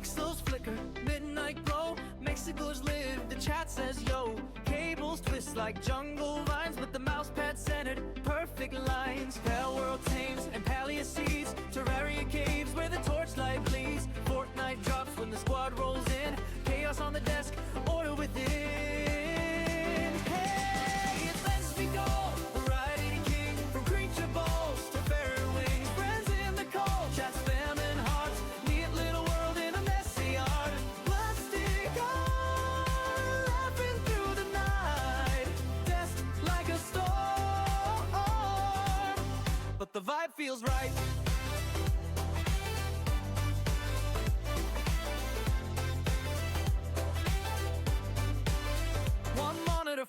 Pixels flicker, midnight glow. Mexico's live, the chat says yo. Cables twist like jungle vines, but the mouse pad centered perfect lines. Pale world tames and paleo seeds, Terraria caves where the torchlight bleeds. Fortnite drops when the squad rolls in. Chaos on the desk, order within. Hey, it's Let's Be Go, variety king. From creature balls to fairy wings, friends in the cold, chat spam and hearts. Neat little world in a messy art. Plastic art, laughing through the night. Desk like a storm, but the vibe feels right.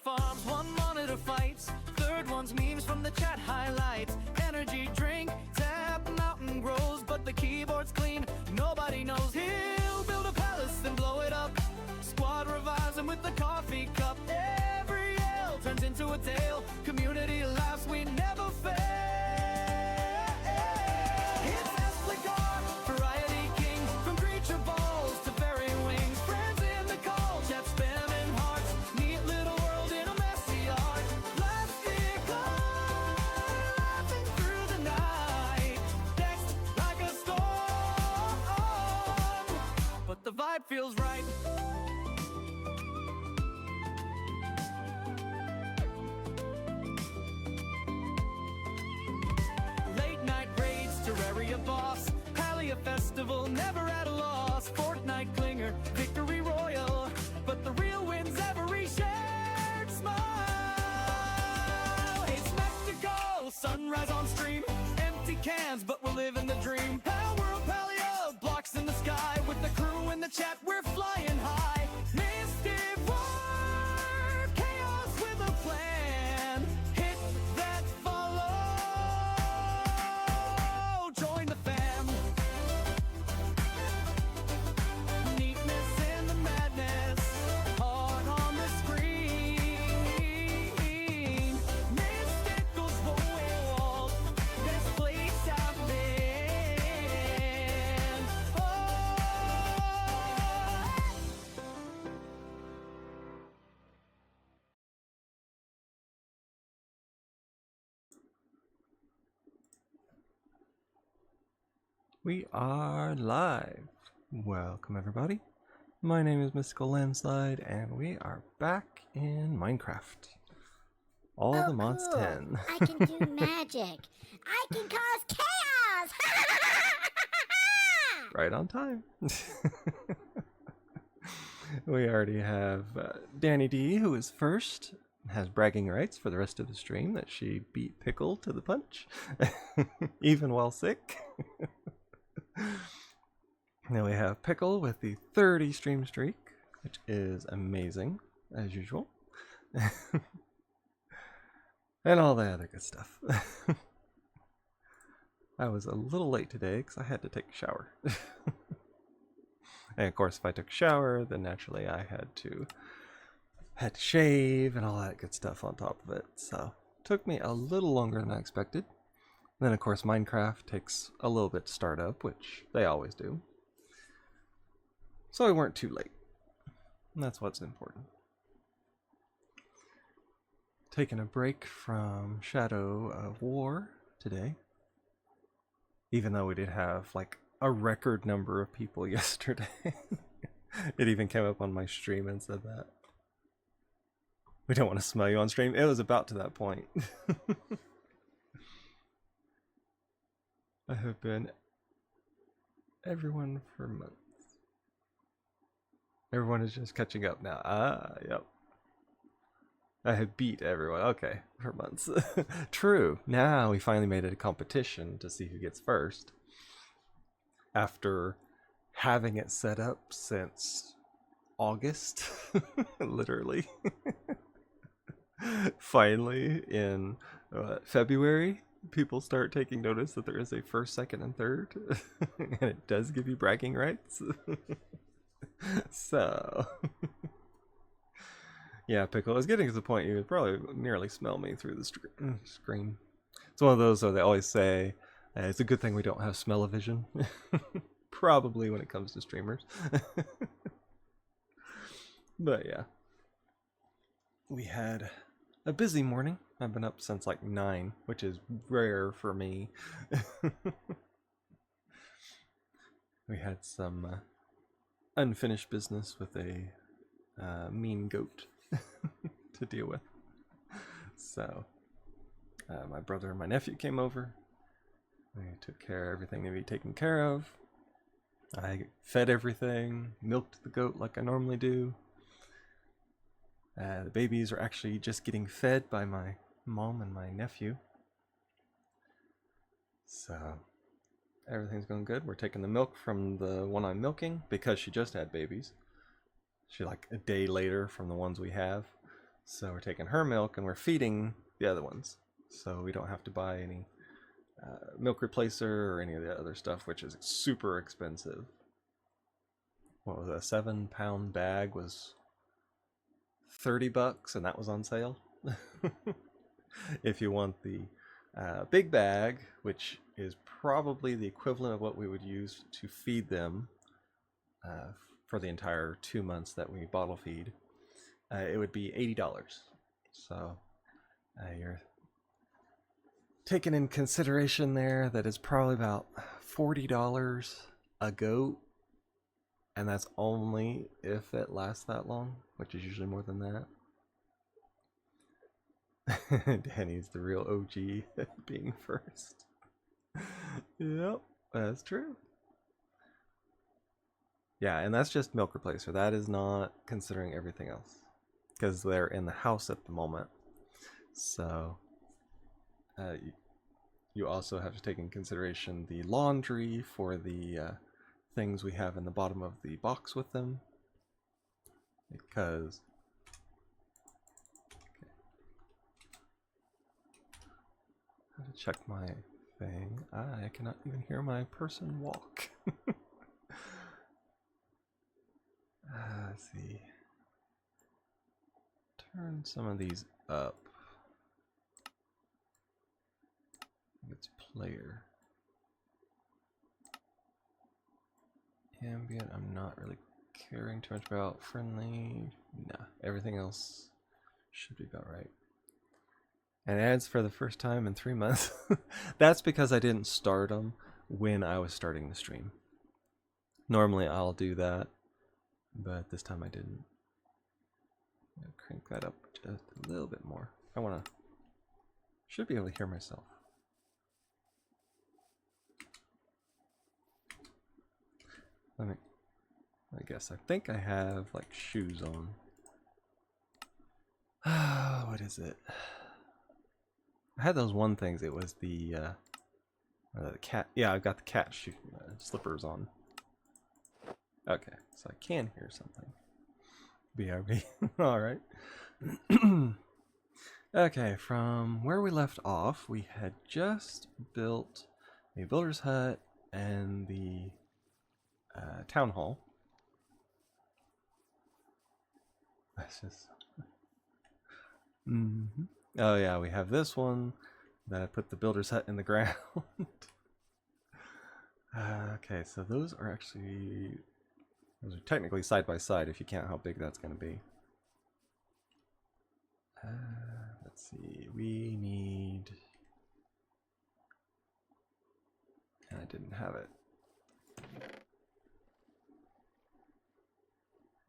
Farms, one monitor fights, third one's memes from the chat highlights. Energy drink, tap, mountain grows, but the keyboard's clean, nobody knows. He'll build a palace and blow it up. Squad revives him with the coffee cup. Every yell turns into a tale. Community laughs, we never fail. It's Espligar, variety king. From creature balls to fairy wings, friends in the cold, chat spam and hearts. Neat little world in a messy art. Plastic art, laughing through the night. Text like a storm, but the vibe feels right. Late night raids, Terraria boss. Paleo festival, never at a loss. Fortnite clinger, victory royal. But the real win's every shared smile. Hey, spectacle, sunrise on stream. Empty cans, but we're living the dream. Pal world paleo, blocks in the sky. With the crew in the chat, we're flying high. Mystic war, chaos with a plan. Hit that follow, join the fam. Neatness in the madness, heart on the screen. Mystical's world, best place I've been. Oh. We are live. Welcome everybody. My name is MysticalLandSlide and we are back in Minecraft. All the mods Cool. 10. I can do magic. I can cause chaos. Right on time. We already have Danny D, who is first, has bragging rights for the rest of the stream that she beat Pickle to the punch, even while sick. Now we have Pickle with the 30 stream streak, which is amazing, as usual. And all the other good stuff. I was a little late today because I had to take a shower. And of course, if I took a shower, then naturally I had to shave and all that good stuff on top of it. So it took me a little longer than I expected. Then of course Minecraft takes a little bit to start up, which they always do. So we weren't too late. And that's what's important. Taking a break from Shadow of War today. Even though we did have like a record number of people yesterday. It even came up on my stream and said that. We don't want to smell you on stream. It was about to that point. I have been everyone for months. Everyone is just catching up now. Ah, yep. I have beat everyone. Okay, for months. True. Now we finally made it a competition to see who gets first. After having it set up since August, literally. Finally, in February, people start taking notice that there is a first, second, and third, and it does give you bragging rights. So, yeah, Pickle, I was getting to the point you would probably nearly smell me through the screen. It's one of those where they always say, it's a good thing we don't have smell-o-vision. Probably when it comes to streamers. But yeah. We had a busy morning. I've been up since like 9, which is rare for me. We had some unfinished business with a mean goat to deal with. So my brother and my nephew came over. We took care of everything to be taken care of. I fed everything, milked the goat like I normally do. The babies are actually just getting fed by my mom and my nephew. So everything's going good. We're taking the milk from the one I'm milking because she just had babies. She's like a day later from the ones we have. So we're taking her milk and we're feeding the other ones. So we don't have to buy any milk replacer or any of the other stuff, which is super expensive. What was it? A 7-pound bag was $30 and that was on sale. If you want the big bag, which is probably the equivalent of what we would use to feed them for the entire 2 months that we bottle feed, it would be $80. So you're taking in consideration there that it's probably about $40 a goat, and that's only if it lasts that long, which is usually more than that. Danny's the real OG being first. Yep, that's true. Yeah, and that's just milk replacer. That is not considering everything else, because they're in the house at the moment. So you also have to take in consideration the laundry for the things we have in the bottom of the box with them, because I have to check my thing. I cannot even hear my person walk. Let's see. Turn some of these up. It's player. Ambient, I'm not really caring too much about. Friendly, nah. Everything else should be about right. And ads for the first time in 3 months. That's because I didn't start them when I was starting the stream. Normally I'll do that, but this time I didn't. I'll crank that up just a little bit more. I wanna, should be able to hear myself. I guess I think I have like shoes on. What is it? I had those one things. It was the cat. Yeah, I've got the cat shoe slippers on. Okay, so I can hear something. BRB. All right. Okay, from where we left off, we had just built a builder's hut and the town hall. That's just. Oh yeah, we have this one that I put the builder's hut in the ground. Okay, so those are technically side by side if you count how big that's going to be. Let's see, we need, and I didn't have it.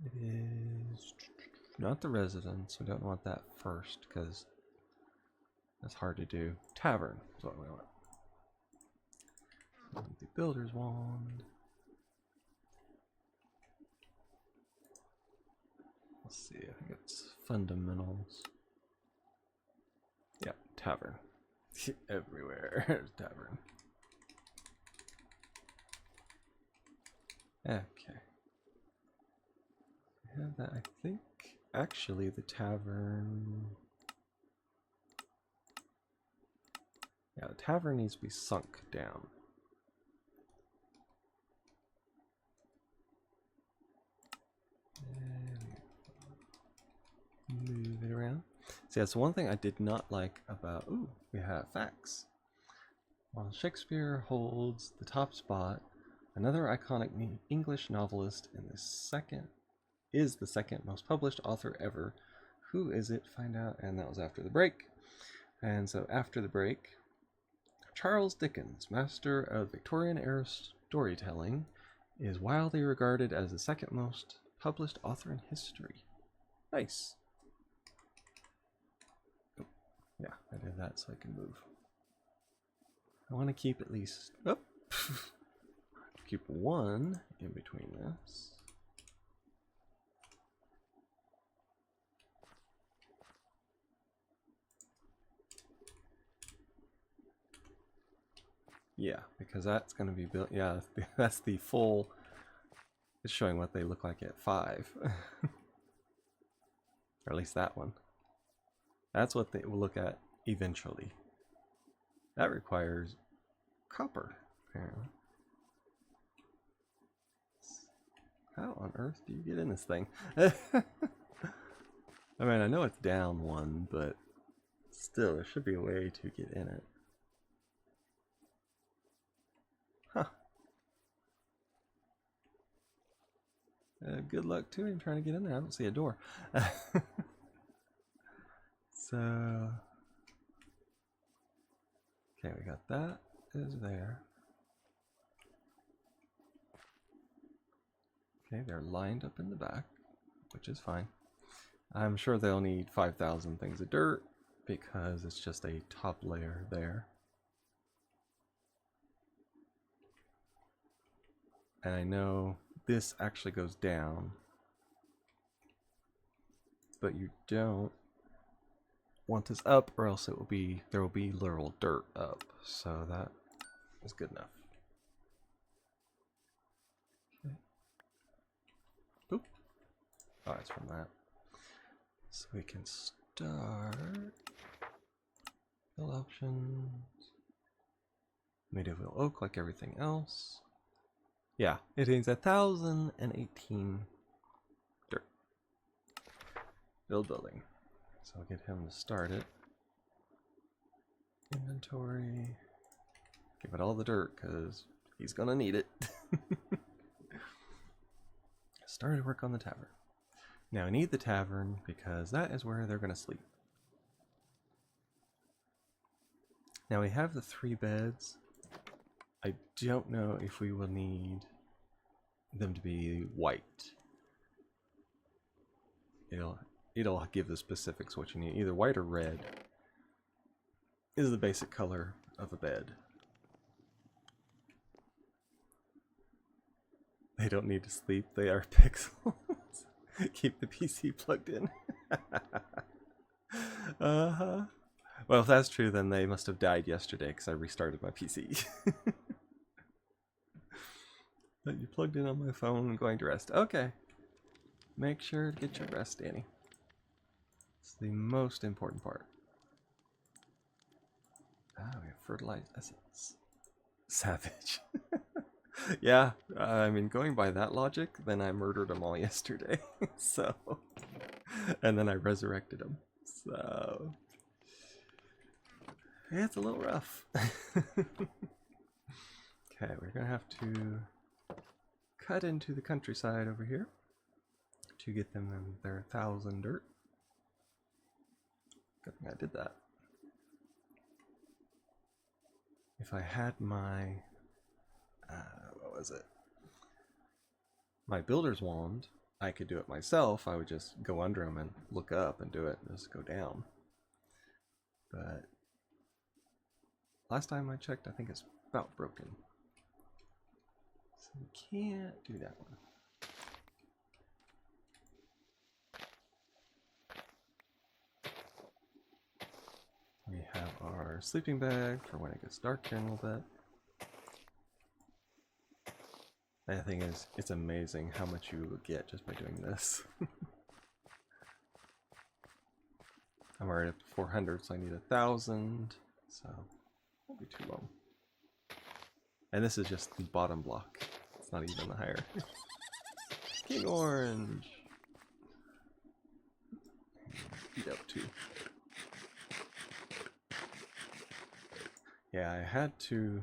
It is not the residence. We don't want that first because that's hard to do. Tavern is what we want. The builder's wand. Let's see, I think it's fundamentals. Yeah, tavern. Everywhere there's tavern. Okay. I have that, I think. Actually, the tavern. Yeah, the tavern needs to be sunk down. Move it around. See, that's one thing I did not like about. Ooh, we have facts. While Shakespeare holds the top spot, Another iconic English novelist and is the second most published author ever. Who is it? Find out. And that was after the break. And so after the break, Charles Dickens, master of Victorian era storytelling, is widely regarded as the second most published author in history. Nice. Oh, yeah, I did that so I can move. I want to keep at least... Oh! Keep one in between this. Yeah, because that's going to be built. Yeah, that's the full. It's showing what they look like at 5. Or at least that one. That's what they will look at eventually. That requires copper, apparently. How on earth do you get in this thing? I mean, I know it's down 1, but still, there should be a way to get in it. Huh. Good luck to him trying to get in there. I don't see a door. So... Okay, we got that is there. Okay, they're lined up in the back, which is fine. I'm sure they'll need 5,000 things of dirt because it's just a top layer there. And I know this actually goes down, but you don't want this up or else it will be, there will be literal dirt up. So that is good enough. Okay. Oop. Oh, it's from that. So we can start build options. Medieval oak like everything else. Yeah, it needs 1,018 dirt. Build building. So I'll get him to start it. Inventory. Give it all the dirt because he's gonna need it. Started work on the tavern. Now I need the tavern because that is where they're gonna sleep. Now we have the 3 beds. I don't know if we will need them to be white. It'll give the specifics what you need. Either white or red is the basic color of a bed. They don't need to sleep, they are pixels. Keep the PC plugged in. Uh-huh. Well, if that's true, then they must have died yesterday because I restarted my PC. But you plugged in on my phone and going to rest. Okay. Make sure to get your rest, Danny. It's the most important part. Ah, we have fertilized essence. Savage. Yeah, I mean, going by that logic, then I murdered them all yesterday. So, and then I resurrected them. So, yeah, it's a little rough. Okay, we're gonna have to cut into the countryside over here to get them their 1,000 dirt. Good thing I did that. If I had my what was it? My builder's wand, I could do it myself. I would just go under them and look up and do it and just go down. But last time I checked, I think it's about broken. So we can't do that one. We have our sleeping bag for when it gets dark here in a little bit. The thing is, it's amazing how much you will get just by doing this. I'm already up to 400, so I need 1,000, so won't be too long. And this is just the bottom block. It's not even the higher. King Orange! Beat up too. Yeah, I had to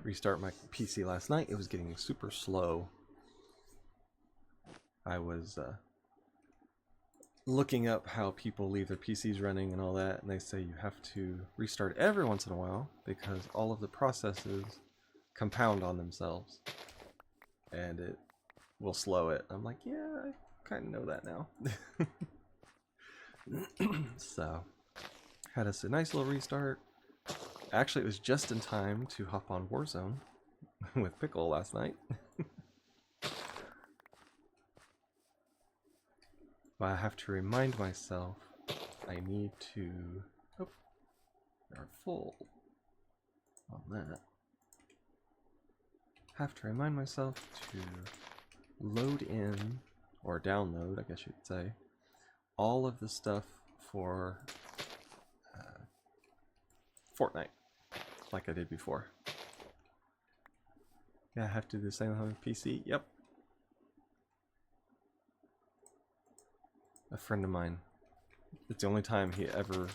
restart my PC last night, it was getting super slow. I was looking up how people leave their PCs running and all that, and they say you have to restart every once in a while because all of the processes compound on themselves and it will slow it. I'm like, yeah, I kind of know that now. So, had us a nice little restart. Actually, it was just in time to hop on Warzone with Pickle last night. But I have to remind myself I need to... Oh, we are full on that. Have to remind myself to load in, or download, I guess you'd say, all of the stuff for Fortnite, like I did before. Yeah, I have to do the same on PC. Yep. A friend of mine, it's the only time he ever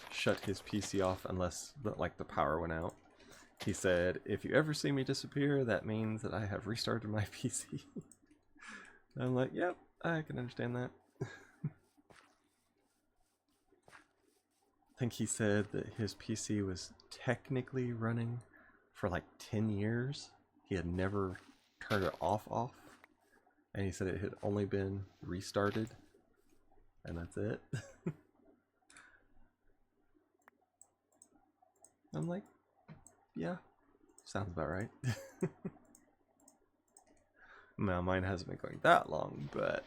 shut his PC off unless the power went out. He said, if you ever see me disappear, that means that I have restarted my PC. I'm like, yep, I can understand that. I think he said that his PC was technically running for like 10 years. He had never turned it off. And he said it had only been restarted. And that's it. I'm like, yeah, sounds about right. Now, mine hasn't been going that long, but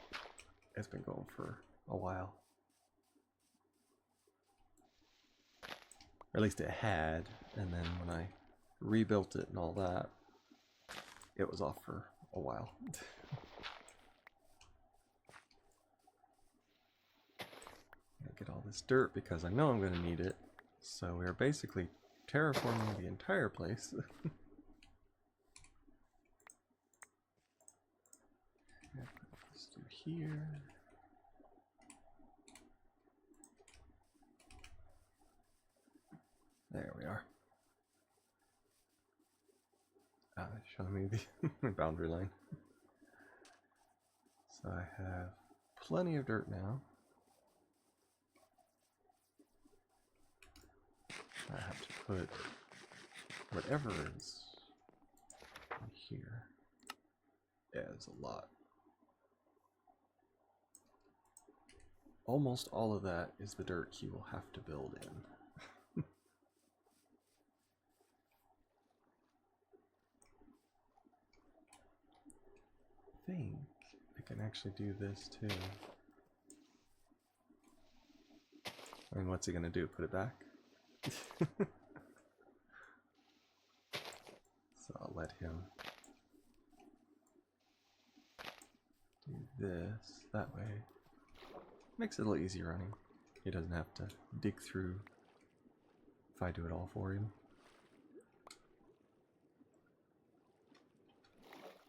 it's been going for a while. Or at least it had, and then when I rebuilt it and all that, it was off for a while. Get all this dirt because I know I'm going to need it. So we are basically terraforming the entire place. Let's do here. There we are. Showing me the boundary line. So I have plenty of dirt now. I have to put whatever is in here. Yeah, there's a lot. Almost all of that is the dirt he will have to build in. I think I can actually do this too. I mean, what's he gonna do? Put it back? So I'll let him do this that way. Makes it a little easier running. He doesn't have to dig through if I do it all for him.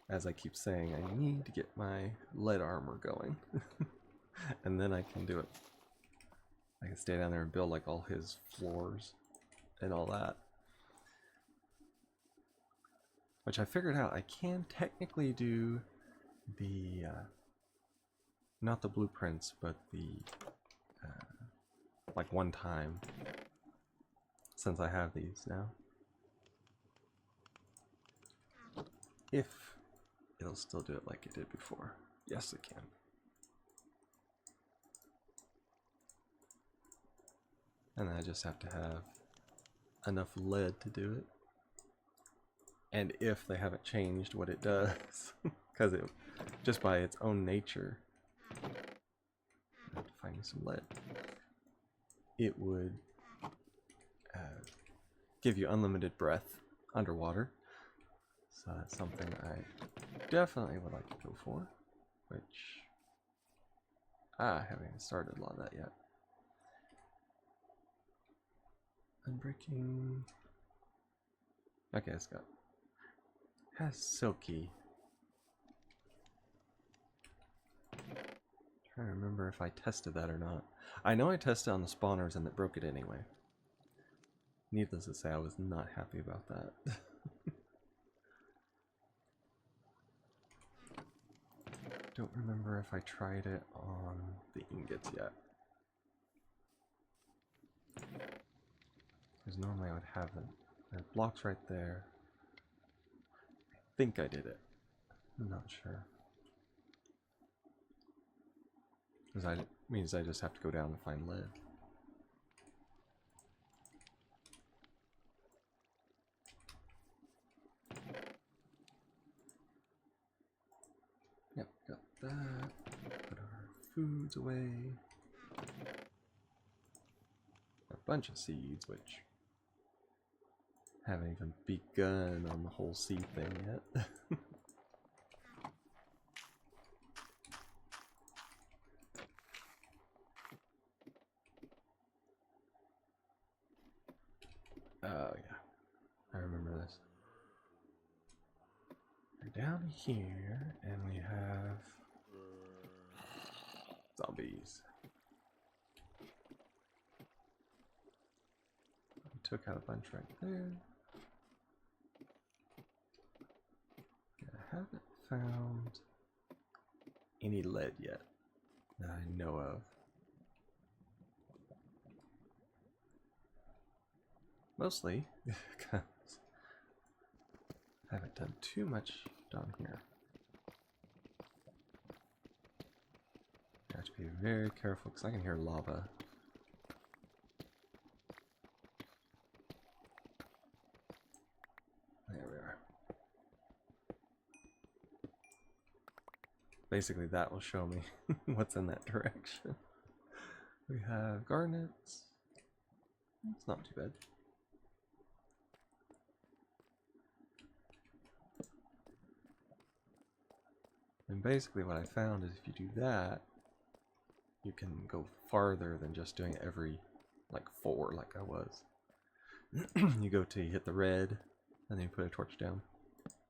As I keep saying, I need to get my lead armor going. And then I can do it. I can stay down there and build like all his floors and all that. Which I figured out I can technically do the, not the blueprints, but the, like one time, since I have these now. If it'll still do it like it did before. Yes, it can. And I just have to have enough lead to do it. And if they haven't changed what it does, because it just by its own nature, I have to find me some lead. It would give you unlimited breath underwater. So that's something I definitely would like to go for, which I haven't even started a lot of that yet. Unbreaking. Okay, it's got. Has silky. Trying to remember if I tested that or not. I know I tested on the spawners and it broke it anyway. Needless to say, I was not happy about that. Don't remember if I tried it on the ingots yet. Because normally I would have them. There's blocks right there. I think I did it. I'm not sure. Because that means I just have to go down and find lead. Yep, got that. Put our foods away. A bunch of seeds, which haven't even begun on the whole seed thing yet. Oh yeah, I remember this. We're down here, and we have zombies. We took out a bunch right there. I haven't found any lead yet that I know of. Mostly because I haven't done too much down here. I have to be very careful because I can hear lava. There we are. Basically that will show me what's in that direction. We have garnets. It's not too bad. And basically what I found is if you do that, you can go farther than just doing every, like 4 like I was. You go till you hit the red, and then you put a torch down,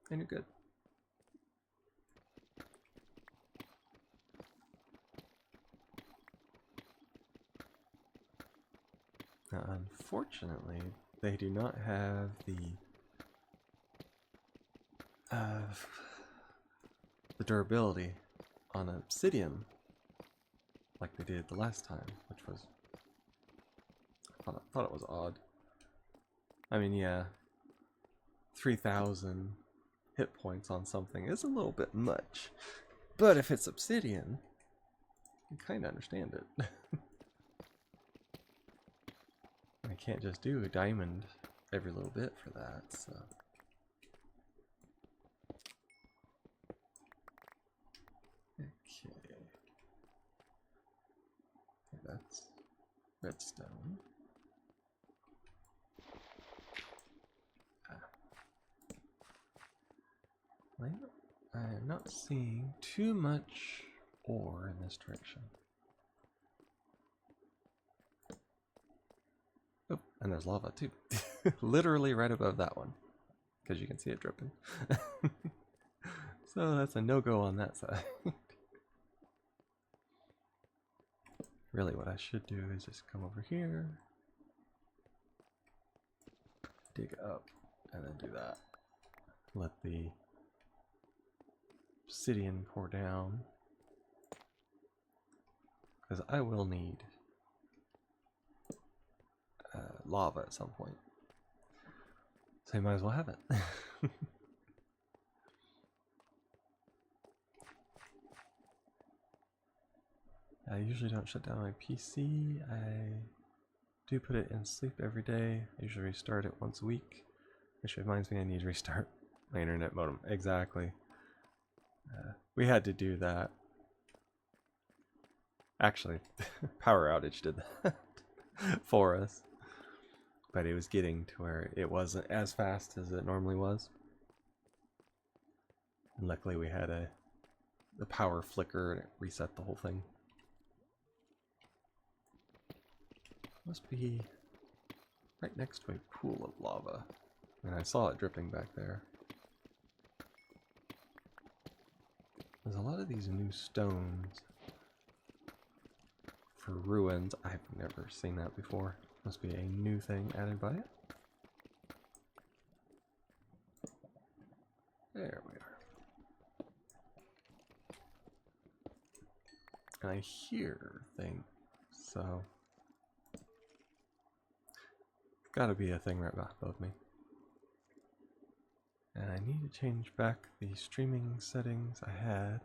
and you're good. Now, unfortunately, they do not have the durability on obsidian like they did the last time, which was I thought it was odd. I mean, yeah, 3,000 hit points on something is a little bit much, but if it's obsidian, you kind of understand it. I can't just do a diamond every little bit for that, so. Okay. Okay, that's redstone. Well, I am not seeing too much ore in this direction. Oh, and there's lava too. Literally right above that one. Because you can see it dripping. So that's a no-go on that side. Really what I should do is just come over here, dig up, and then do that. Let the obsidian pour down. Because I will need lava at some point. So you might as well have it. I usually don't shut down my PC. I do put it in sleep every day. I usually restart it once a week. Which reminds me I need to restart my internet modem. Exactly. We had to do that. Actually, power outage did that for us. But it was getting to where it wasn't as fast as it normally was. And luckily we had the power flicker and it reset the whole thing. Must be right next to a pool of lava. And I saw it dripping back there. There's a lot of these new stones for ruins. I've never seen that before. Must be a new thing added by it. There we are. And I hear things, so gotta be a thing right above me. And I need to change back the streaming settings I had.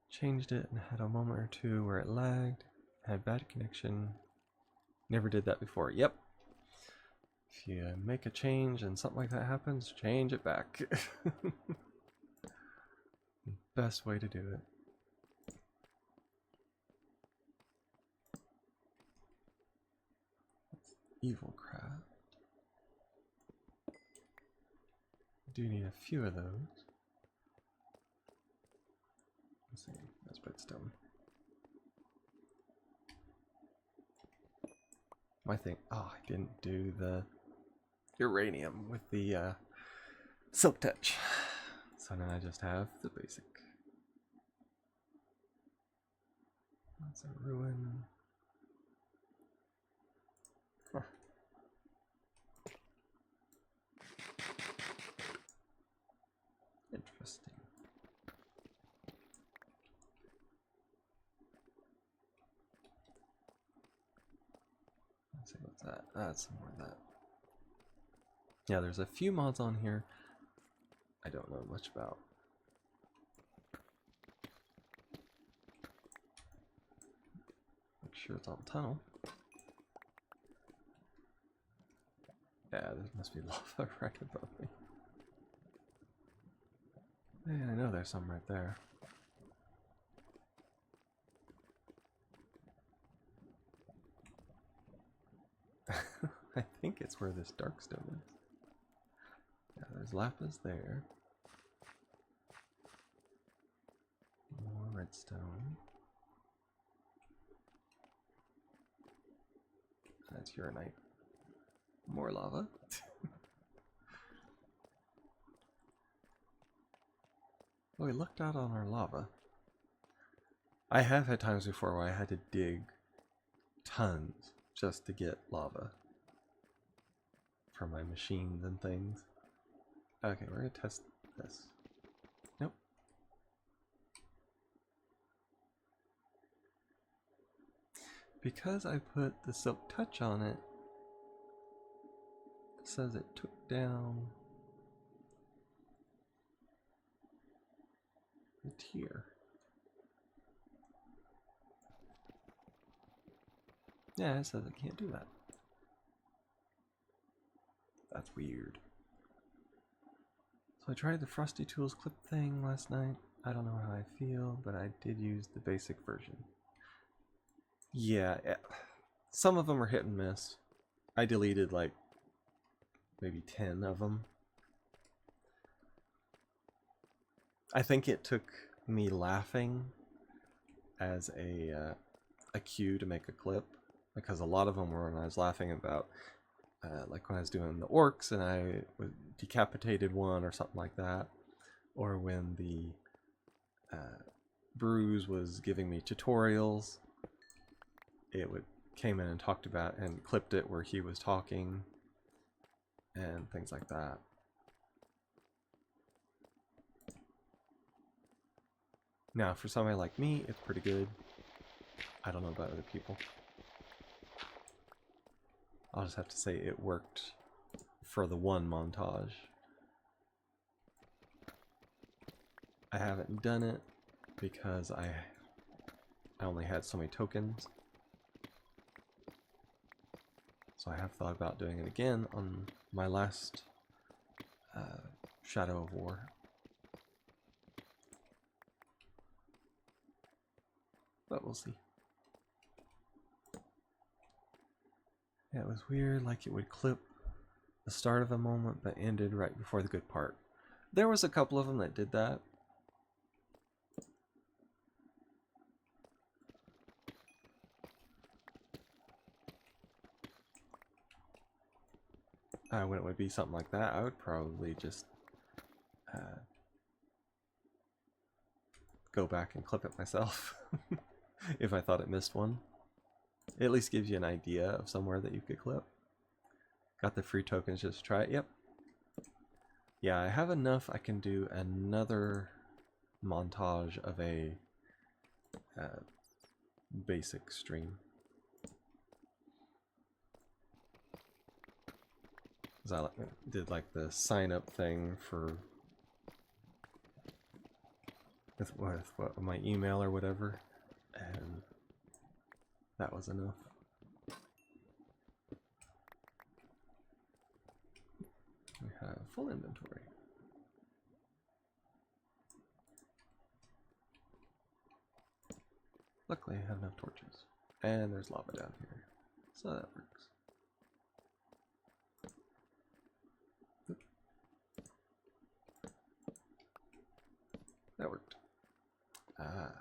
Changed it and had a moment or two where it lagged, had bad connection. Never did that before. Yep. If you make a change and something like that happens, change it back. Best way to do it. Evil craft. Do need a few of those. Let's see, that's redstone. My thing, oh, I didn't do the uranium with the silk touch. So now I just have the basic. That's a ruin. Huh. Interesting. Let's see, what's that? That's some more of that. Yeah, there's a few mods on here I don't know much about. Make sure it's on tunnel. Yeah, there must be lava right above me. Yeah, I know there's some right there. I think it's where this dark stone is. Yeah, there's lapis there. More redstone. That's uranite. More lava. Oh, we looked out on our lava. I have had times before where I had to dig tons just to get lava for my machines and things. Okay, we're gonna test this. Nope. Because I put the silk touch on it, it says it took down the tier. Yeah, it says I can't do that. That's weird. So I tried the Frosty Tools clip thing last night. I don't know how I feel, but I did use the basic version. Yeah, some of them are hit and miss. I deleted like maybe 10 of them. I think it took me laughing as a cue to make a clip, because a lot of them were when I was laughing about like when I was doing the orcs and I decapitated one or something like that, or when the Bruise was giving me tutorials, it came in and talked about and clipped it where he was talking and things like that. Now, for somebody like me, it's pretty good. I don't know about other people. I'll just have to say it worked for the one montage. I haven't done it because I only had so many tokens. So I have thought about doing it again on my last Shadow of War. But we'll see. Yeah, it was weird, like it would clip the start of a moment but ended right before the good part. There was a couple of them that did that. When it would be something like that, I would probably just go back and clip it myself if I thought it missed one. It at least gives you an idea of somewhere that you could clip. Got the free tokens just to try it. Yep. Yeah, I have enough. I can do another montage of a basic stream. Because I did like the sign up thing for with what, my email or whatever, and that was enough. We have full inventory. Luckily I have enough torches. And there's lava down here. So that works. Oop. That worked. Ah.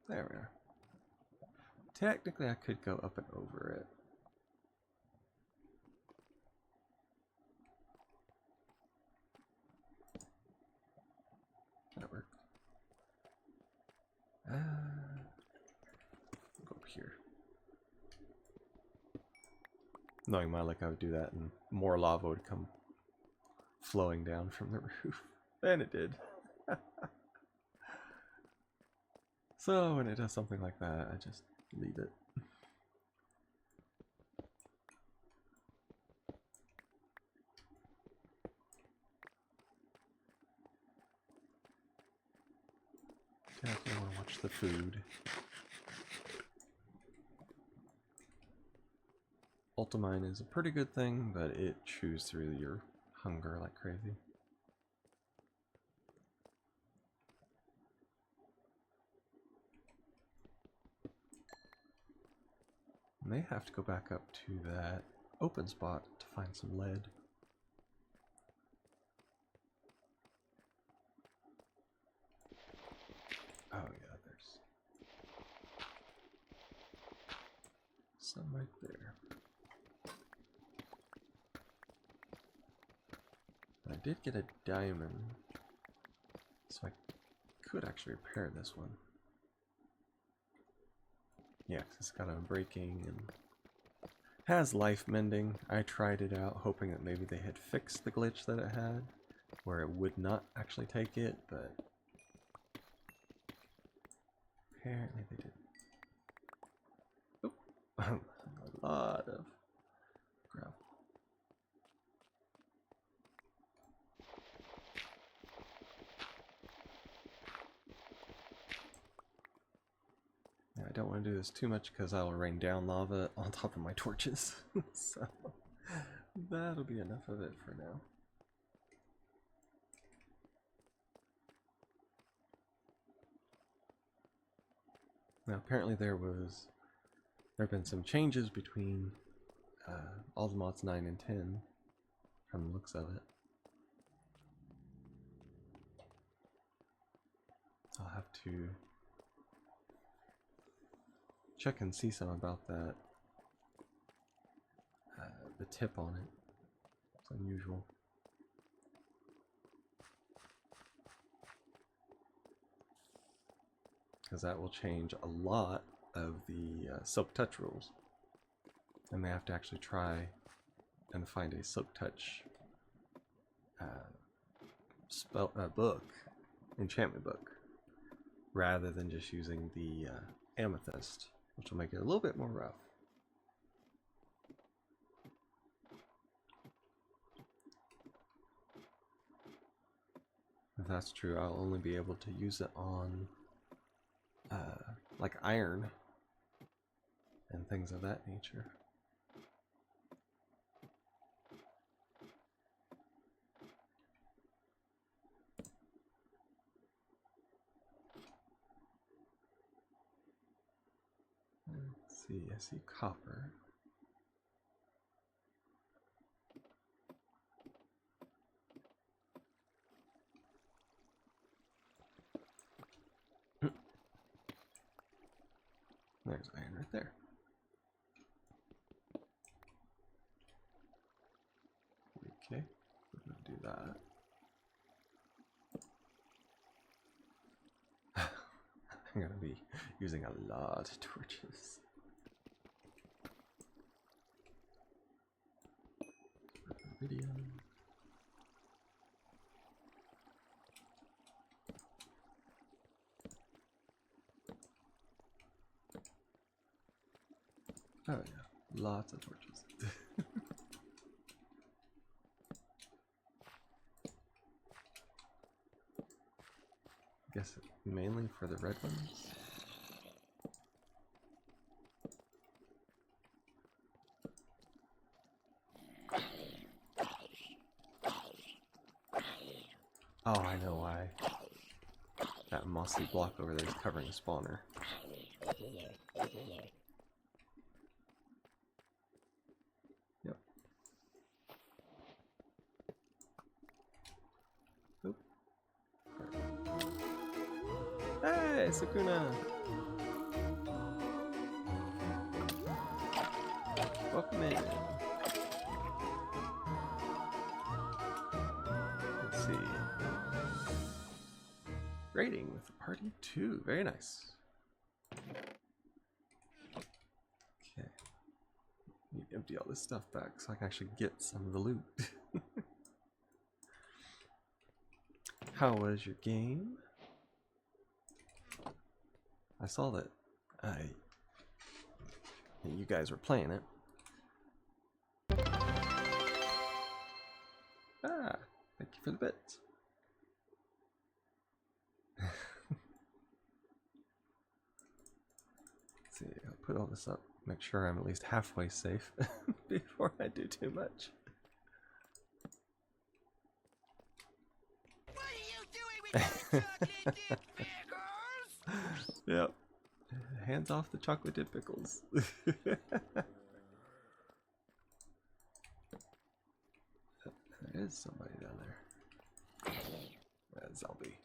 There we are. Technically I could go up and over it. That worked. Go up here. Knowing my luck, I would do that and more lava would come flowing down from the roof. And it did. So when it does something like that, I just leave it. Definitely want to watch the food. Ultimine is a pretty good thing, but it chews through your hunger like crazy. May have to go back up to that open spot to find some lead. Oh yeah, there's some right there. I did get a diamond, so I could actually repair this one. Yeah, 'cause it's got a breaking and has life mending. I tried it out hoping that maybe they had fixed the glitch that it had, where it would not actually take it, but apparently they didn't. Oh, a lot of gravel. I don't want to do this too much because I will rain down lava on top of my torches. So that'll be enough of it for now. Now apparently there have been some changes between all the mods 9 and 10 from the looks of it. I'll have to check and see some about that. The tip on it. It's unusual. Because that will change a lot of the silk touch rules. And they have to actually try and find a silk touch book, enchantment book, rather than just using the amethyst, which will make it a little bit more rough. If that's true, I'll only be able to use it on like iron and things of that nature. Let's see, I see copper. There's iron right there. Okay, we're gonna do that. I'm gonna be using a lot of torches. Iridium. Oh yeah, lots of torches. Guess mainly for the red ones. Oh, I know why. That mossy block over there is covering the spawner. Yep. Oop. Hey, Sakuna! Welcome in. Let's see. Raiding with the party 2. Very nice. Okay. Need to empty all this stuff back so I can actually get some of the loot. How was your game? I saw that you guys were playing it. Ah, thank you for the bits. Let's see, I'll put all this up, make sure I'm at least halfway safe before I do too much. What are you doing with those chocolate dip pickles? Yep. Hands off the chocolate dip pickles. There is somebody down there. Zombie.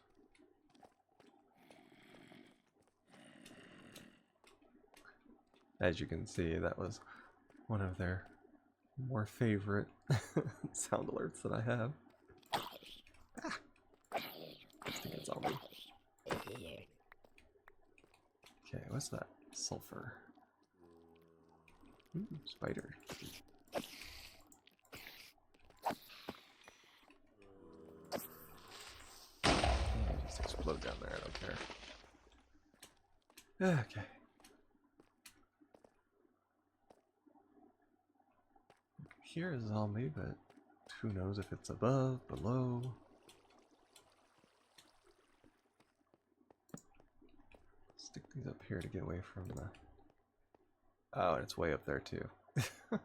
As you can see, that was one of their more favorite sound alerts that I have. Ah! Stinking zombie. Okay, what's that? Sulfur. Spider. Yeah, just explode down there, I don't care. Okay. Here is a zombie, but who knows if it's above, below. Stick these up here to get away from the... Oh, and it's way up there too. I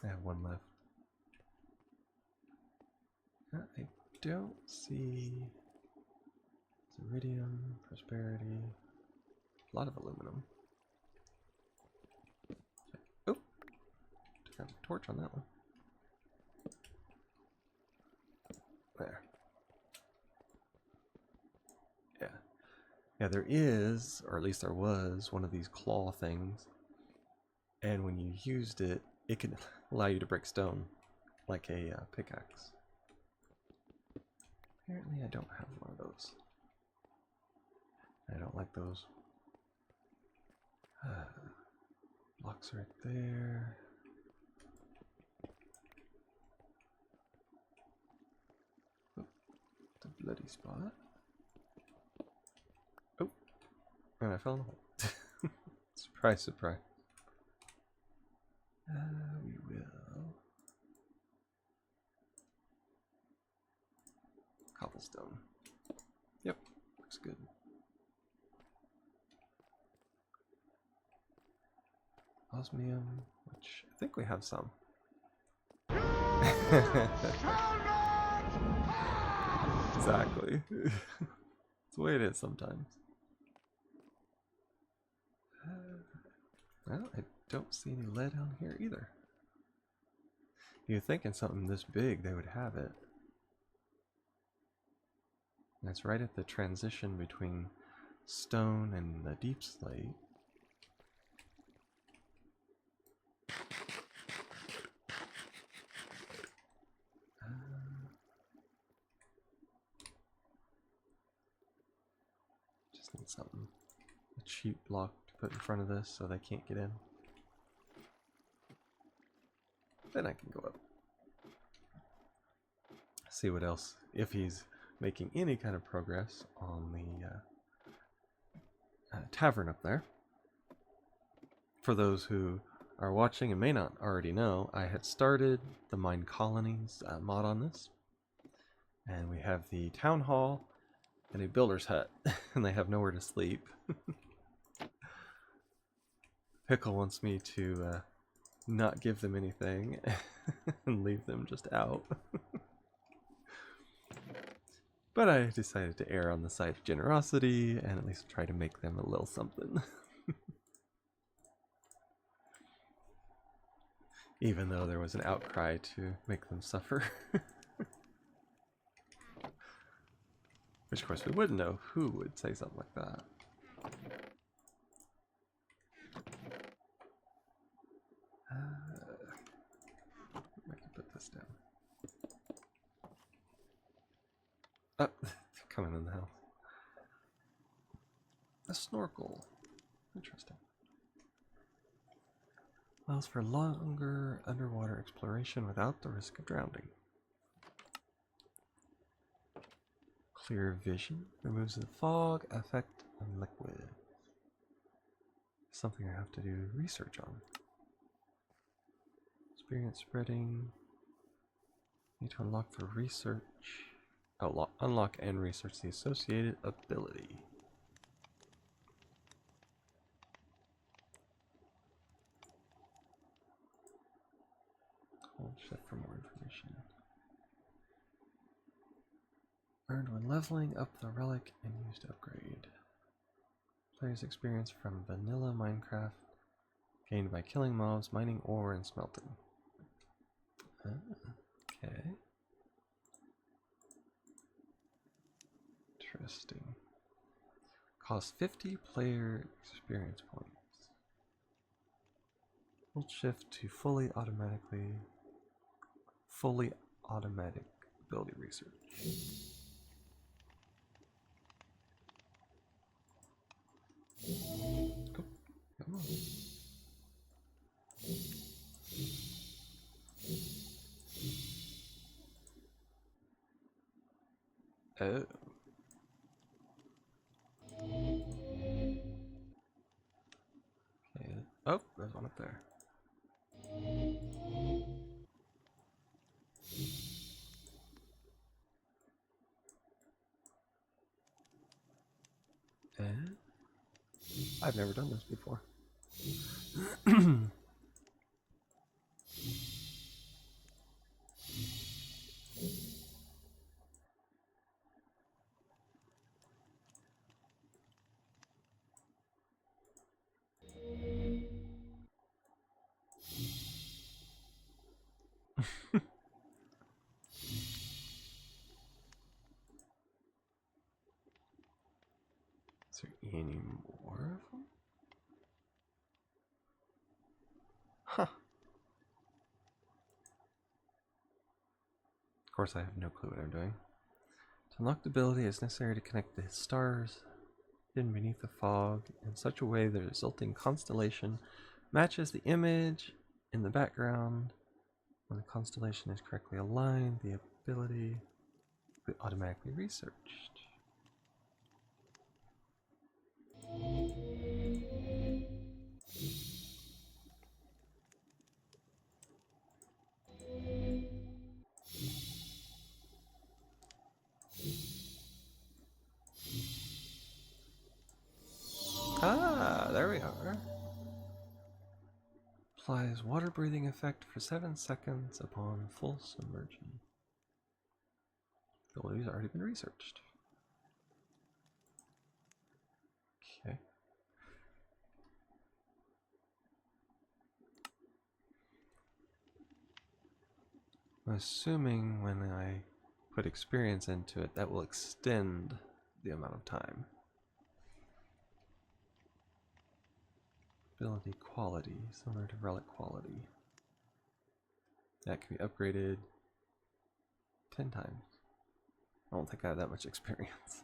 have one left. I don't see... Iridium, prosperity, a lot of aluminum. Oh, took out a torch on that one. There. Yeah. Yeah, there is, or at least there was, one of these claw things. And when you used it, it could allow you to break stone, like a pickaxe. Apparently I don't have one of those. I don't like those. Blocks right there. Oh, it's a bloody spot. Oh, and I fell in the hole. Surprise, surprise. We will. Cobblestone. Yep, looks good. Osmium, which I think we have some. Exactly. It's the way it is sometimes. Well, I don't see any lead on here either. You'd think in something this big they would have it. And it's right at the transition between stone and the deep slate. Just need something, a cheap block to put in front of this so they can't get in. Then I can go up. See what else, if he's making any kind of progress on the tavern up there. For those who are watching and may not already know, I had started the Mine Colonies mod on this. And we have the town hall and a builder's hut, and they have nowhere to sleep. Pickle wants me to not give them anything and leave them just out. But I decided to err on the side of generosity and at least try to make them a little something. Even though there was an outcry to make them suffer. Which of course we wouldn't know who would say something like that. I can put this down. Oh, coming in the house. A snorkel. Interesting. Allows for longer underwater exploration without the risk of drowning. Clear vision. Removes the fog effect on liquid. Something I have to do research on. Experience spreading. Need to unlock for research. Oh, unlock and research the associated ability. Hold shift for more information. Earned when leveling up the relic and used to upgrade. Players experience from vanilla Minecraft, gained by killing mobs, mining ore, and smelting. Okay. Interesting. Costs 50 player experience points. Hold shift to fully automatic ability research. Oh, come on. Oh. Okay. Oh, there's one up there. And I've never done this before. Is there any more of them? Huh. Of course, I have no clue what I'm doing. To unlock the ability, it's necessary to connect the stars hidden beneath the fog in such a way the resulting constellation matches the image in the background. When the constellation is correctly aligned, the ability will be automatically researched. Ah, there we are. Applies water breathing effect for 7 seconds upon full submersion. The ability's already been researched. Okay. I'm assuming when I put experience into it, that will extend the amount of time. Ability quality, similar to relic quality. That can be upgraded 10 times. I don't think I have that much experience.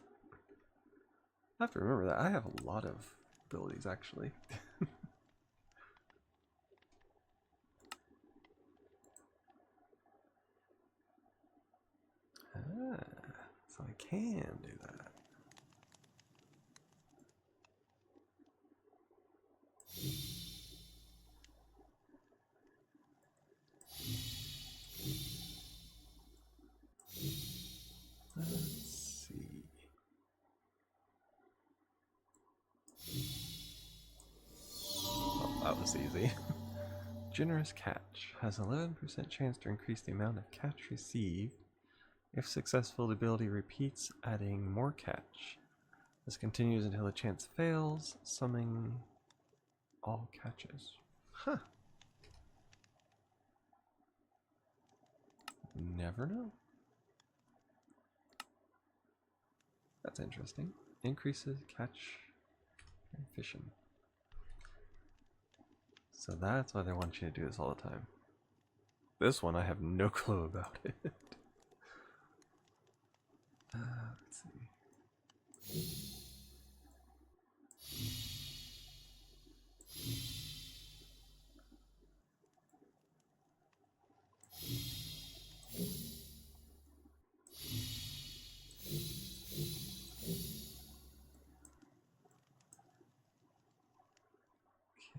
I have to remember that. I have a lot of abilities, actually. Ah, so I can do that. Let's see. Oh, that was easy. Generous catch has 11% chance to increase the amount of catch received. If successful, the ability repeats, adding more catch. This continues until the chance fails, summing all catches. Huh. Never know. That's interesting. Increases catch and fishing. So that's why they want you to do this all the time. This one, I have no clue about it. Let's see.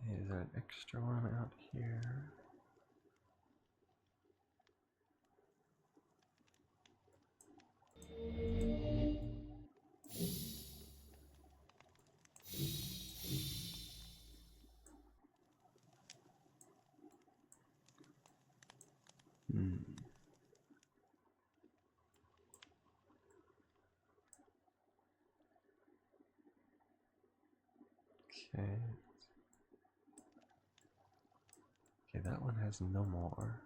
Okay, is there an extra one out here? Hmm. Okay. Okay, that one has no more.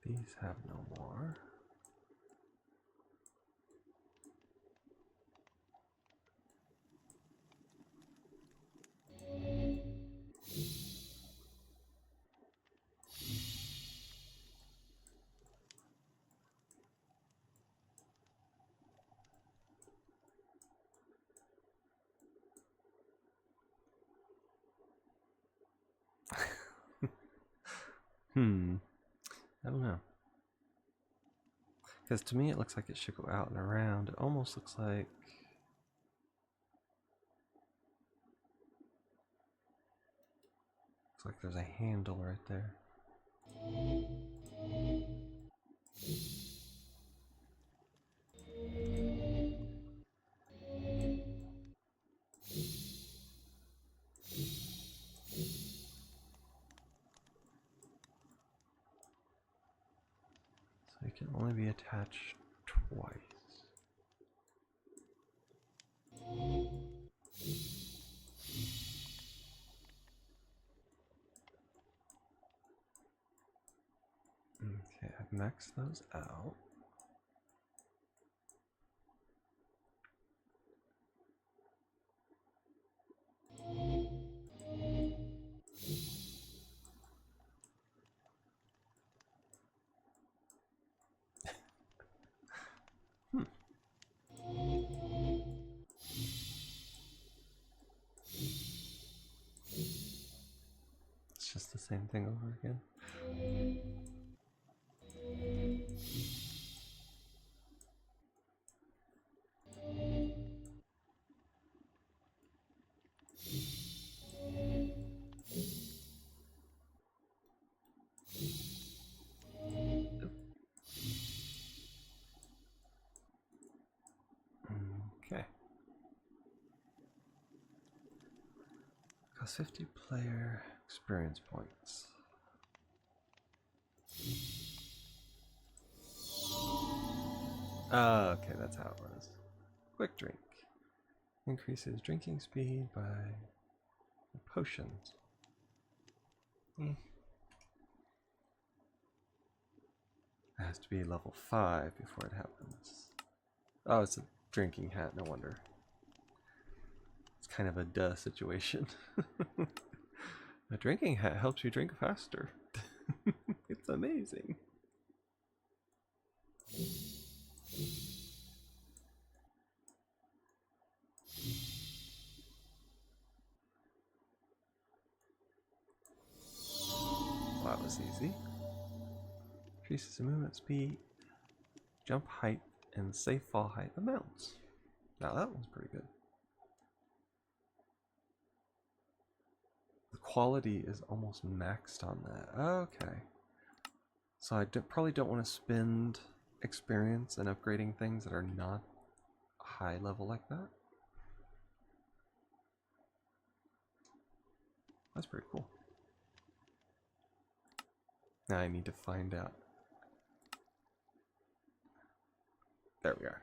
These have no more. I don't know. Because to me it looks like it should go out and around. It almost looks like... Looks like there's a handle right there. So it can only be attached twice. Okay, I've maxed those out. It's just the same thing over again. Okay. Cost 50 player experience points. Okay, that's how it was. Quick drink. Increases drinking speed by potions. It has to be level 5 before it happens. Oh, it's a drinking hat, no wonder. It's kind of a duh situation. A drinking hat helps you drink faster. It's amazing. Increases the movement speed, jump height, and safe fall height of mounts. Now that one's pretty good. The quality is almost maxed on that. Okay. So I probably don't want to spend experience in upgrading things that are not high level like that. That's pretty cool. Now I need to find out. There we are.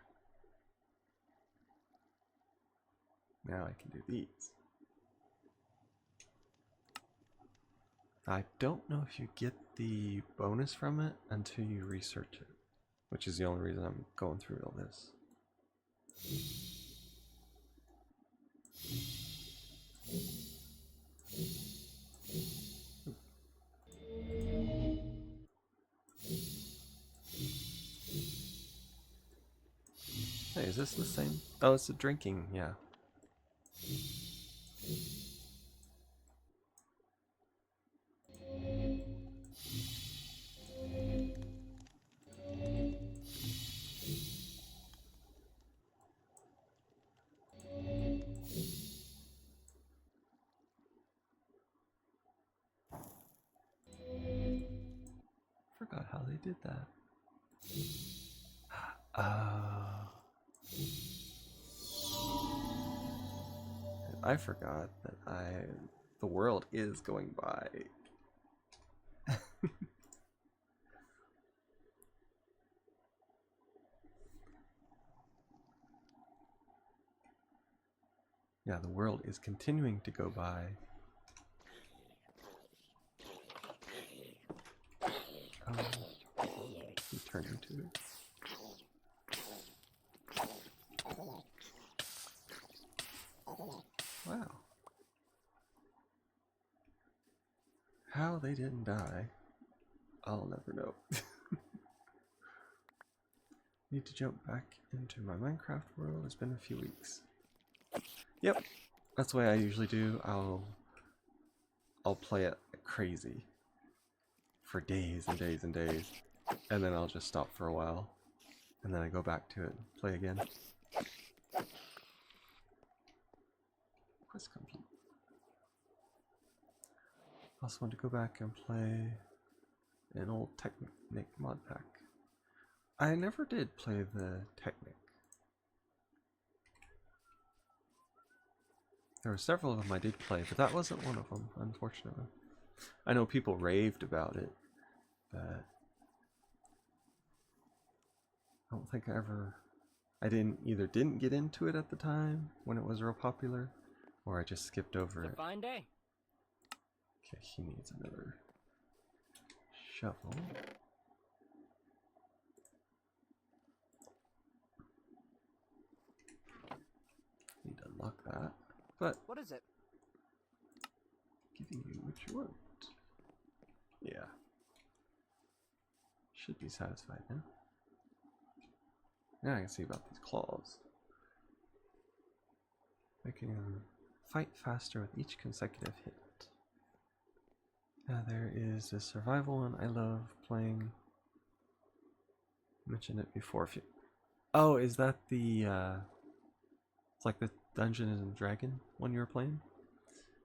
Now I can do these. I don't know if you get the bonus from it until you research it, which is the only reason I'm going through all this. Hey, is this the same? Oh, it's the drinking, yeah. Forgot how they did that. I forgot that the world is going by. Yeah, the world is continuing to go by. He turned into it. Wow. How they didn't die, I'll never know. Need to jump back into my Minecraft world. It's been a few weeks. Yep, that's the way I usually do. I'll play it crazy for days and days and days, and then I'll just stop for a while, and then I go back to it and play again. Quest complete. Also want to go back and play an old Technic mod pack. I never did play the Technic. There were several of them I did play, but that wasn't one of them, unfortunately. I know people raved about it, but I don't think I didn't get into it at the time when it was real popular, or I just skipped over it. Fine day. Okay, he needs another shovel. Need to unlock that, but What is it? giving you what you want. Yeah. Should be satisfied now. Now I can see about these claws. Making them fight faster with each consecutive hit. There is a survival one I love playing. Mentioned it before. If you... Oh, is that the it's like the Dungeons and Dragon one you were playing?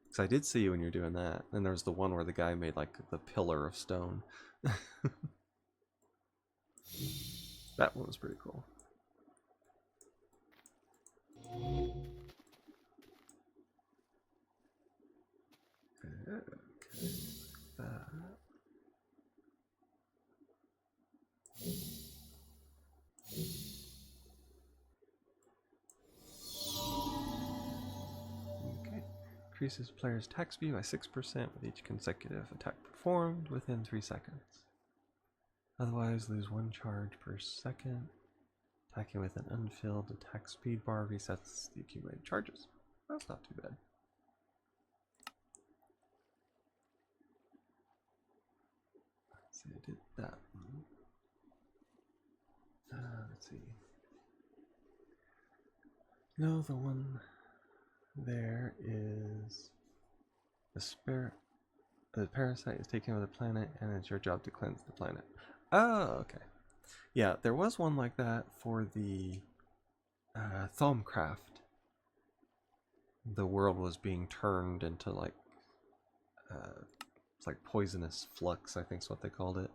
Because I did see you when you were doing that. And there was the one where the guy made like the pillar of stone. That one was pretty cool. Okay. That. Okay. Increases player's attack speed by 6% with each consecutive attack performed within 3 seconds. Otherwise, lose 1 charge per second. Attacking with an unfilled attack speed bar resets the accumulated charges. That's not too bad. Let's see, I did that one. Let's see. No, the one there is the parasite is taken over the planet, and it's your job to cleanse the planet. Oh, okay. Yeah, there was one like that for the Thaumcraft. The world was being turned into like it's like poisonous flux, I think is what they called it.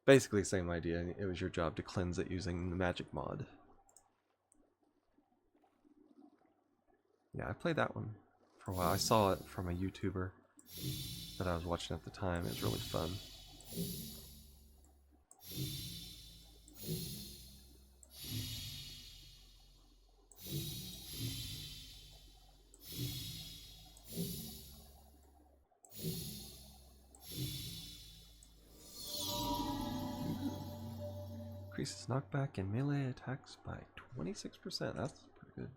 Basically, same idea. It was your job to cleanse it using the magic mod. Yeah, I played that one for a while. I saw it from a YouTuber that I was watching at the time. It was really fun. Increases knockback and melee attacks by 26%. That's pretty good.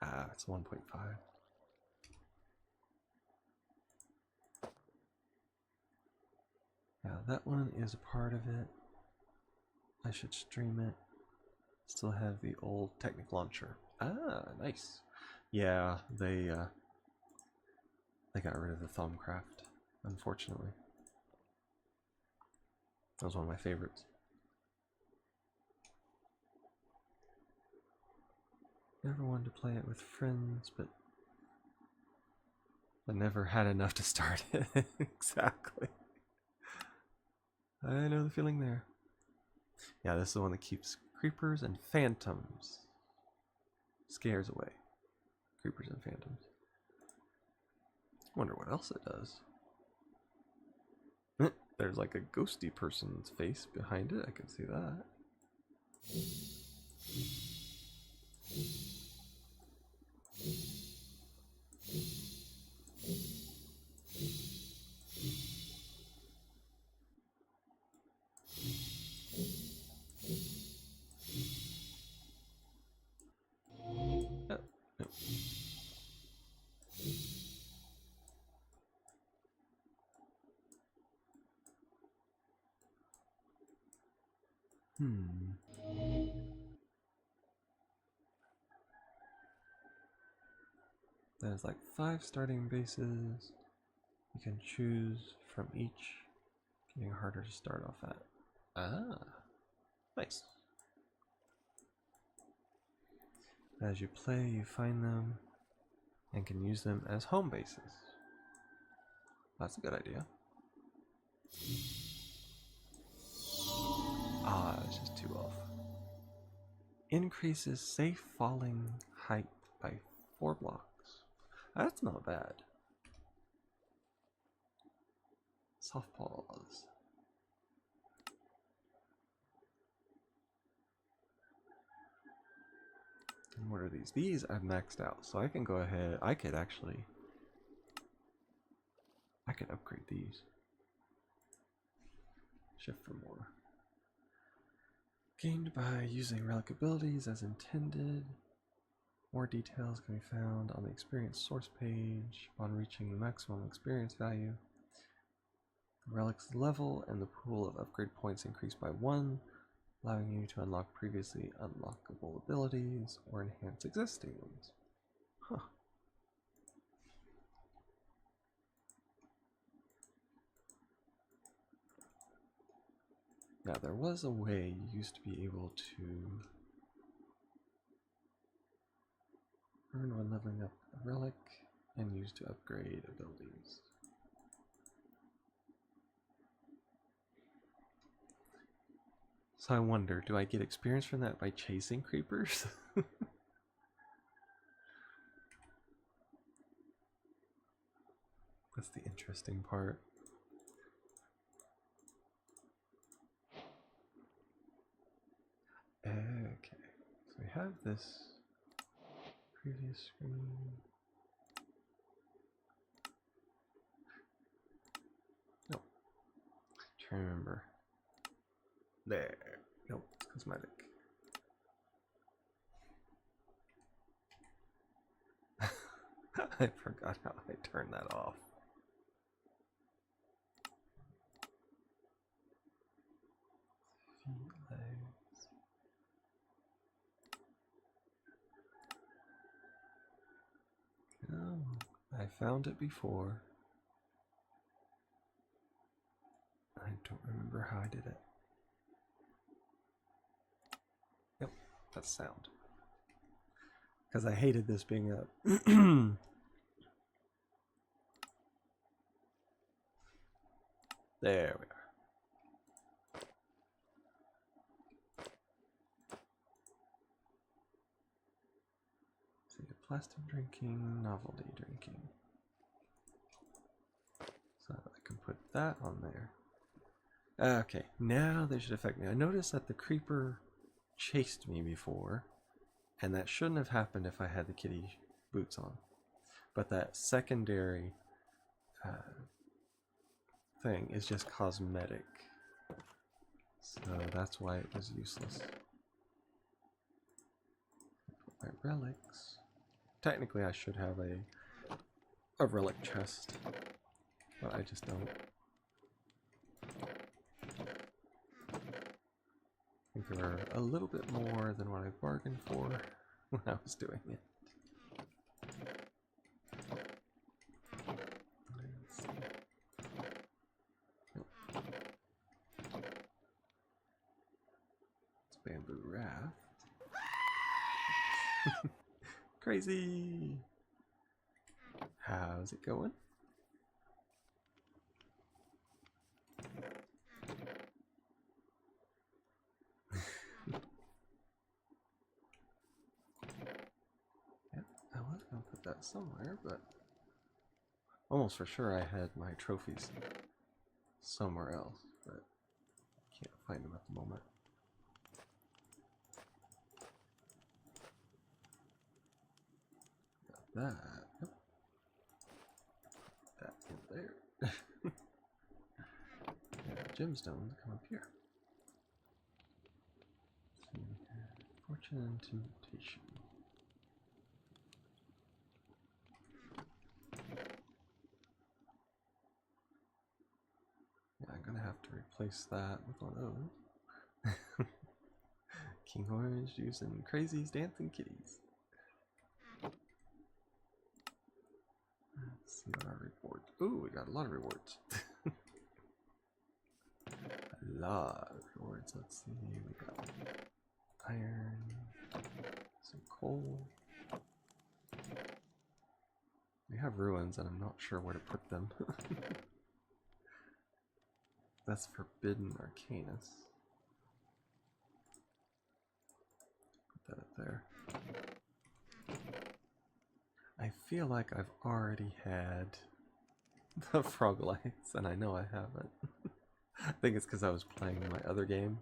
Ah, it's 1.5. Yeah, that one is a part of it. I should stream it. Still have the old Technic launcher. Ah, nice. Yeah, they got rid of the Thaumcraft, unfortunately. That was one of my favorites. Never wanted to play it with friends, but I never had enough to start it. Exactly. I know the feeling there. Yeah, this is the one that keeps creepers and phantoms. Scares away. Creepers and phantoms. Wonder what else it does. There's like a ghosty person's face behind it. I can see that. Oh, no. There's like 5 starting bases. You can choose from each. Getting harder to start off at. Ah, nice. As you play, you find them and can use them as home bases. That's a good idea. Ah, it's just 2 off. Increases safe falling height by 4 blocks. That's not bad. Softballs. And what are these? These I've maxed out, so I can go ahead. I could upgrade these. Shift for more. Gained by using relic abilities as intended. More details can be found on the experience source page upon reaching the maximum experience value. The relic's level and the pool of upgrade points increase by 1, allowing you to unlock previously unlockable abilities or enhance existing ones. Huh. Yeah, there was a way you used to be able to earn when leveling up a relic and use to upgrade abilities. So I wonder, do I get experience from that by chasing creepers? That's the interesting part. Okay, so we have this previous screen. No, trying to remember. There. Nope, it's cosmetic. I forgot how I turned that off. Legs. Oh, I found it before. I don't remember how I did it. Yep, that's sound. Because I hated this being up. There we are. See, plastic drinking, novelty drinking. So I can put that on there. Okay, now they should affect me. I noticed that the creeper chased me before, and that shouldn't have happened if I had the kitty boots on. But that secondary thing is just cosmetic. So that's why it was useless. Put my relics. Technically I should have a relic chest, but I just don't. I think there were a little bit more than what I bargained for when I was doing it. Let's see. Nope. It's bamboo raft. Crazy! How's it going? I was going to put that somewhere, but almost for sure I had my trophies somewhere else, but can't find them at the moment. Got that. Yep. That in there. And gemstone to come up here. So we have fortune and temptation. Yeah, I'm gonna have to replace that with one of those. King Orange using crazies dancing kitties. Let's see what our reward. Ooh, we got a lot of rewards. A lot of rewards. Let's see. We got iron, some coal. We have ruins, and I'm not sure where to put them. That's Forbidden Arcanus. Put that up there. I feel like I've already had the frog lights, and I know I haven't. I think it's because I was playing my other game,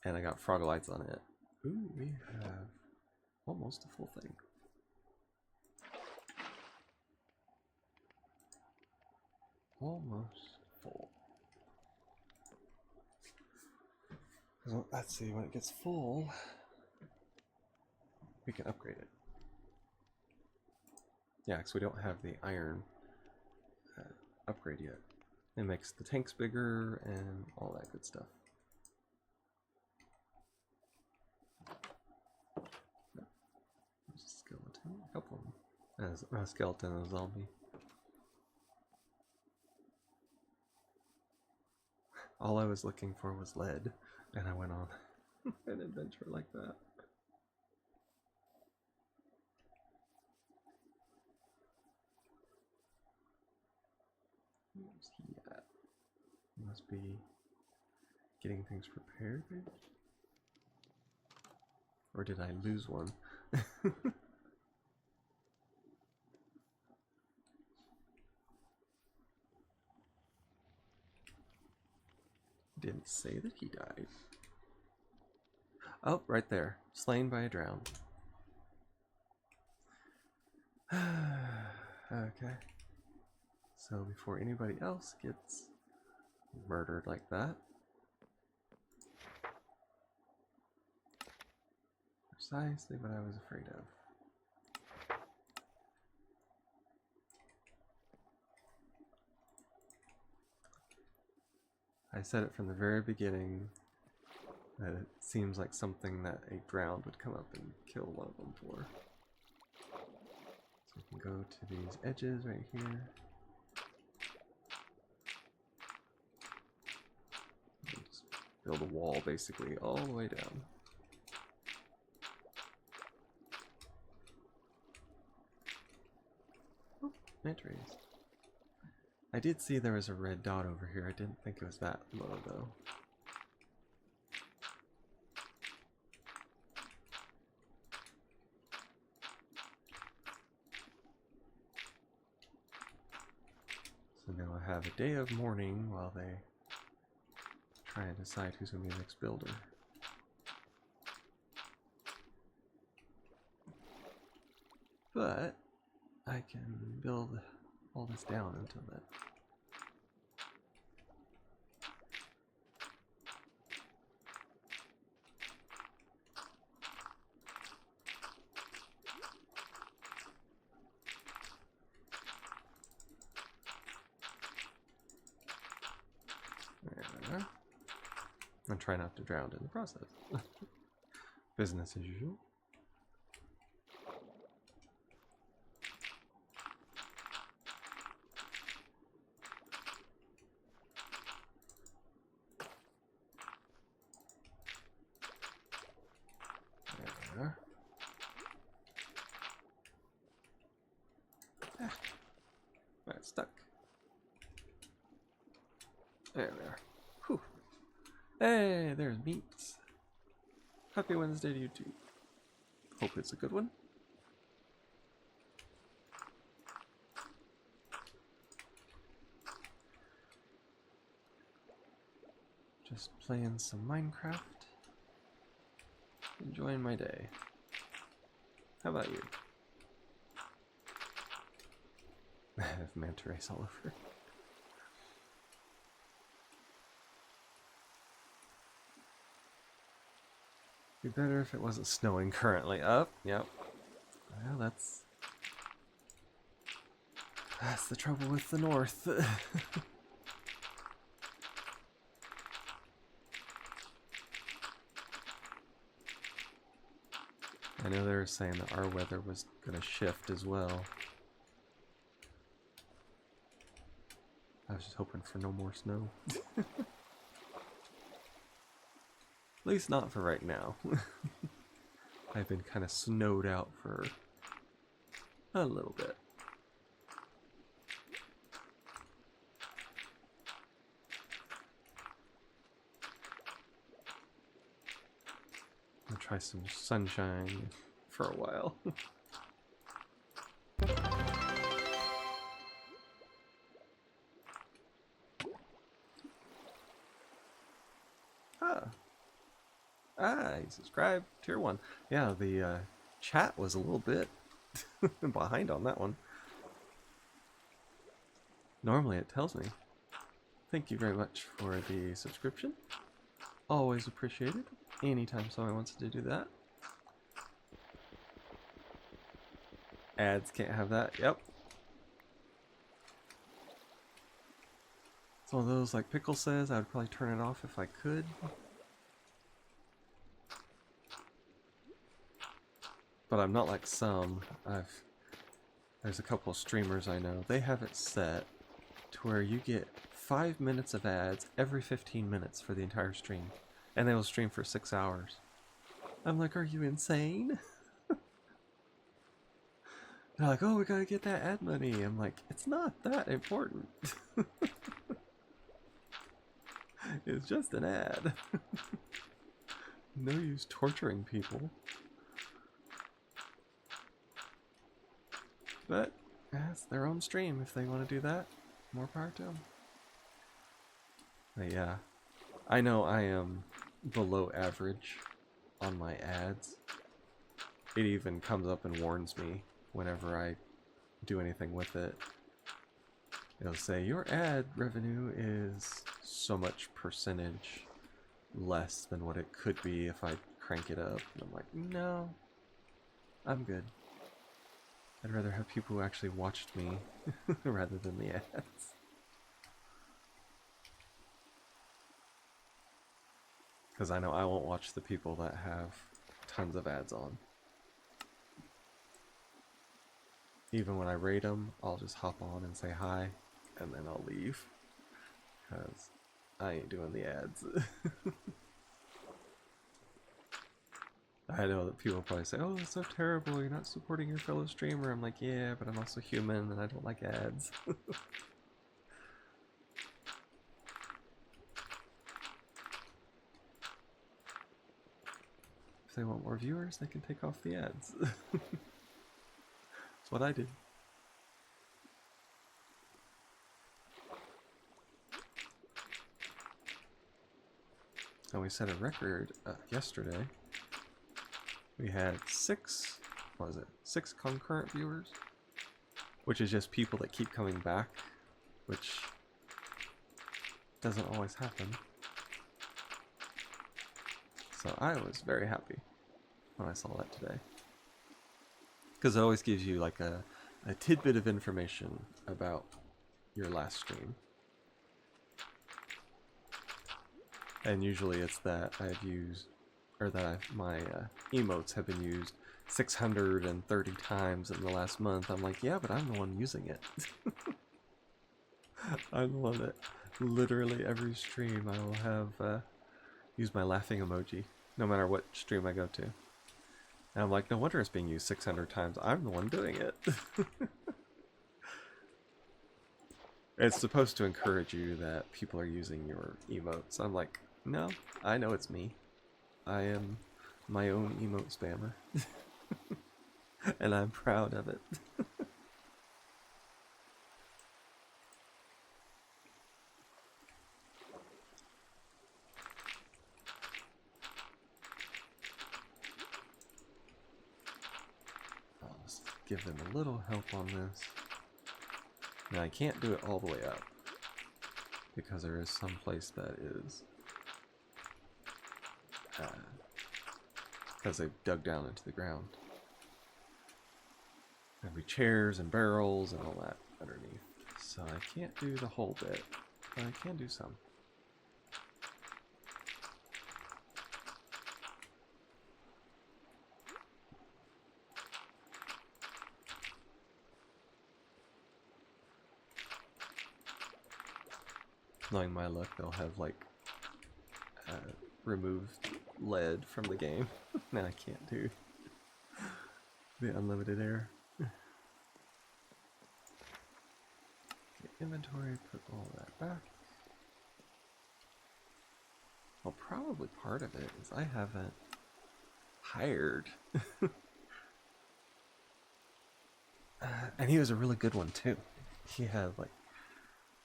and I got frog lights on it. Ooh, we have almost a full thing. Almost full. Let's see, when it gets full, we can upgrade it. Yeah, because we don't have the iron upgrade yet. It makes the tanks bigger and all that good stuff. There's a skeleton, a couple of them. There's a skeleton and a zombie. All I was looking for was lead, and I went on an adventure like that. Where's he at? He must be getting things prepared, maybe? Or did I lose one? Didn't say that he died. Oh, right there. Slain by a drown. Okay. So before anybody else gets murdered like that. Precisely what I was afraid of. I said it from the very beginning that it seems like something that a drowned would come up and kill one of them for. So we can go to these edges right here. build a wall basically all the way down. Oh, manta rays. I did see there was a red dot over here. I didn't think it was that low though. So now I have a day of mourning while they try and decide who's going to be the next builder. But I can build all this down until then. There. And try not to drown in the process. Business as usual. There. Ah. Right, stuck. There we are. Whew. Hey, there's meats. Happy Wednesday to you too. Hope it's a good one. Just playing some Minecraft. Enjoying my day. How about you? I have manta rays all over. Be better if it wasn't snowing currently. Up, yep. Well, that's the trouble with the north. I know they were saying that our weather was gonna shift as well. I was just hoping for no more snow. At least not for right now. I've been kind of snowed out for a little bit. I'll try some sunshine for a while. You subscribed. Tier 1. Yeah, the chat was a little bit behind on that one. Normally it tells me. Thank you very much for the subscription. Always appreciated. Anytime someone wants to do that. Ads can't have that. Yep. It's one of those, like Pickle says, I would probably turn it off if I could. But I'm not like some. There's a couple of streamers I know. They have it set to where you get 5 minutes of ads every 15 minutes for the entire stream. And they will stream for 6 hours. I'm like, are you insane? They're like, oh, we gotta get that ad money. I'm like, it's not that important. It's just an ad. No use torturing people. But that's their own stream. If they want to do that, more power to them. But yeah, I know I am below average on my ads. It even comes up and warns me whenever I do anything with it. It'll say your ad revenue is so much percentage less than what it could be if I crank it up. And I'm like, no, I'm good. I'd rather have people who actually watched me rather than the ads. Because I know I won't watch the people that have tons of ads on. Even when I rate them, I'll just hop on and say hi, and then I'll leave. Because I ain't doing the ads. I know that people probably say, oh, that's so terrible, you're not supporting your fellow streamer. I'm like, yeah, but I'm also human and I don't like ads. If they want more viewers, they can take off the ads. That's what I did. And we set a record yesterday. We had six concurrent viewers? Which is just people that keep coming back, which doesn't always happen. So I was very happy when I saw that today. Because it always gives you like a tidbit of information about your last stream. And usually it's that I've used, or that my emotes have been used 630 times in the last month. I'm like, yeah, but I'm the one using it. I'm the one that literally every stream I will have use my laughing emoji, no matter what stream I go to. And I'm like, no wonder it's being used 600 times. I'm the one doing it. It's supposed to encourage you that people are using your emotes. I'm like, no, I know it's me. I am my own emote spammer. And I'm proud of it. I'll just give them a little help on this. Now I can't do it all the way up, because there is some place that is, because they've dug down into the ground. There'll be chairs and barrels and all that underneath. So I can't do the whole bit, but I can do some. Knowing my luck, they'll have like removed lead from the game. Now I can't do the unlimited air. Okay, inventory, put all that back. Well, probably part of it is I haven't hired. And he was a really good one too. He had like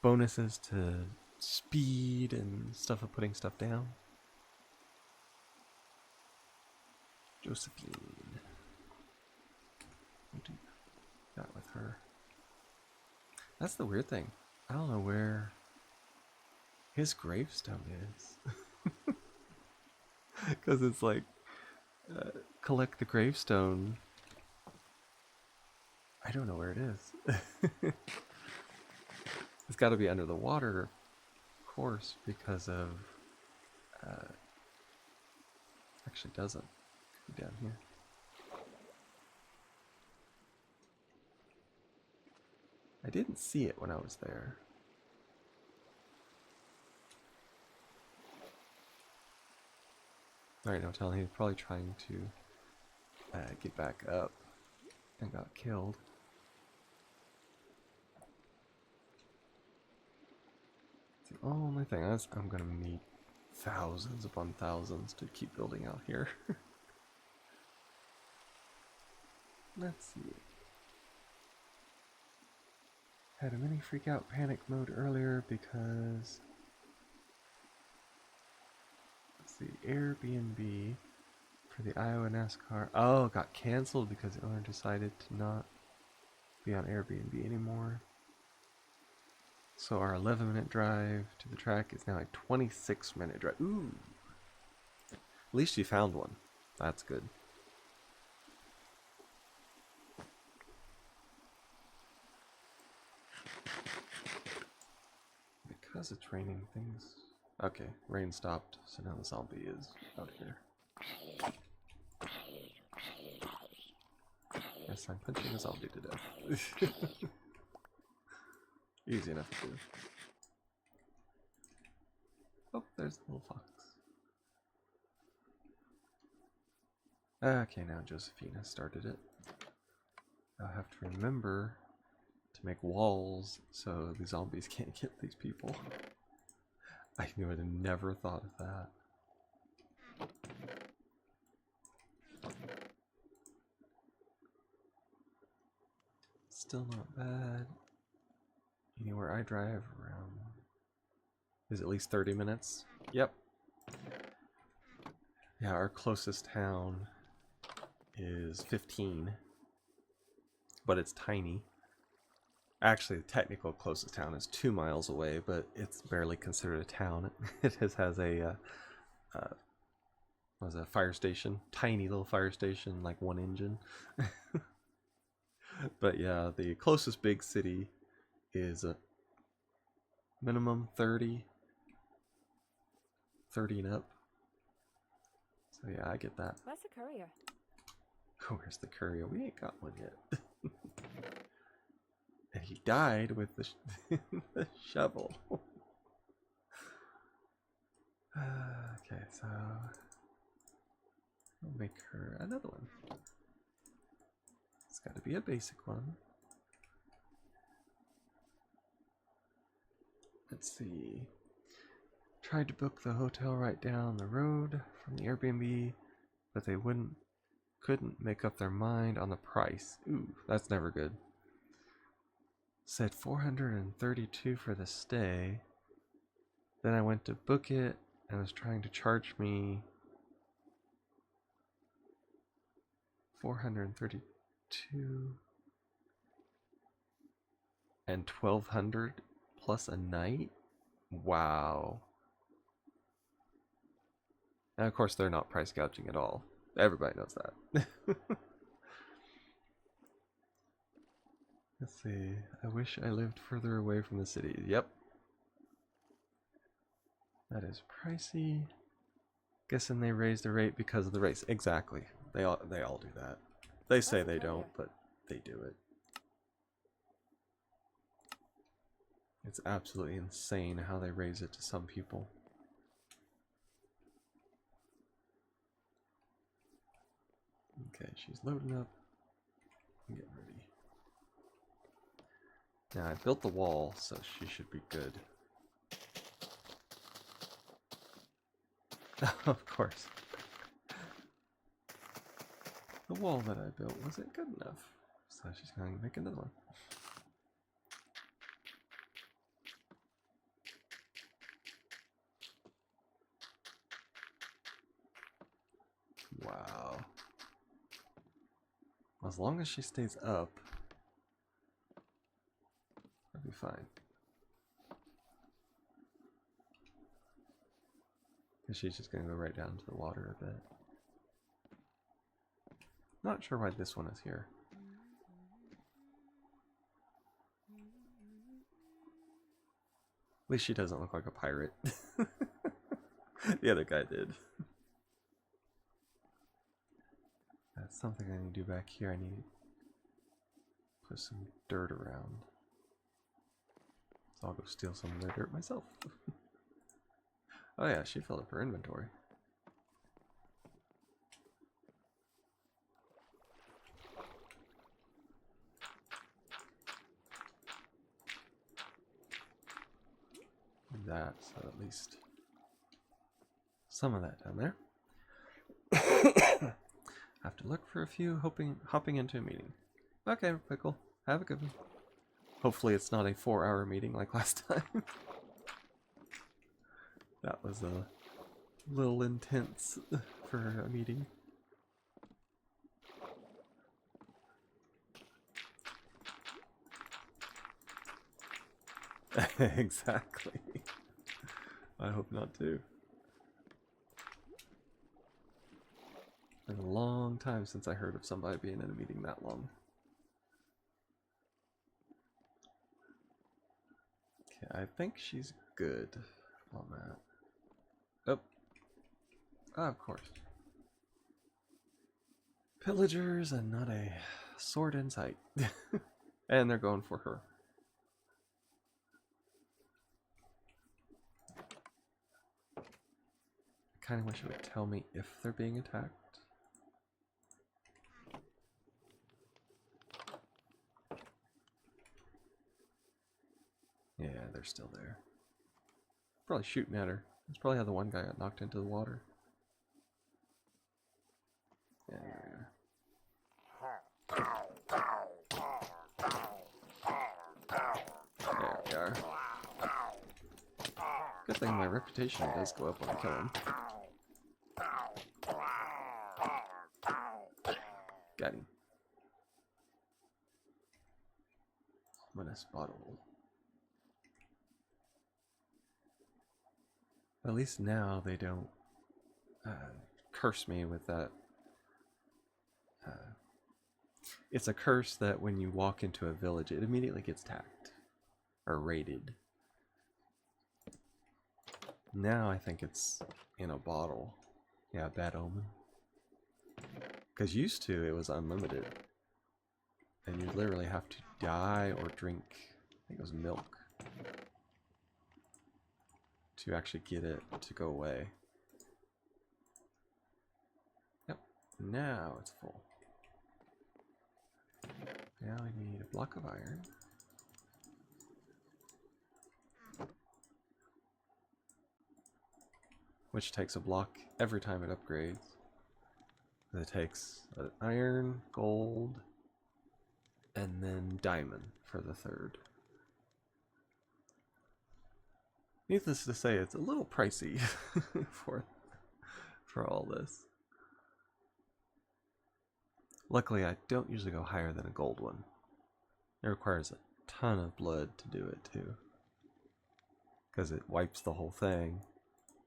bonuses to speed and stuff of putting stuff down. Josephine. What do you got with her? That's the weird thing. I don't know where his gravestone is. Because it's like, collect the gravestone. I don't know where it is. It's got to be under the water, of course, because of... actually doesn't. Could be down here. I didn't see it when I was there. Alright, no telling, he was probably trying to get back up and got killed. It's the only thing. I'm gonna need thousands upon thousands to keep building out here. Let's see. Had a mini freak out panic mode earlier because the Airbnb for the Iowa NASCAR got canceled because the owner decided to not be on Airbnb anymore. So our 11-minute drive to the track is now a 26-minute drive. Ooh. At least you found one. That's good. Because it's raining, things... Okay, rain stopped, so now the zombie is out here. Yes, I'm punching a zombie to death. Easy enough to do. Oh, there's the little fox. Okay, now Josephina started it. I'll have to remember to make walls so the zombies can't get these people. I would have never thought of that. Still not bad. Anywhere I drive around is at least 30 minutes. Yep. Yeah, our closest town is 15, but it's tiny. Actually, the technical closest town is 2 miles away, but it's barely considered a town. It has a was a fire station, tiny little fire station, like 1 engine. But yeah, the closest big city is a minimum 30 and up. So yeah, I get that. Where's the courier? Where's the courier? We ain't got one yet. And he died with the, the shovel. Okay, so I'll make her another one. It's got to be a basic one. Let's see. Tried to book the hotel right down the road from the Airbnb, but they couldn't make up their mind on the price. Ooh, that's never good. Said $432 for the stay. Then I went to book it and was trying to charge me $432 and $1,200 plus a night. Wow. And of course, they're not price gouging at all. Everybody knows that. Let's see. I wish I lived further away from the city. Yep. That is pricey. Guessing they raised the rate because of the race. Exactly. They all do that. They say they don't, but they do it. It's absolutely insane how they raise it to some people. Okay, she's loading up. I'm getting ready. Now I built the wall, so she should be good. Of course. The wall that I built wasn't good enough, so she's going to make another one. Wow. As long as she stays up, that'll be fine. Because she's just going to go right down to the water a bit. Not sure why this one is here. At least she doesn't look like a pirate. The other guy did. That's something I need to do back here. I need to put some dirt around. So I'll go steal some of their dirt myself. Oh yeah, she filled up her inventory. That, so at least some of that down there. Have to look for a few, hopping into a meeting. Okay, Pickle, have a good one. Hopefully it's not a 4-hour meeting like last time. That was a little intense for a meeting. Exactly. I hope not too. Been a long time since I heard of somebody being in a meeting that long. Okay, I think she's good on that. Oh. Ah, of course. Pillagers and not a sword in sight. And they're going for her. kind of wish it would tell me if they're being attacked. Yeah, they're still there. Probably shooting at her. That's probably how the one guy got knocked into the water. Yeah, there we are. Good thing my reputation does go up when I kill him. Got him. Menace bottle. At least now they don't curse me with that. It's a curse that when you walk into a village, it immediately gets tagged or raided. Now I think it's in a bottle. Yeah, bad omen. Because used to it was unlimited. And you literally have to die or drink, I think it was milk, to actually get it to go away. Yep, now it's full. Now we need a block of iron. Which takes a block every time it upgrades. It takes iron, gold, and then diamond for the third. Needless to say, it's a little pricey for all this. Luckily, I don't usually go higher than a gold one. It requires a ton of blood to do it too, because it wipes the whole thing,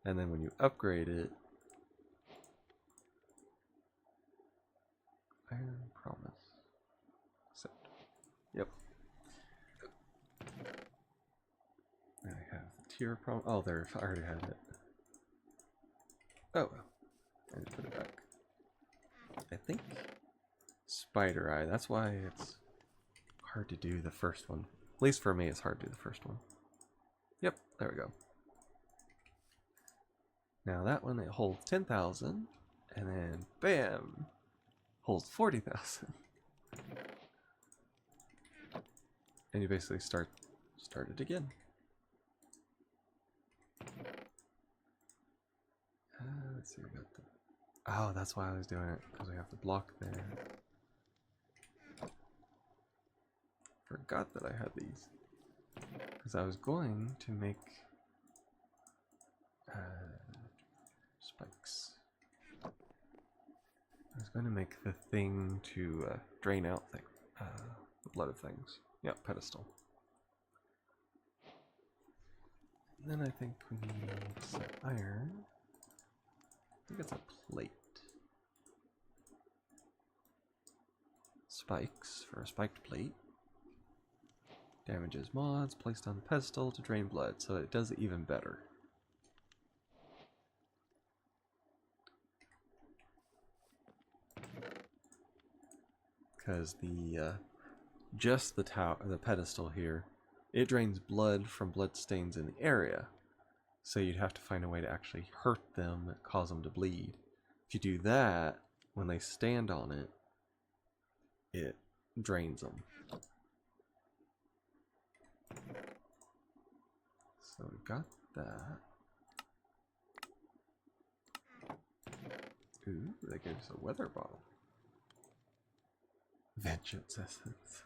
and then when you upgrade it, Iron Promise. Accept. Yep. I have the tier promise. Oh, there, I already had it. Oh, well. I need to put it back. I think Spider Eye, that's why it's hard to do the first one. At least for me, it's hard to do the first one. Yep, there we go. Now that one, it holds 10,000, and then bam, holds 40,000. And you basically start it again. Let's see, we got the... Oh, that's why I was doing it, because we have the block there. Forgot that I had these. Because I was going to make spikes. I was going to make the thing to drain out the blood of things. Yeah, pedestal. And then I think we need some iron. I think it's a plate. Spikes for a spiked plate. Damages mods placed on the pedestal to drain blood, so it does it even better. Because the just the pedestal here, it drains blood from blood stains in the area. So you'd have to find a way to actually hurt them, cause them to bleed. If you do that, when they stand on it, it drains them. So we got that. Ooh, they gave us a weather bottle. Vengeance essence.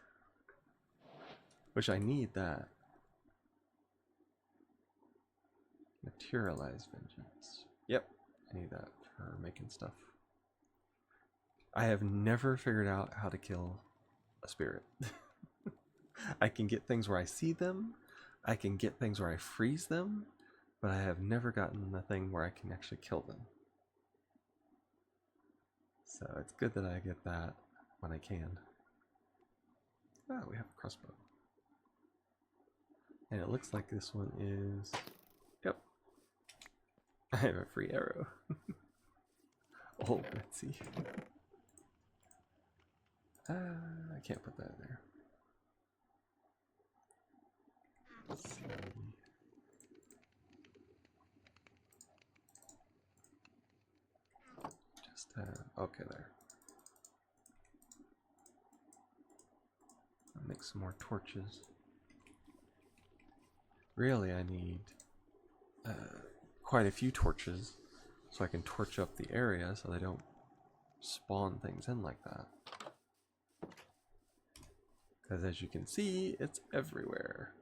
Which I need that. Materialize vengeance. Yep, I need that for making stuff. I have never figured out how to kill a spirit. I can get things where I see them. I can get things where I freeze them. But I have never gotten the thing where I can actually kill them. So it's good that I get that when I can. Ah, we have a crossbow. And it looks like this one is... Yep. I have a free arrow. Oh, Betsy. I can't put that in there. Let's see. Okay, there. I'll make some more torches. Really, I need quite a few torches so I can torch up the area so they don't spawn things in like that. Because as you can see, it's everywhere.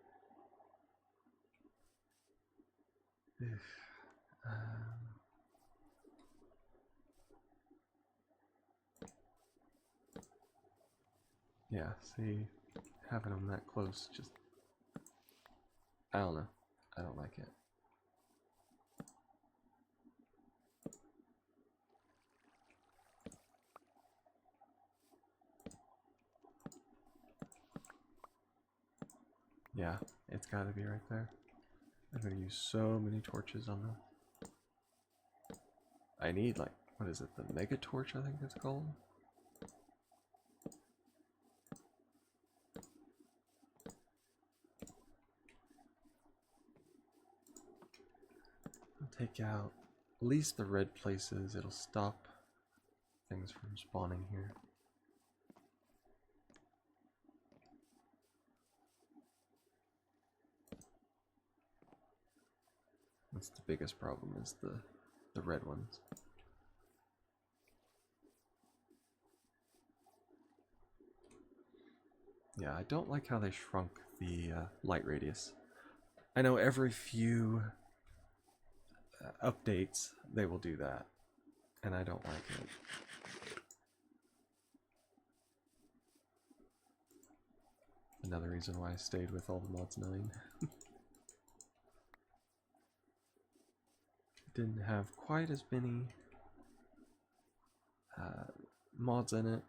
Yeah, see, having them that close just, I don't know. I don't like it. Yeah, it's gotta be right there. I'm gonna use so many torches on the... I need, like, what is it, the mega torch I think it's called? I'll take out at least the red places. It'll stop things from spawning here. That's the biggest problem, is the red ones. Yeah, I don't like how they shrunk the light radius. I know every few updates they will do that, and I don't like it. Another reason why I stayed with all the mods 9. Didn't have quite as many mods in it,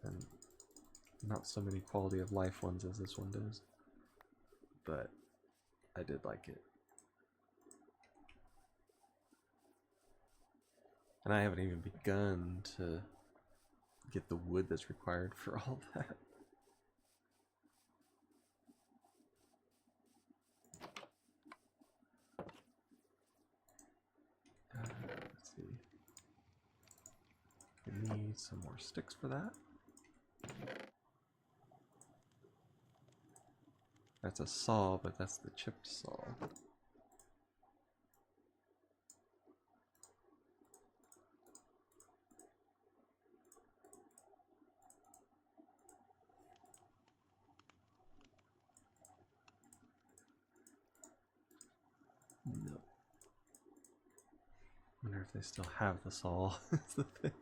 and not so many quality of life ones as this one does, but I did like it. And I haven't even begun to get the wood that's required for all that. Let's see. We need some more sticks for that. That's a saw, but that's the chipped saw. No. Wonder if they still have the saw. Is the thing.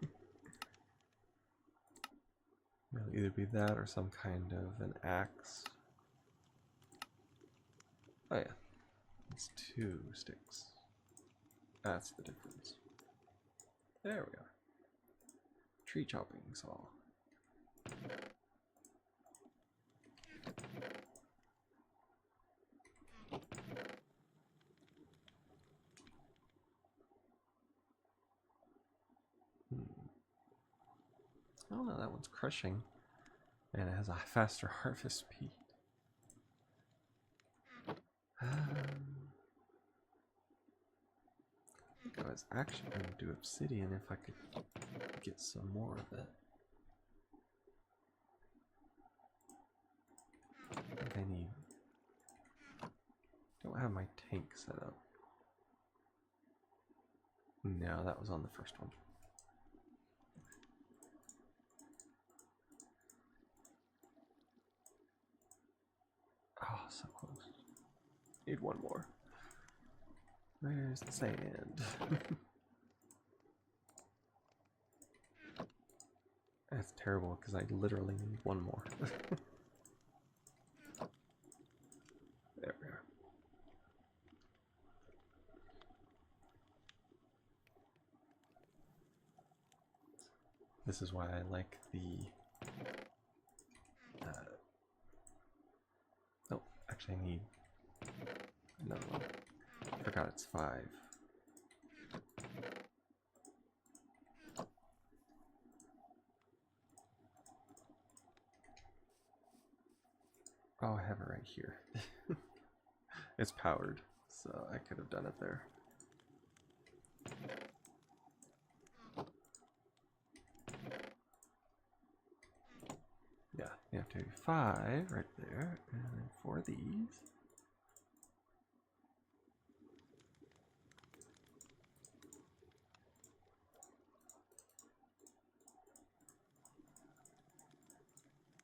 It'll either be that or some kind of an axe. Oh yeah, it's 2 sticks. That's the difference. There we are. Tree chopping saw. Oh no, that one's crushing, and it has a faster harvest speed. I think I was actually going to do obsidian if I could get some more of it. I think I need... Don't have my tank set up. No, that was on the first one. Oh, so close. Need one more. Where's the sand? That's terrible because I literally need one more. There we are. This is why I like the... oh, actually I need another one. I forgot it's 5. Oh, I have it right here. It's powered, so I could have done it there. You have to do 5 right there, and then 4 of these.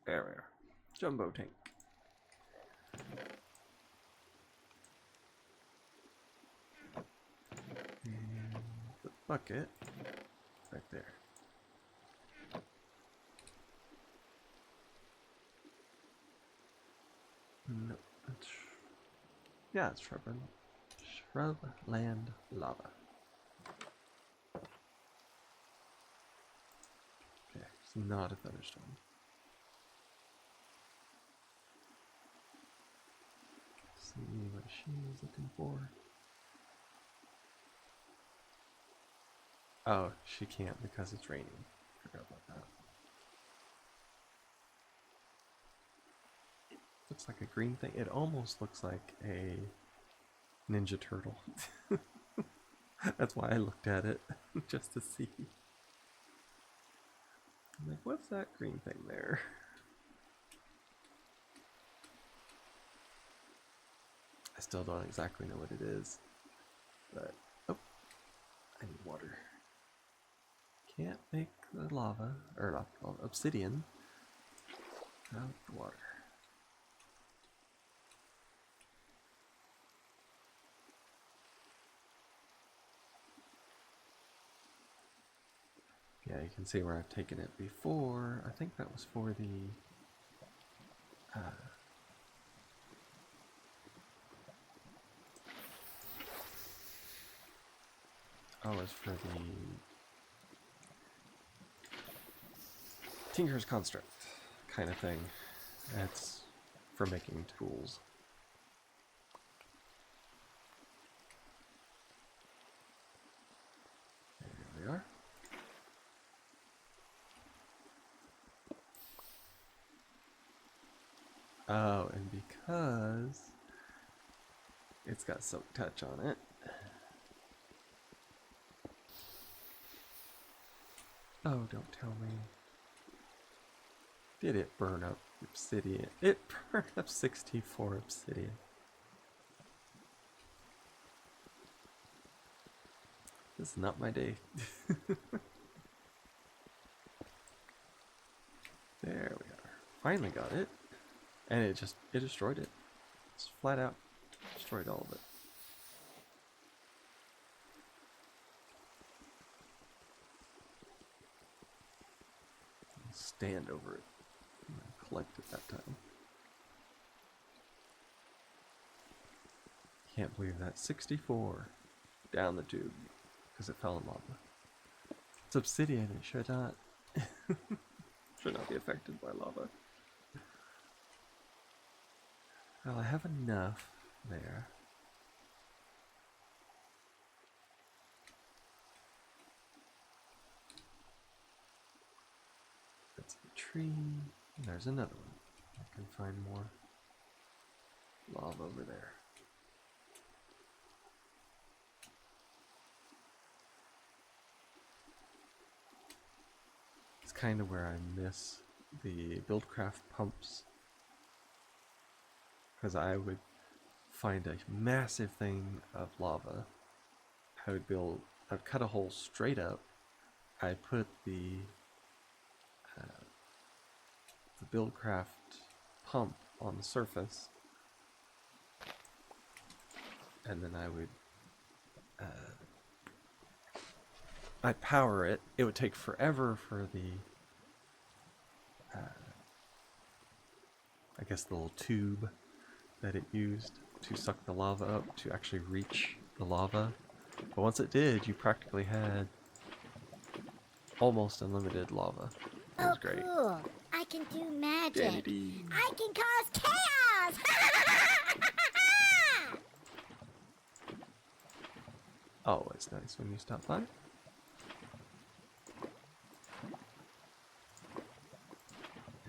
There we are. Jumbo tank. And the bucket right there. No, it's yeah, it's shrubland lava. Okay, it's not a thunderstorm. See what she was looking for. Oh, she can't because it's raining. Forgot about that. Looks like a green thing. It almost looks like a Ninja Turtle. That's why I looked at it, just to see. I'm like, what's that green thing there? I still don't exactly know what it is. But, oh, I need water. Can't make the lava, or not lava, obsidian without the water. Yeah, you can see where I've taken it before. I think that was for the oh, it's for the Tinker's Construct kind of thing. That's for making tools. There we are. Oh, and because it's got Silk Touch on it. Oh, don't tell me. Did it burn up obsidian? It burned up 64 obsidian. This is not my day. There we are. Finally got it. And it destroyed it. It's flat out destroyed all of it. Stand over it and collect it that time. Can't believe that. 64 down the tube because it fell in lava. It's obsidian, it should not be affected by lava. Well, I have enough there. That's the tree. And there's another one. I can find more lava over there. It's kind of where I miss the BuildCraft pumps. Because I would find a massive thing of lava. I'd cut a hole straight up. I'd put the BuildCraft pump on the surface. And then I would I'd power it. It would take forever for the I guess the little tube that it used to suck the lava up to actually reach the lava. But once it did, you practically had almost unlimited lava. It was great. Cool. I can do magic. Danity. I can cause chaos. Always nice when you stop by. I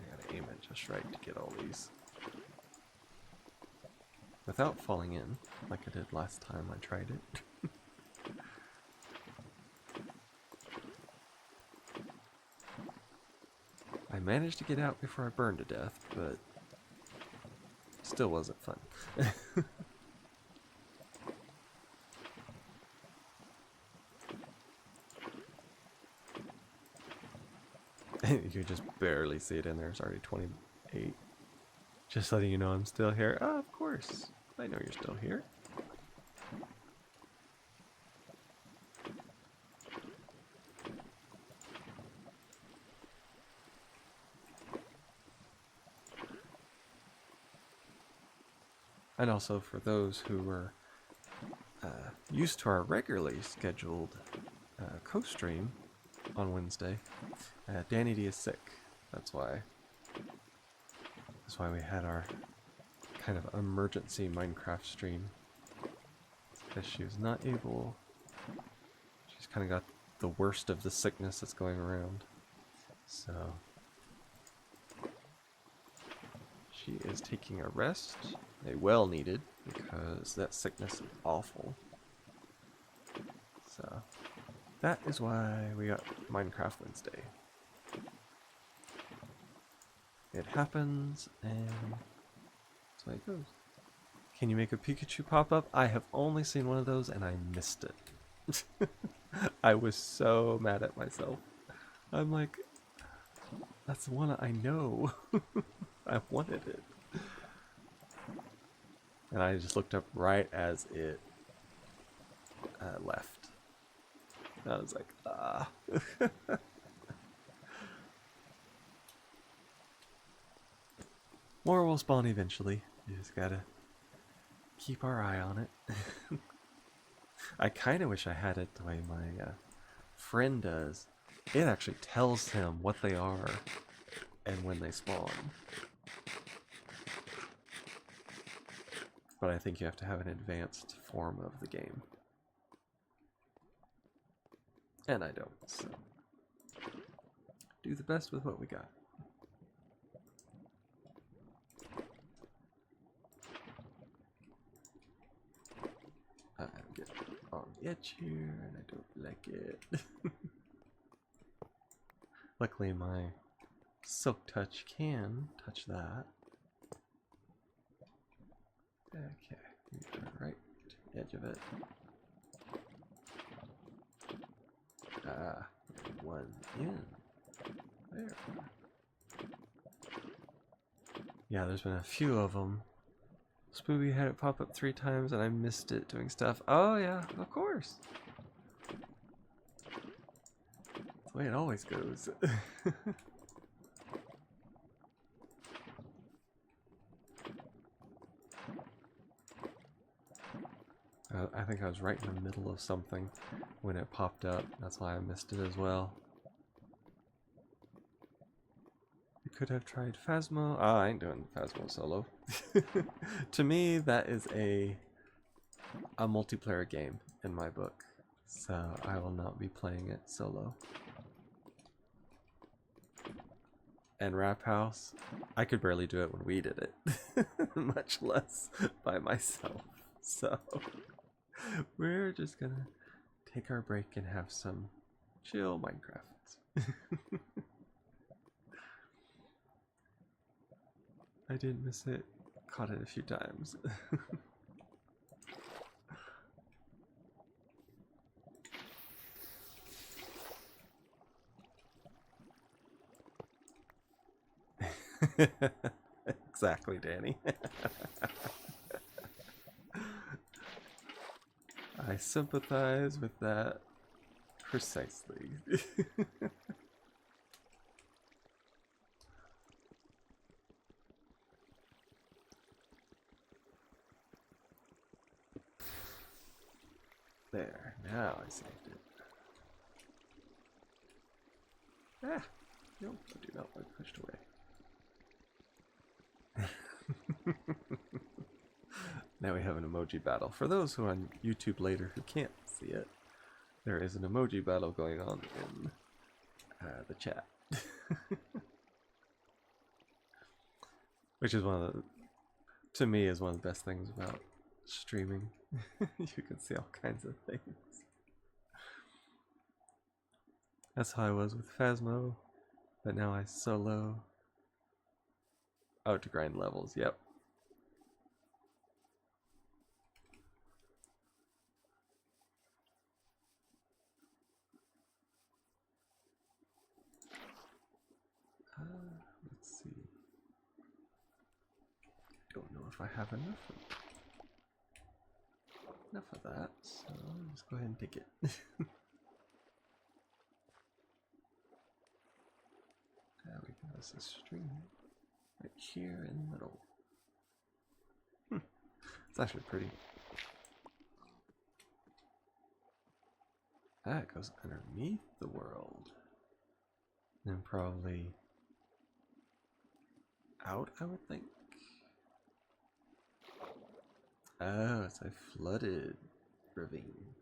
gotta aim it just right to get all these without falling in, like I did last time I tried it. I I managed to get out before I burned to death, but still wasn't fun. You can just barely see it in there. It's already 28. Just letting you know I'm still here. Oh, of course. I know you're still here. And also for those who were used to our regularly scheduled co-stream on Wednesday, Danny D is sick. That's why we had our kind of emergency Minecraft stream. Because she was not able. She's kind of got the worst of the sickness that's going around. So she is taking a rest. A well needed, because that sickness is awful. So that is why we got Minecraft Wednesday. It happens, and that's the way it goes. Can you make a Pikachu pop up? I have only seen one of those, and I missed it. I was so mad at myself. I'm like, that's the one I know. I wanted it. And I just looked up right as it left. I was like, ah. More will spawn eventually. You just gotta keep our eye on it. I kind of wish I had it the way my friend does. It actually tells him what they are and when they spawn. But I think you have to have an advanced form of the game. And I don't, so do the best with what we got. I get on the edge here, and I don't like it. Luckily, my Silk Touch can touch that. Okay, right edge of it. Ah, one in. There. Yeah, there's been a few of them. Spooby had it pop up 3 times and I missed it doing stuff. Oh yeah, of course. That's the way it always goes. I think I was right in the middle of something when it popped up. That's why I missed it as well. You could have tried Phasmo. Oh, I ain't doing Phasmo solo. To me, that is a multiplayer game in my book. So I will not be playing it solo. And Rap House, I could barely do it when we did it. Much less by myself. So we're just gonna take our break and have some chill Minecraft. I didn't miss it. Caught it a few times. Exactly, Danny. I sympathize with that precisely. There, now I saved it. Ah, nope, I do not want pushed away. Now we have an emoji battle. For those who are on YouTube later who can't see it, there is an emoji battle going on in the chat. Which is one of the, to me, is one of the best things about streaming. You can see all kinds of things. That's how I was with Phasmo. But now I solo. Oh, to grind levels, yep. Let's see. Don't know if I have enough of that, so I'll just go ahead and take it. There we go, this is string right here in the middle. It's actually pretty. That goes underneath the world. And probably out, I would think. Oh, it's a flooded ravine.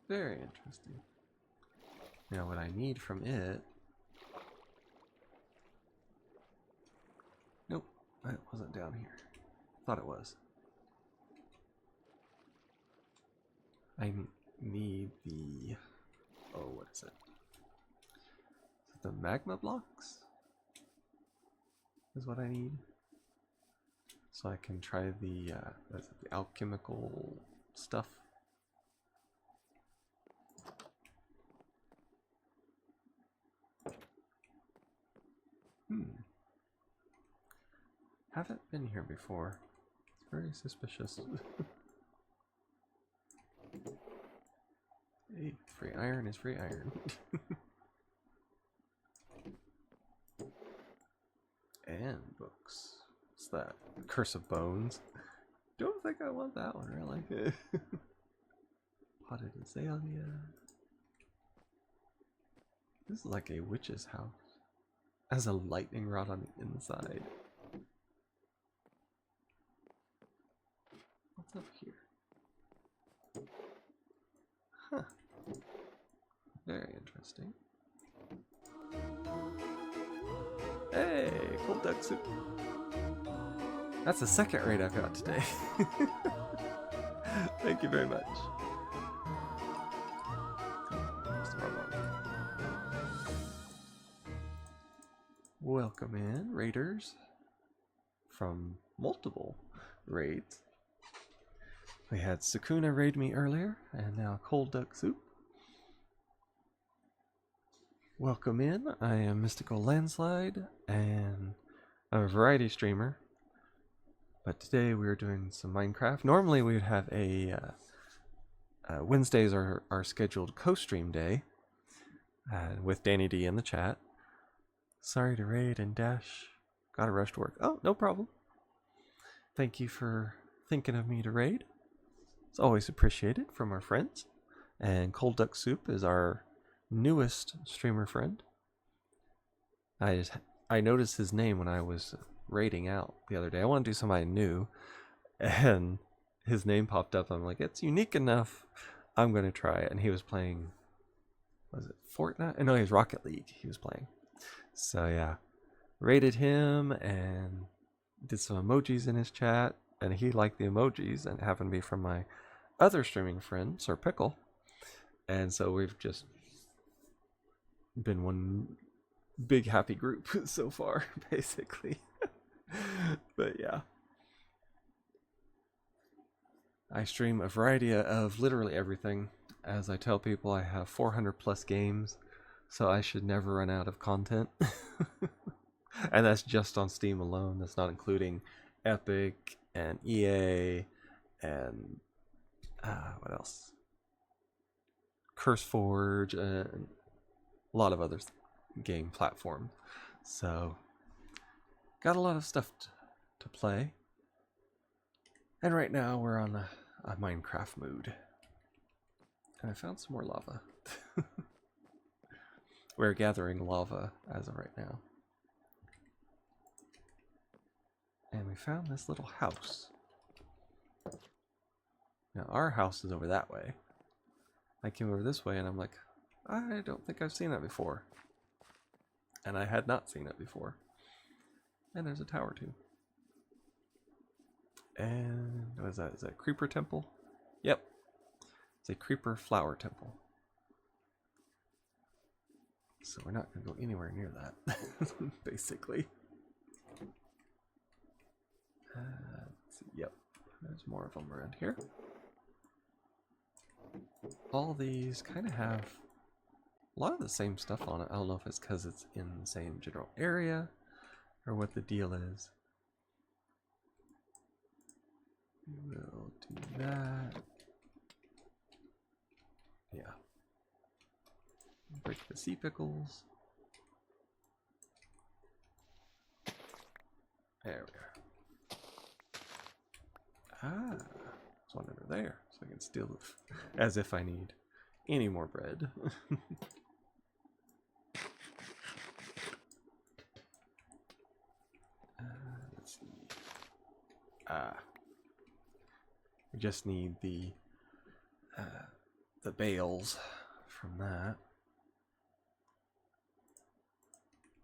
Very interesting. Now what I need from it... Nope, it wasn't down here. Thought it was. I need the... Oh, what is it? Is it the magma blocks? Is what I need. So I can try the, what is it, the alchemical stuff. Haven't been here before. It's very suspicious. Hey, free iron is free iron. And books. What's that? Curse of Bones. Don't think I want that one, really. Potted azalea. This is like a witch's house. Has a lightning rod on the inside. What's up here? Huh. Very interesting. Hey, cold duck soup. That's the second raid I've got today. Thank you very much. Welcome in, raiders from multiple raids. We had Sakuna raid me earlier, and now cold duck soup. Welcome in, I am MysticalLandSlide, and I'm a variety streamer. But today we're doing some Minecraft. Normally we would have a Wednesdays are our scheduled co-stream day with Danny D in the chat. Sorry to raid and dash. Gotta rush to work. Oh, no problem. Thank you for thinking of me to raid. It's always appreciated from our friends. And Cold Duck Soup is our newest streamer friend. I noticed his name when I was raiding out the other day. I want to do somebody new, and his name popped up. I'm like, it's unique enough. I'm gonna try it. And he was playing, was it Fortnite? No, he was Rocket League. He was playing. So yeah, raided him and did some emojis in his chat, and he liked the emojis, and it happened to be from my other streaming friend, Sir Pickle. And so we've just been one big happy group so far, basically. But yeah, I stream a variety of literally everything. As I tell people, I have 400 plus games, so I should never run out of content. And that's just on Steam alone. That's not including Epic and EA and what else? CurseForge and a lot of other game platforms. So got a lot of stuff to play. And right now we're on a Minecraft mood. And I found some more lava. We're gathering lava as of right now. And we found this little house. Now our house is over that way. I came over this way and I'm like, I don't think I've seen that before. And I had not seen it before. And there's a tower too. And what is that? Is that Creeper Temple? Yep. It's a creeper flower temple. So we're not going to go anywhere near that, basically. Let's see. Yep, there's more of them around here. All these kind of have a lot of the same stuff on it. I don't know if it's because it's in the same general area or what the deal is. We'll do that. Yeah. Break the sea pickles. There we are. Ah, there's one over there, so I can steal it as if I need any more bread. Let's see. We just need the bales from that.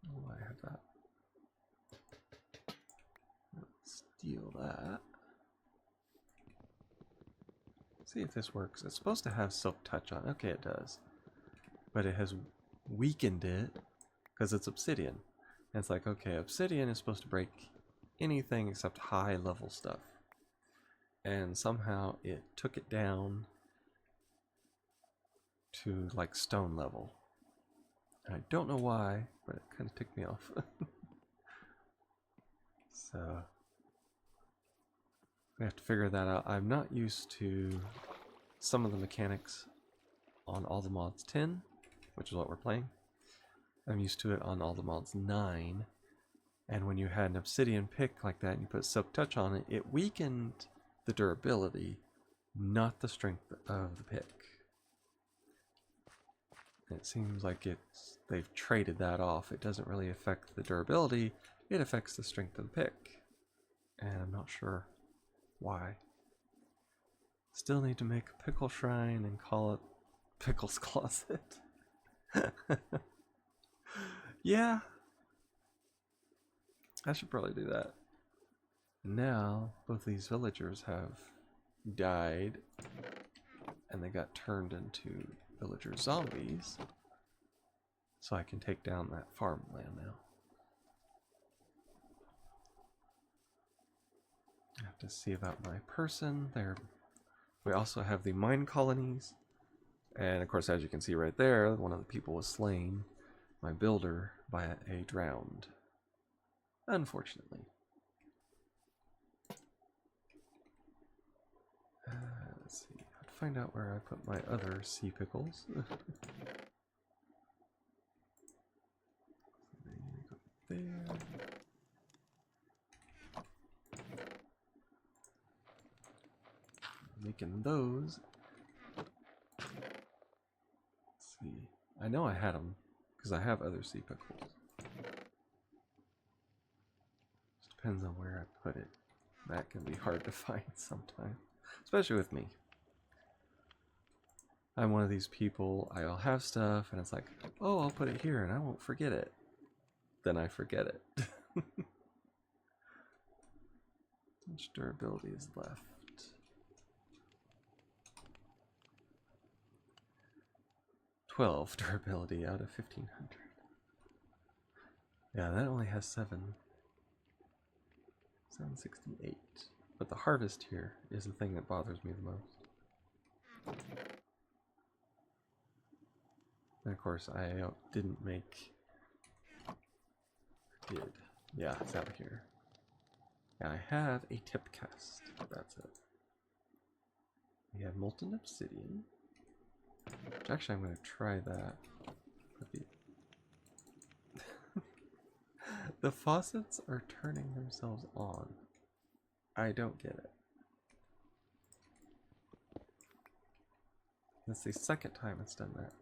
Oh, I have that. Let's steal that. See if this works. It's supposed to have silk touch on it. Okay, it does. But it has weakened it because it's obsidian. And it's like, okay, obsidian is supposed to break anything except high level stuff. And somehow it took it down to like stone level. And I don't know why, but it kind of ticked me off. So we have to figure that out. I'm not used to some of the mechanics on all the mods 10, which is what we're playing. I'm used to it on all the mods 9. And when you had an obsidian pick like that and you put silk touch on it, it weakened the durability, not the strength of the pick. It seems like they've traded that off. It doesn't really affect the durability, it affects the strength of the pick. And I'm not sure why. Still need to make a pickle shrine and call it Pickle's Closet. Yeah. I should probably do that. Now, both these villagers have died, and they got turned into villager zombies, so I can take down that farmland now. I have to see about my person. We also have the mine colonies, and of course, as you can see right there, one of the people was slain, my builder, by a drowned. Unfortunately. Let's see. I'd find out where I put my other sea pickles. There. Making those. Let's see. I know I had them because I have other sea pickles. Just depends on where I put it. That can be hard to find sometimes, especially with me. I'm one of these people, I'll have stuff and it's like, oh, I'll put it here and I won't forget it. Then I forget it. How much durability is left? 12 durability out of 1500. Yeah, that only has 768. But the harvest here is the thing that bothers me the most. And of course, I didn't make... Did. Yeah, it's out here. Yeah, I have a tip cast. That's it. We have molten obsidian. Which actually, I'm going to try that. The faucets are turning themselves on. I don't get it. That's the second time it's done that.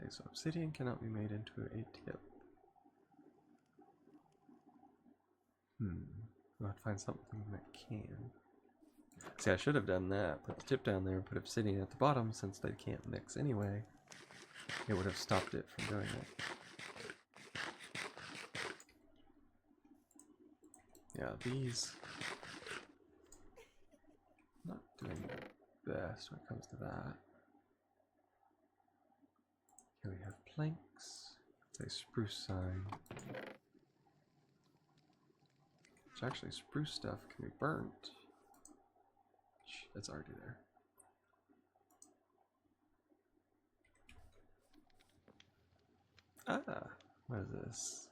Okay, so obsidian cannot be made into a tip. I'll have to find something that can. See, I should have done that. Put the tip down there and put obsidian at the bottom since they can't mix anyway. It would have stopped it from doing it. Yeah, these not doing the best when it comes to that. Here we have planks. Say spruce sign. Which actually spruce stuff can be burnt. It's already there. Ah, what is this?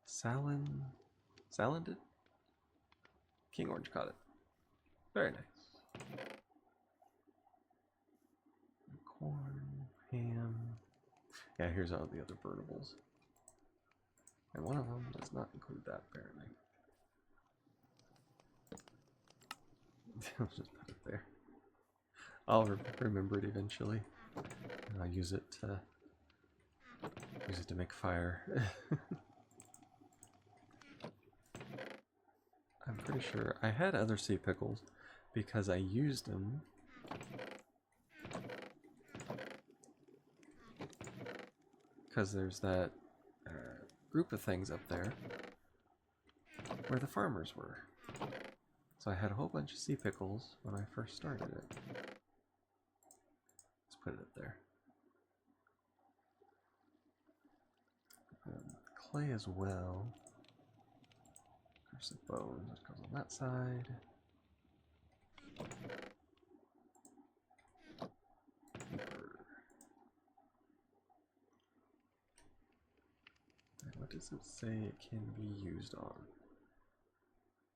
Salanded? King Orange caught it. Very nice. Corn, ham. Yeah, here's all the other burnables. And one of them does not include that, apparently. I'll just put it there. I'll remember it eventually. And I'll use it to make fire. I'm pretty sure I had other sea pickles because I used them because there's that group of things up there where the farmers were. So I had a whole bunch of sea pickles when I first started it. Let's put it up there. Clay as well. There's the bone that goes on that side. And what does it say it can be used on?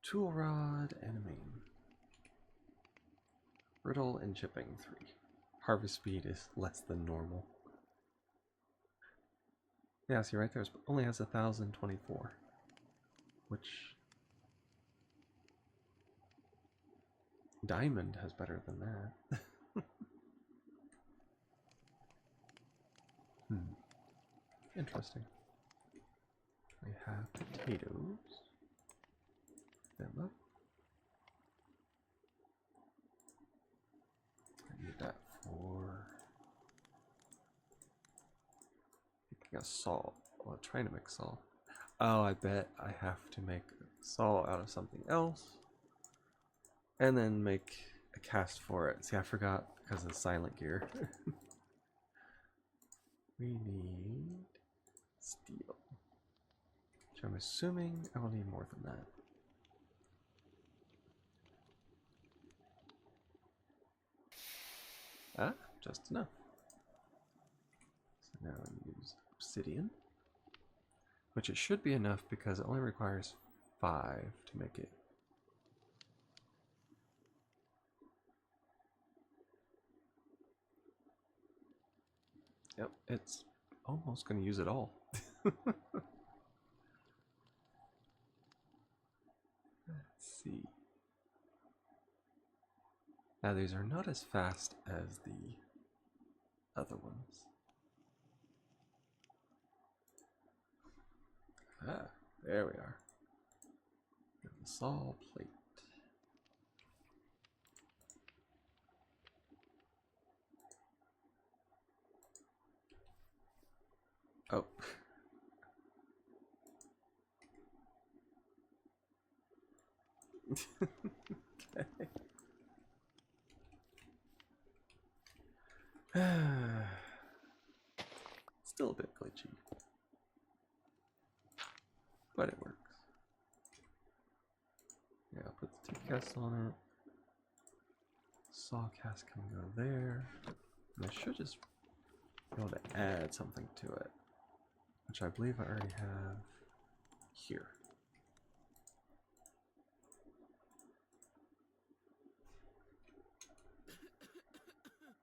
Tool rod and a main. Riddle and chipping 3. Harvest speed is less than normal. Yeah, see right there, it only has 1,024. Which... Diamond has better than that. Interesting. We have potatoes. Them up. I need that for making a saw. Well, trying to make saw. Oh, I bet I have to make a saw out of something else. And then make a cast for it. See, I forgot because of the silent gear. We need steel. Which I'm assuming I will need more than that. Ah, just enough. So now we use obsidian. Which it should be enough because it only requires 5 to make it. Yep, it's almost going to use it all. Let's see. Now these are not as fast as the other ones. Ah, there we are. And the saw plate. Oh. Okay. Still a bit glitchy. But it works. Yeah, I'll put the tip cast on it. Saw cast can go there. And I should just be able to add something to it. Which I believe I already have here.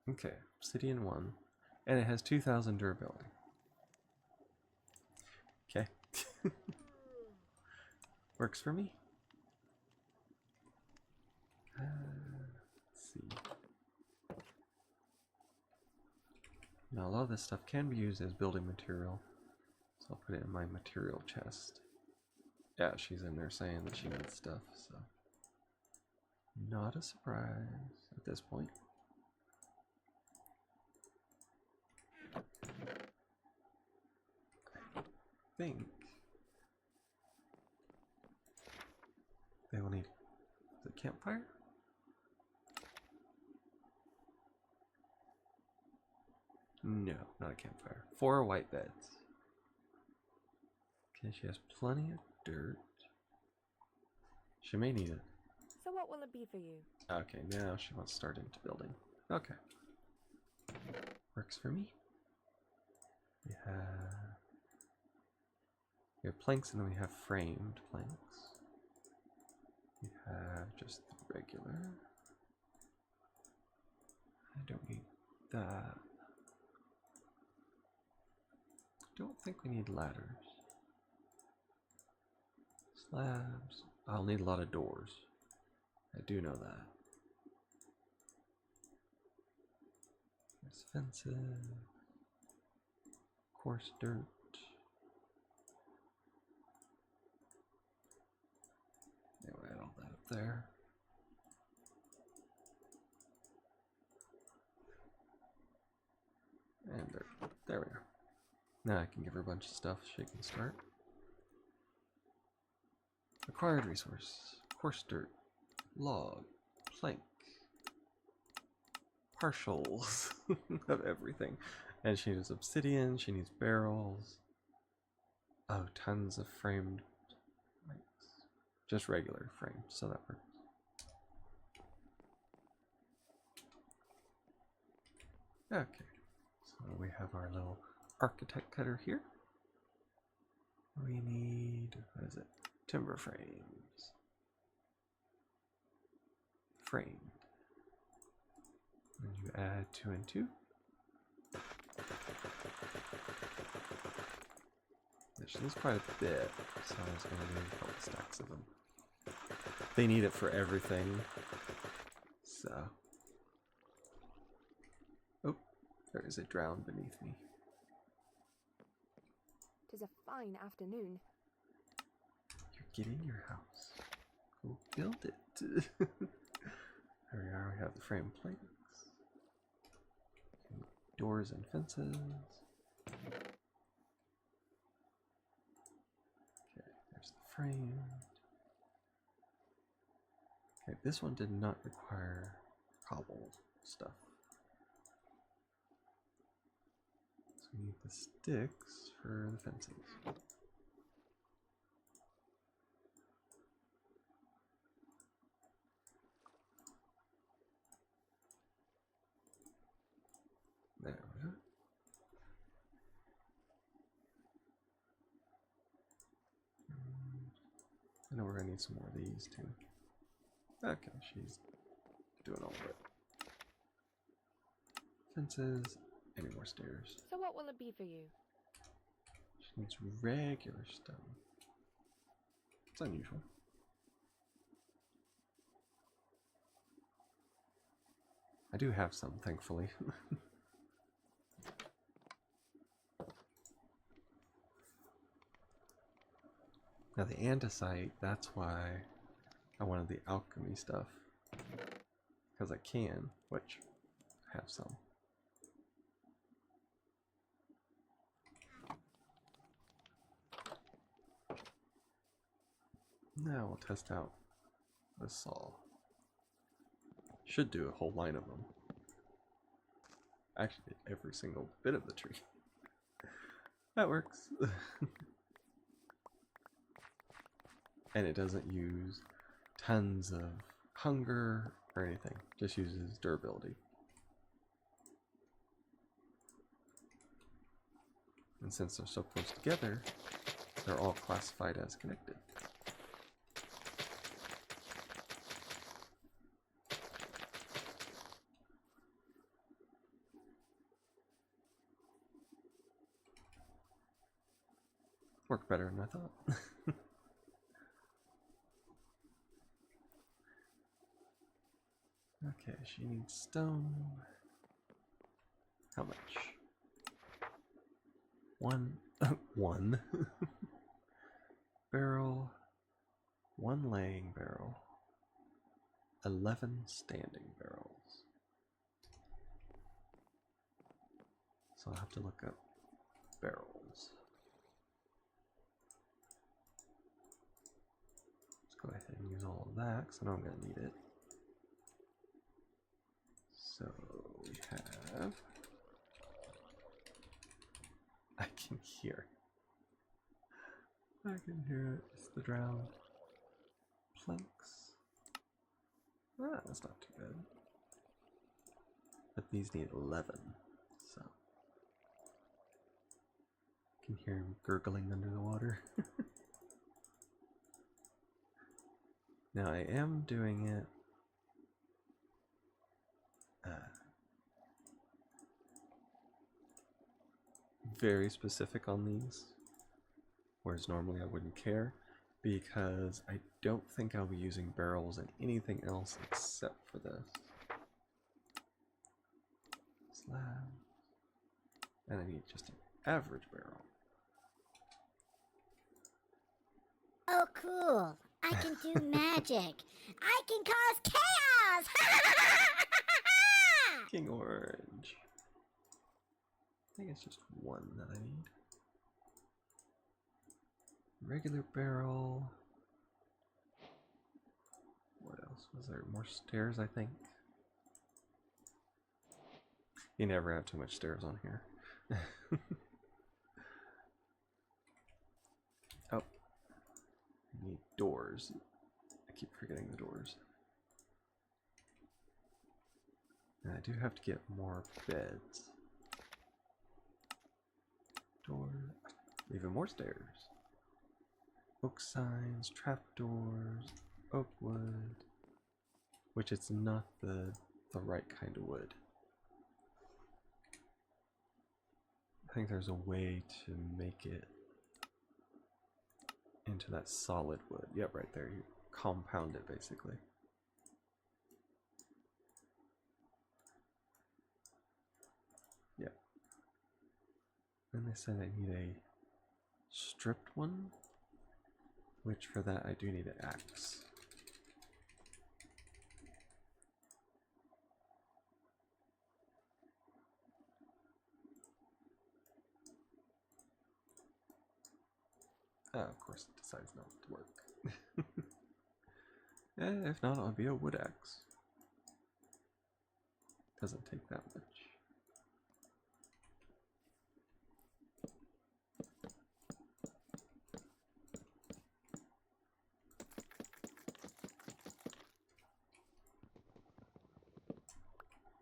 Okay, obsidian 1. And it has 2,000 durability. Okay. Works for me. Let's see. Now a lot of this stuff can be used as building material. So I'll put it in my material chest. Yeah, she's in there saying that she needs stuff, so. Not a surprise at this point. I think They will need the campfire. No, not a campfire. 4 white beds. Okay, she has plenty of dirt. She may need it. So what will it be for you? Okay, now she wants to start into building. Okay. Works for me. We have planks and then we have framed planks. We have just the regular. I don't need that. Don't think we need ladders. Slabs. I'll need a lot of doors. I do know that. There's fences. Coarse dirt. Yeah, we'll add all that up there. And there we are. Now I can give her a bunch of stuff she can start. Acquired resource. Coarse dirt. Log. Plank. Partials of everything. And she needs obsidian, she needs barrels. Oh, tons of framed planks. Just regular framed, so that works. Okay, so we have our little architect cutter here. We need, what is it? Timber frames. Framed. And you add 2 and 2. She needs quite a bit, so I was going to need a couple stacks of them. They need it for everything, so... Oh, there is a drown beneath me. 'Tis a fine afternoon. You're getting your house. Go build it. There we are, we have the frame planks. Doors and fences. Framed. Okay, this one did not require cobble stuff. So we need the sticks for the fences. There we go. I know we're gonna need some more of these too. Okay, she's doing all of it. Fences, any more stairs. So what will it be for you? She needs regular stone. It's unusual. I do have some, thankfully. Now the andesite, that's why I wanted the alchemy stuff. Because I can, which I have some. Now we'll test out the saw. Should do a whole line of them. Actually, every single bit of the tree. That works. And it doesn't use tons of hunger or anything. Just uses durability. And since they're so close together, they're all classified as connected. Worked better than I thought. Okay, she needs stone. How much? One. One. Barrel. 1 laying barrel. 11 standing barrels. So I'll have to look up barrels. Let's go ahead and use all of that because I know I'm going to need it. So we have... I can hear. I can hear it. It's the drowned planks. Ah, that's not too bad. But these need 11, so I can hear him gurgling under the water. Now I am doing it very specific on these, whereas normally I wouldn't care, because I don't think I'll be using barrels in anything else except for this. Slab. And I need just an average barrel. Oh, cool. I can do magic. I can cause chaos. King Orange. I think it's just one that I need. Regular barrel. What else was there? More stairs, I think. You never have too much stairs on here. Oh. I need doors. I keep forgetting the doors. And I do have to get more beds. Door. Even more stairs. Oak signs, trapdoors, oak wood. Which it's not the right kind of wood. I think there's a way to make it into that solid wood. Yep, right there. You compound it basically. Yep. And they said I need a stripped one, which for that I do need an axe. Of course it decides not to work. If not, I'll be a wood axe. Doesn't take that much.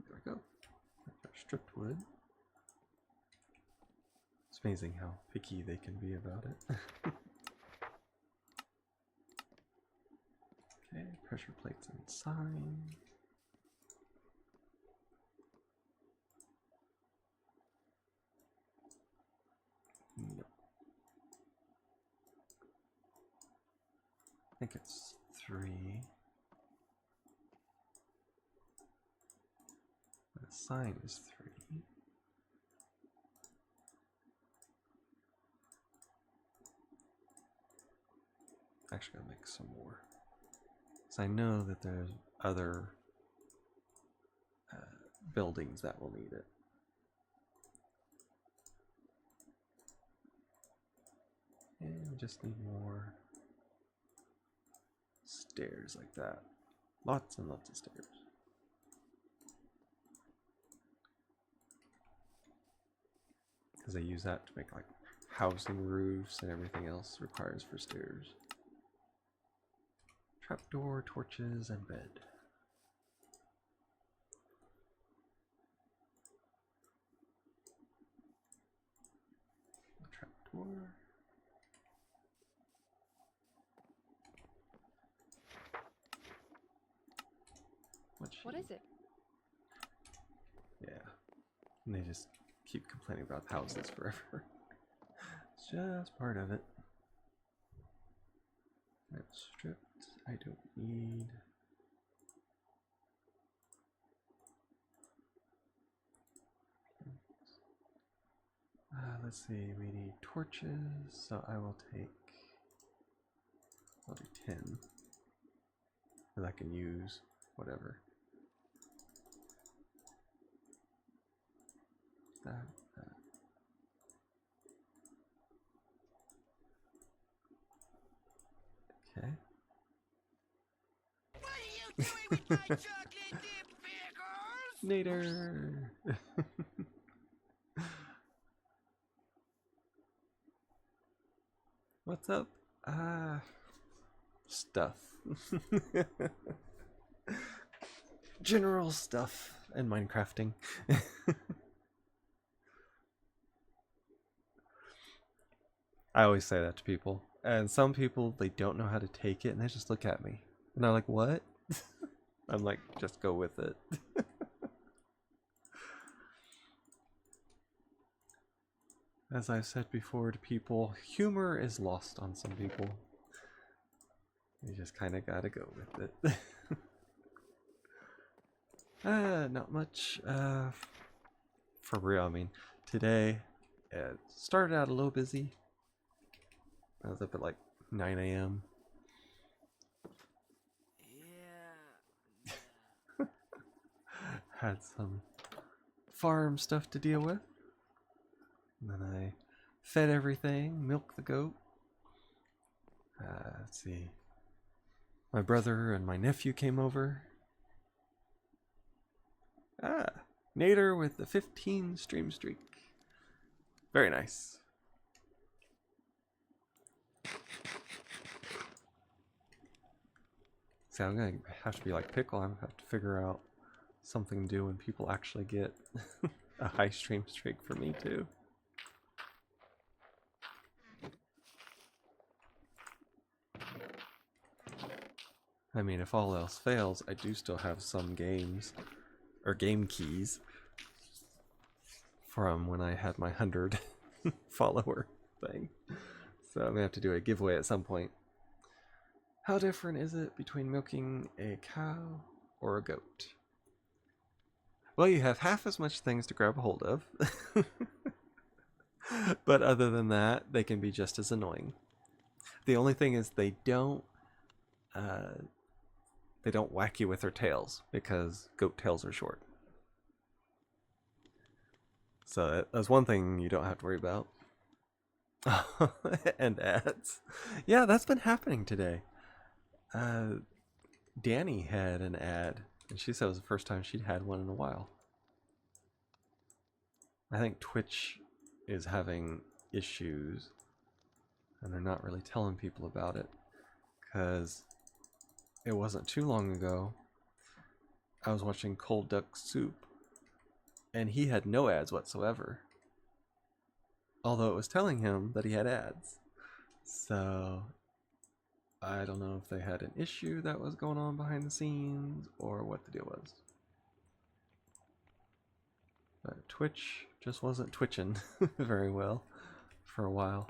There we go. Stripped wood. It's amazing how picky they can be about it. Okay, pressure plates inside. Nope. I think it's 3. The sign is 3. Actually, I'll make some more. So I know that there's other buildings that will need it. And we just need more stairs like that. Lots and lots of stairs. Because I use that to make like housing roofs and everything else requires for stairs. Trapdoor, torches, and bed. Trapdoor. What is it? Yeah. And they just keep complaining about houses forever. It's just part of it. That's stripped. I don't need. Let's see, we need torches, so I will take, I'll do 10, because I can use whatever. That. Okay. Nader. What's up? Stuff. General stuff and Minecrafting. I always say that to people, and some people, they don't know how to take it, and they just look at me, and they're like, what? I'm like, just go with it. As I've said before to people, humor is lost on some people. You just kind of gotta go with it. Not much. For real, I mean, today it started out a little busy. I was up at like 9 a.m. Had some farm stuff to deal with. And then I fed everything, milked the goat. Let's see. My brother and my nephew came over. Nader with the 15 stream streak. Very nice. See, I'm gonna have to be like Pickle. I'm gonna have to figure out something to do when people actually get a high stream streak for me too. I mean, if all else fails, I do still have some games, or game keys, from when I had my 100 follower thing. So I'm gonna have to do a giveaway at some point. How different is it between milking a cow or a goat? Well, you have half as much things to grab a hold of. But other than that, they can be just as annoying. The only thing is they don't whack you with their tails, because goat tails are short. So that's one thing you don't have to worry about. And ads. Yeah, that's been happening today. Danny had an ad, and she said it was the first time she'd had one in a while. I think Twitch is having issues, and they're not really telling people about it, because it wasn't too long ago I was watching Cold Duck Soup, and he had no ads whatsoever, although it was telling him that he had ads. So I don't know if they had an issue that was going on behind the scenes or what the deal was. But Twitch just wasn't twitching very well for a while.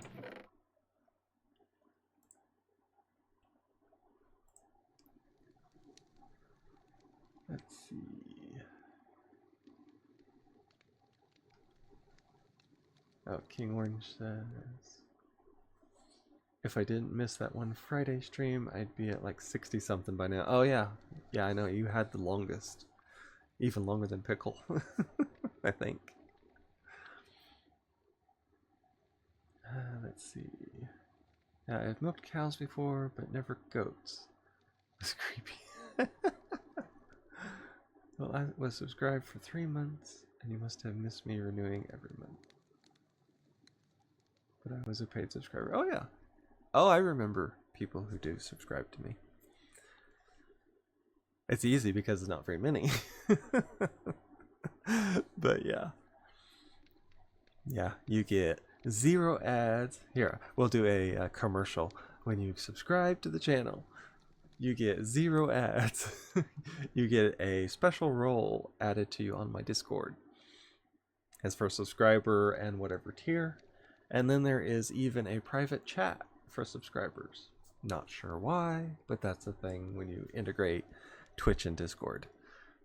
Let's see. Oh, King Orange says, if I didn't miss that one Friday stream, I'd be at like 60 something by now. Oh yeah. Yeah, I know, you had the longest. Even longer than Pickle, I think. Let's see. I've milked cows before, but never goats. That's creepy. Well, I was subscribed for 3 months, and you must have missed me renewing every month. But I was a paid subscriber. Oh yeah. Oh, I remember people who do subscribe to me. It's easy because it's not very many. But yeah. Yeah, you get 0 ads. Here, we'll do a commercial. When you subscribe to the channel, you get 0 ads. You get a special role added to you on my Discord as for subscriber and whatever tier. And then there is even a private chat for subscribers. Not sure why, but that's the thing when you integrate Twitch and Discord.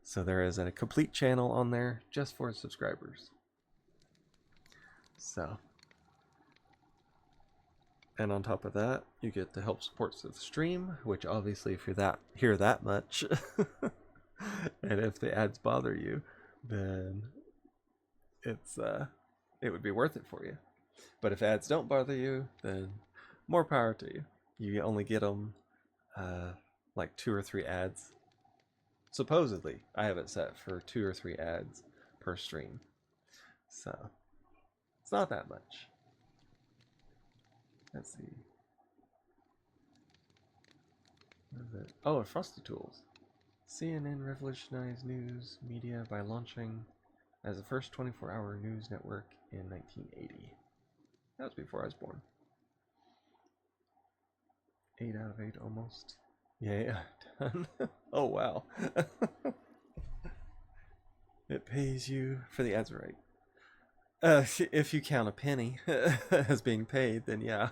So there is a complete channel on there just for subscribers. So, and on top of that, you get to help support the stream, which obviously if you're here that much, and if the ads bother you, then it would be worth it for you. But if ads don't bother you, then more power to you. You only get them like 2 or 3 ads Supposedly, I have it set for 2 or 3 ads per stream. So, it's not that much. Let's see. What is it? Oh, Frosty Tools. CNN revolutionized news media by launching as the first 24-hour news network in 1980. That was before I was born. 8 out of 8 almost. Yeah, done. Oh, wow. It pays you for the ads, right? If you count a penny as being paid, then yeah.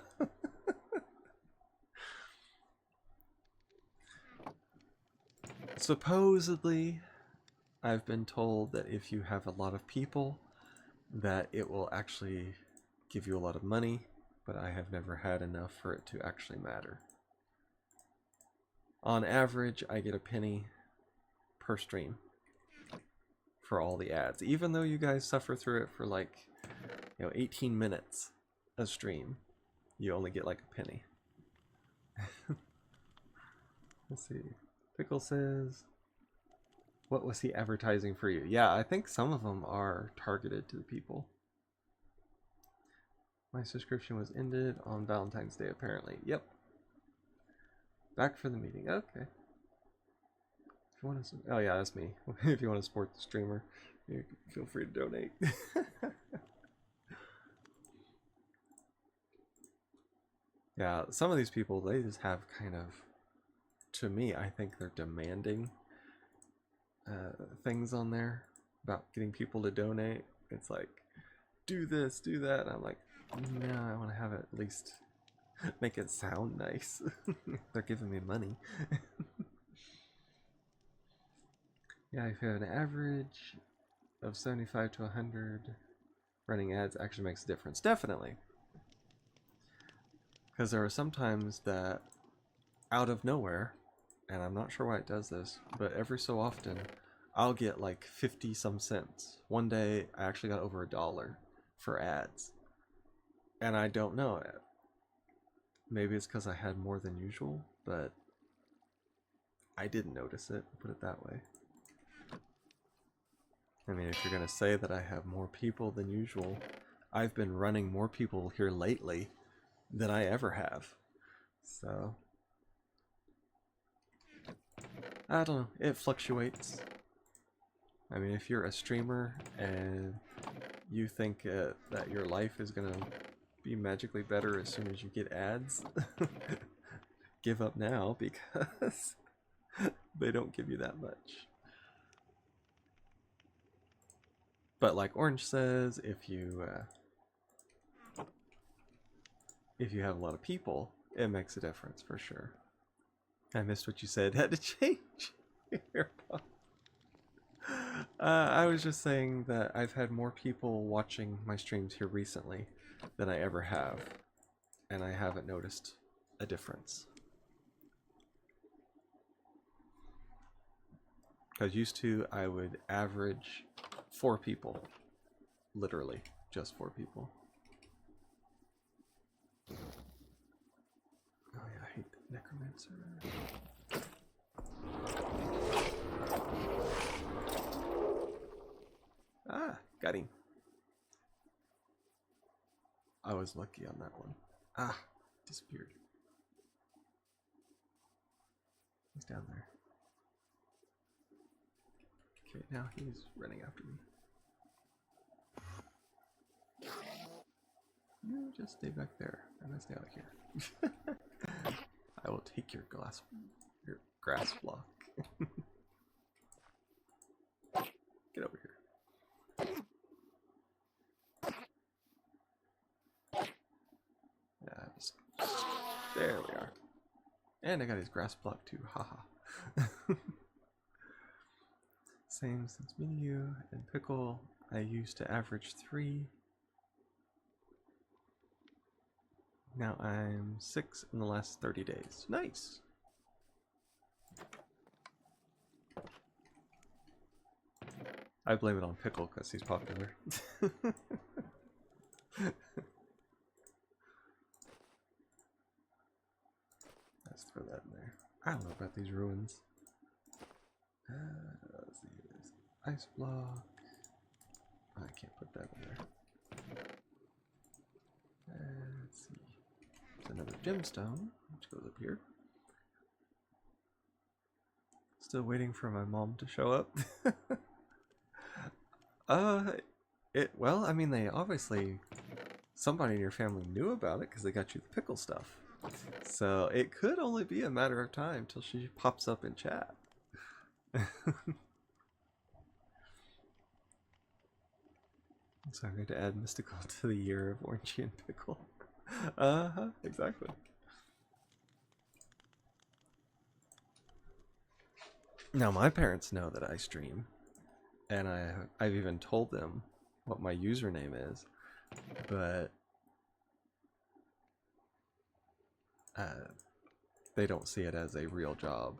Supposedly, I've been told that if you have a lot of people, that it will actually give you a lot of money, but I have never had enough for it to actually matter. On average, I get a penny per stream for all the ads, even though you guys suffer through it for like, 18 minutes a stream, you only get like a penny. Let's see. Pickle says, what was he advertising for you? Yeah, I think some of them are targeted to the people. My subscription was ended on Valentine's Day, apparently. Yep. Back for the meeting. Okay. If you want to, oh yeah, that's me. If you want to support the streamer, you feel free to donate. Yeah, some of these people, they just have kind of, to me, I think they're demanding things on there about getting people to donate. It's like, do this, do that. And I'm like, no, I want to have it at least make it sound nice. They're giving me money. Yeah, if you have an average of 75 to 100, running ads actually makes a difference. Definitely. Because there are some times that, out of nowhere, and I'm not sure why it does this, but every so often, I'll get like 50 some cents. One day, I actually got over $1 for ads. And I don't know it. Maybe it's because I had more than usual, but I didn't notice it, put it that way. I mean, if you're going to say that I have more people than usual, I've been running more people here lately than I ever have. So, I don't know, it fluctuates. I mean, if you're a streamer and you think that your life is going to be magically better as soon as you get ads, give up now, because they don't give you that much. But like Orange says, if you have a lot of people, it makes a difference for sure. I missed what you said. Had to change your I was just saying that I've had more people watching my streams here recently than I ever have, and I haven't noticed a difference. Because used to, I would average 4 people. Literally, just 4 people. Oh yeah, I hate the necromancer. Ah, got him. I was lucky on that one. Ah, disappeared. He's down there. Okay, now he's running after me. You just stay back there. I'm gonna stay out here. I will take your grass block. Get over here. Yeah, just, there we are. And I got his grass block too. Haha. Same since menu and pickle. I used to average 3. Now I'm 6 in the last 30 days. Nice. I blame it on Pickle because he's popular. Let's throw that in there. I don't know about these ruins. Let's see, there's ice block. I can't put that in there. Let's see. There's another gemstone, which goes up here. Still waiting for my mom to show up. Well, I mean, they obviously, somebody in your family knew about it because they got you the pickle stuff. So it could only be a matter of time till she pops up in chat. So I'm going to add mystical to the year of orangey and pickle. Exactly. Now my parents know that I stream, and I've even told them what my username is, but they don't see it as a real job,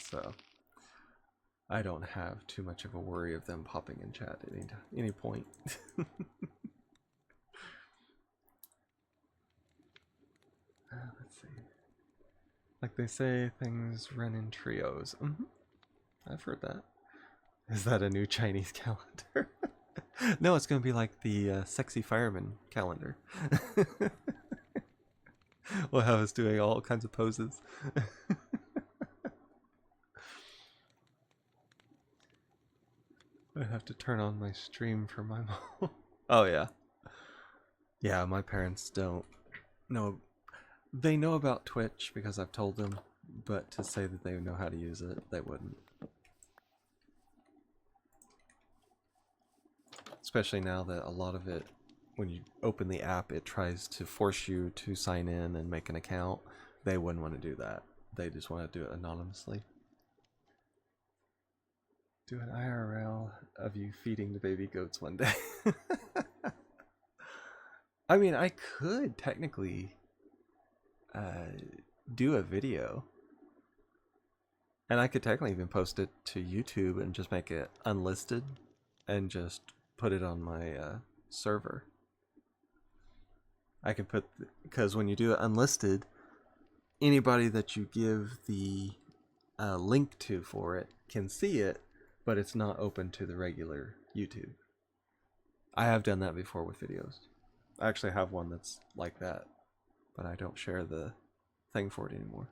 so I don't have too much of a worry of them popping in chat at any point. Let's see. Like they say, things run in trios. I've heard that. Is that a new Chinese calendar? No, it's going to be like the sexy fireman calendar. We'll have us doing all kinds of poses. I have to turn on my stream for my mom. Oh yeah. Yeah, my parents don't know. They know about Twitch because I've told them, but to say that they know how to use it, they wouldn't. Especially now that a lot of it, when you open the app, it tries to force you to sign in and make an account. They wouldn't want to do that. They just want to do it anonymously. Do an IRL of you feeding the baby goats one day. I mean, I could technically do a video. And I could technically even post it to YouTube and just make it unlisted and just put it on my server. I can put, because when you do it unlisted, anybody that you give the link to for it can see it, but it's not open to the regular YouTube. I have done that before with videos. I actually have one that's like that, but I don't share the thing for it anymore.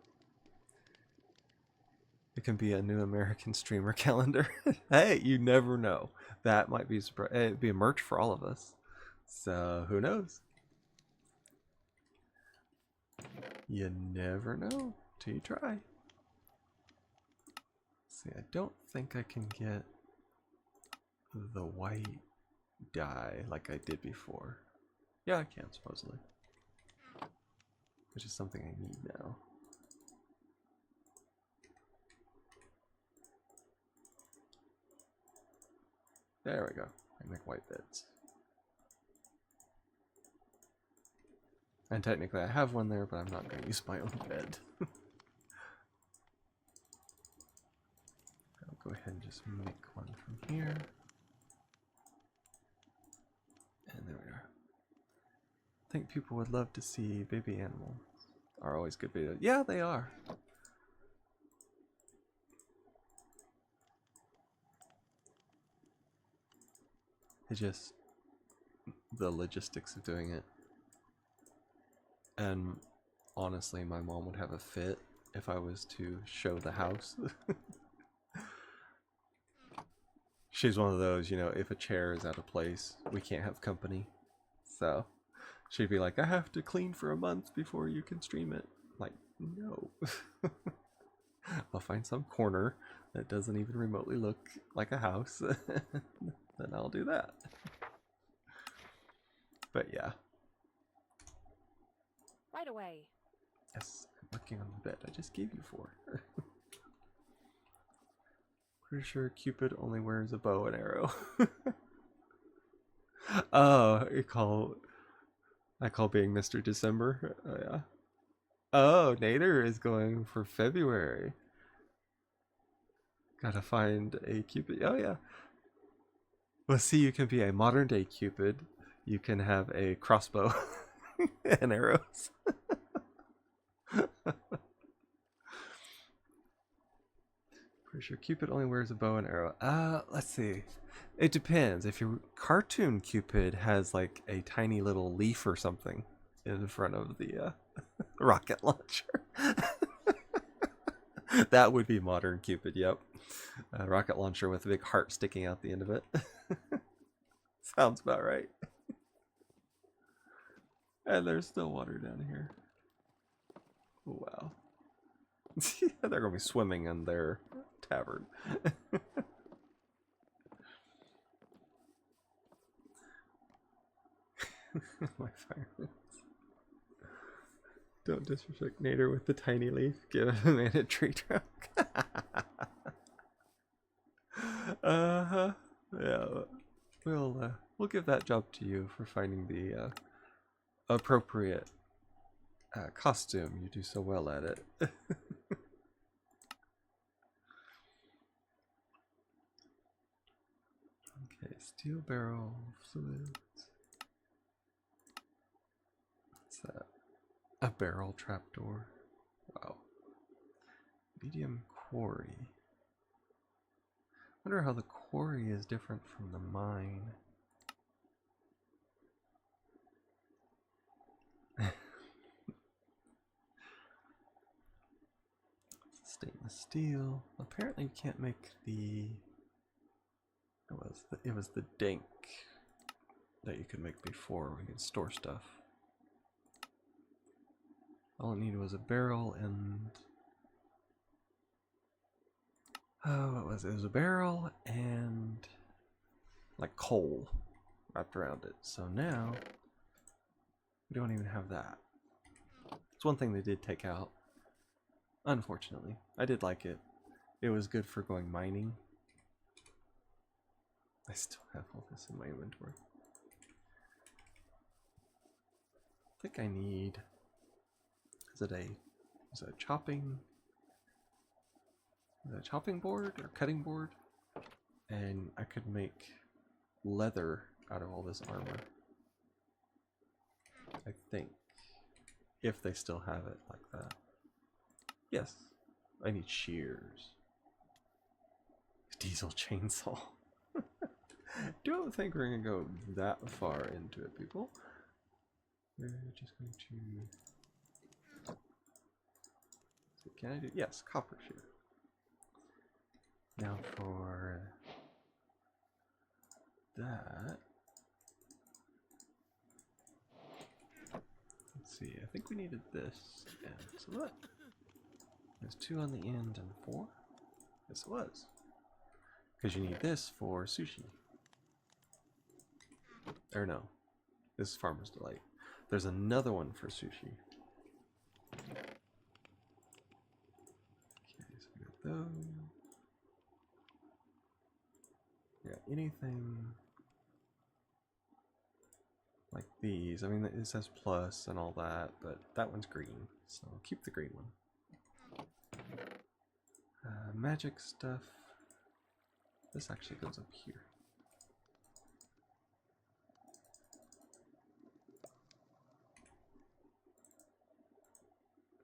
It can be a new American streamer calendar. Hey, you never know. That might be it'd be a merch for all of us. So who knows? You never know till you try. See, I don't think I can get the white dye like I did before. Yeah, I can, supposedly. Which is something I need now. There we go. I make white beds. And technically I have one there, but I'm not going to use my own bed. I'll go ahead and just make one from here. And there we are. I think people would love to see baby animals. Are always good videos. Yeah, they are. It's just the logistics of doing it. And honestly, my mom would have a fit if I was to show the house. She's one of those, you know, if a chair is out of place, we can't have company. So she'd be like, I have to clean for a month before you can stream it. Like, no. I'll find some corner that doesn't even remotely look like a house. Then I'll do that. But yeah. Right away. Yes, I'm working on the bed I just gave you for. Pretty sure Cupid only wears a bow and arrow. Oh, I call being Mr. December. Oh yeah. Oh, Nader is going for February. Gotta find a Cupid. Oh yeah. Well, see, you can be a modern day Cupid. You can have a crossbow and arrows. Pretty sure Cupid only wears a bow and arrow. Let's see. It depends. If your cartoon Cupid has like a tiny little leaf or something in front of the rocket launcher. That would be modern Cupid, yep. A rocket launcher with a big heart sticking out the end of it. Sounds about right. And there's still water down here. Wow. They're going to be swimming in their tavern. My fire. Don't disrespect Nader with the tiny leaf. Give him a tree trunk. Uh-huh. Yeah. We'll give that job to you for finding the appropriate costume. You do so well at it. Okay, steel barrel fluids. What's that? A barrel trapdoor. Wow. Medium quarry. Wonder how the quarry is different from the mine. Stainless steel. Apparently you can't make the... It was the dank that you could make before we could store stuff. All it needed was a barrel and... Oh, what was it? It was a barrel and like coal wrapped around it. So now we don't even have that. It's one thing they did take out. Unfortunately, I did like it. It was good for going mining. I still have all this in my inventory. I think I need... Is it a chopping board or cutting board? And I could make leather out of all this armor. I think. If they still have it like that. Yes. I need shears. Diesel chainsaw. Don't think we're gonna go that far into it, people. We're just going to... Can I do? Yes, copper shear. Now for that. Let's see, I think we needed this. And so what? There's 2 on the end and 4? Yes, it was. Because you need this for sushi. Or no, this is Farmer's Delight. There's another one for sushi. Okay, so we got those. Yeah, anything like these. I mean, it says plus and all that, but that one's green, so I'll keep the green one. Magic stuff. This actually goes up here.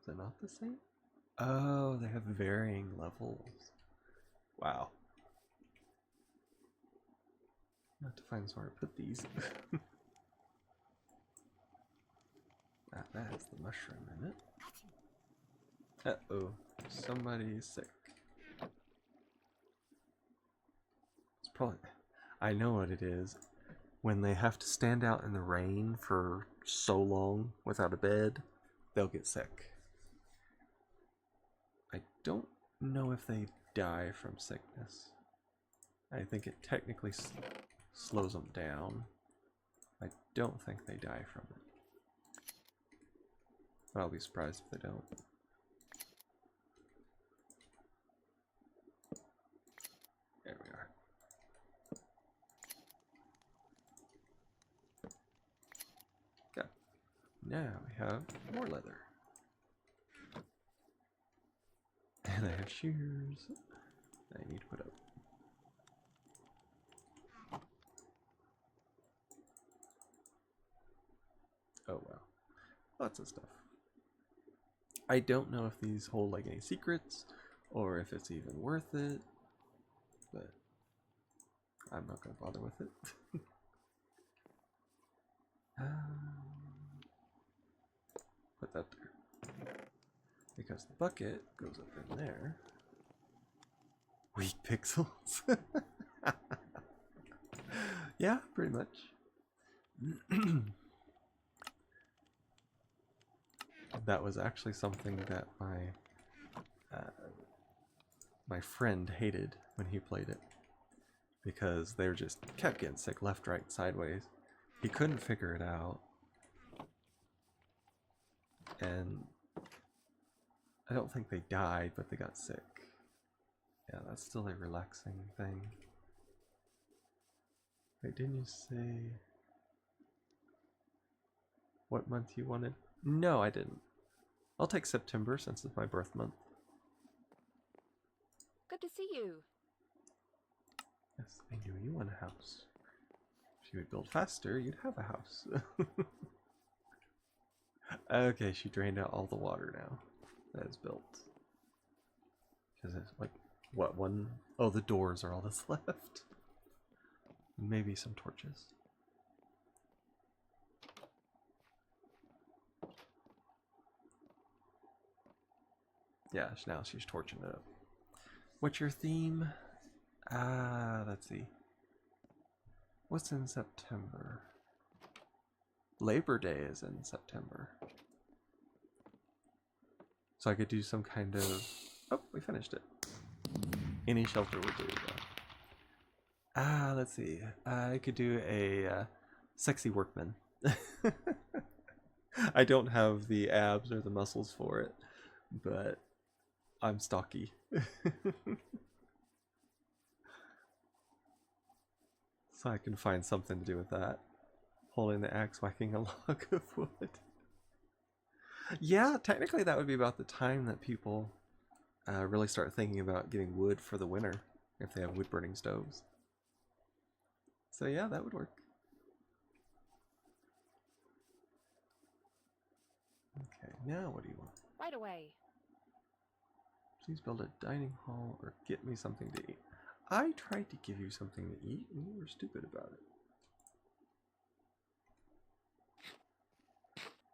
Is it not the same? Oh, they have varying levels. Wow. I have to find somewhere to put these. That has the mushroom in it. Uh-oh, somebody's sick. It's probably... I know what it is. When they have to stand out in the rain for so long without a bed, they'll get sick. I don't know if they die from sickness. I think it technically slows them down. I don't think they die from it. But I'll be surprised if they don't. There we are. Okay. Now we have more leather. And I have shears that I need to put up. Oh wow. Lots of stuff. I don't know if these hold like any secrets or if it's even worth it, but I'm not going to bother with it. Put that there. Because the bucket goes up in there. Weak pixels. Yeah, pretty much. That was actually something that my friend hated when he played it, because they were just kept getting sick left, right, sideways. He couldn't figure it out, and I don't think they died, but they got sick. Yeah, that's still a relaxing thing. Wait, didn't you say what month you wanted? No, I didn't. I'll take September since it's my birth month. Good to see you. Yes, I knew you want a house. If you would build faster, you'd have a house. Okay, she drained out all the water now. That is built. Because it's like, what, one? Oh, the doors are all that's left. Maybe some torches. Yeah, now she's torching it up. What's your theme? Let's see. What's in September? Labor Day is in September. So I could do some kind of... Oh, we finished it. Any shelter would do though. Let's see. I could do a sexy workman. I don't have the abs or the muscles for it, but I'm stocky. So I can find something to do with that. Holding the axe, whacking a log of wood. Yeah, technically that would be about the time that people really start thinking about getting wood for the winter, if they have wood burning stoves. So yeah, that would work. Okay, now what do you want? Right away. Please build a dining hall or get me something to eat. I tried to give you something to eat and you were stupid about it.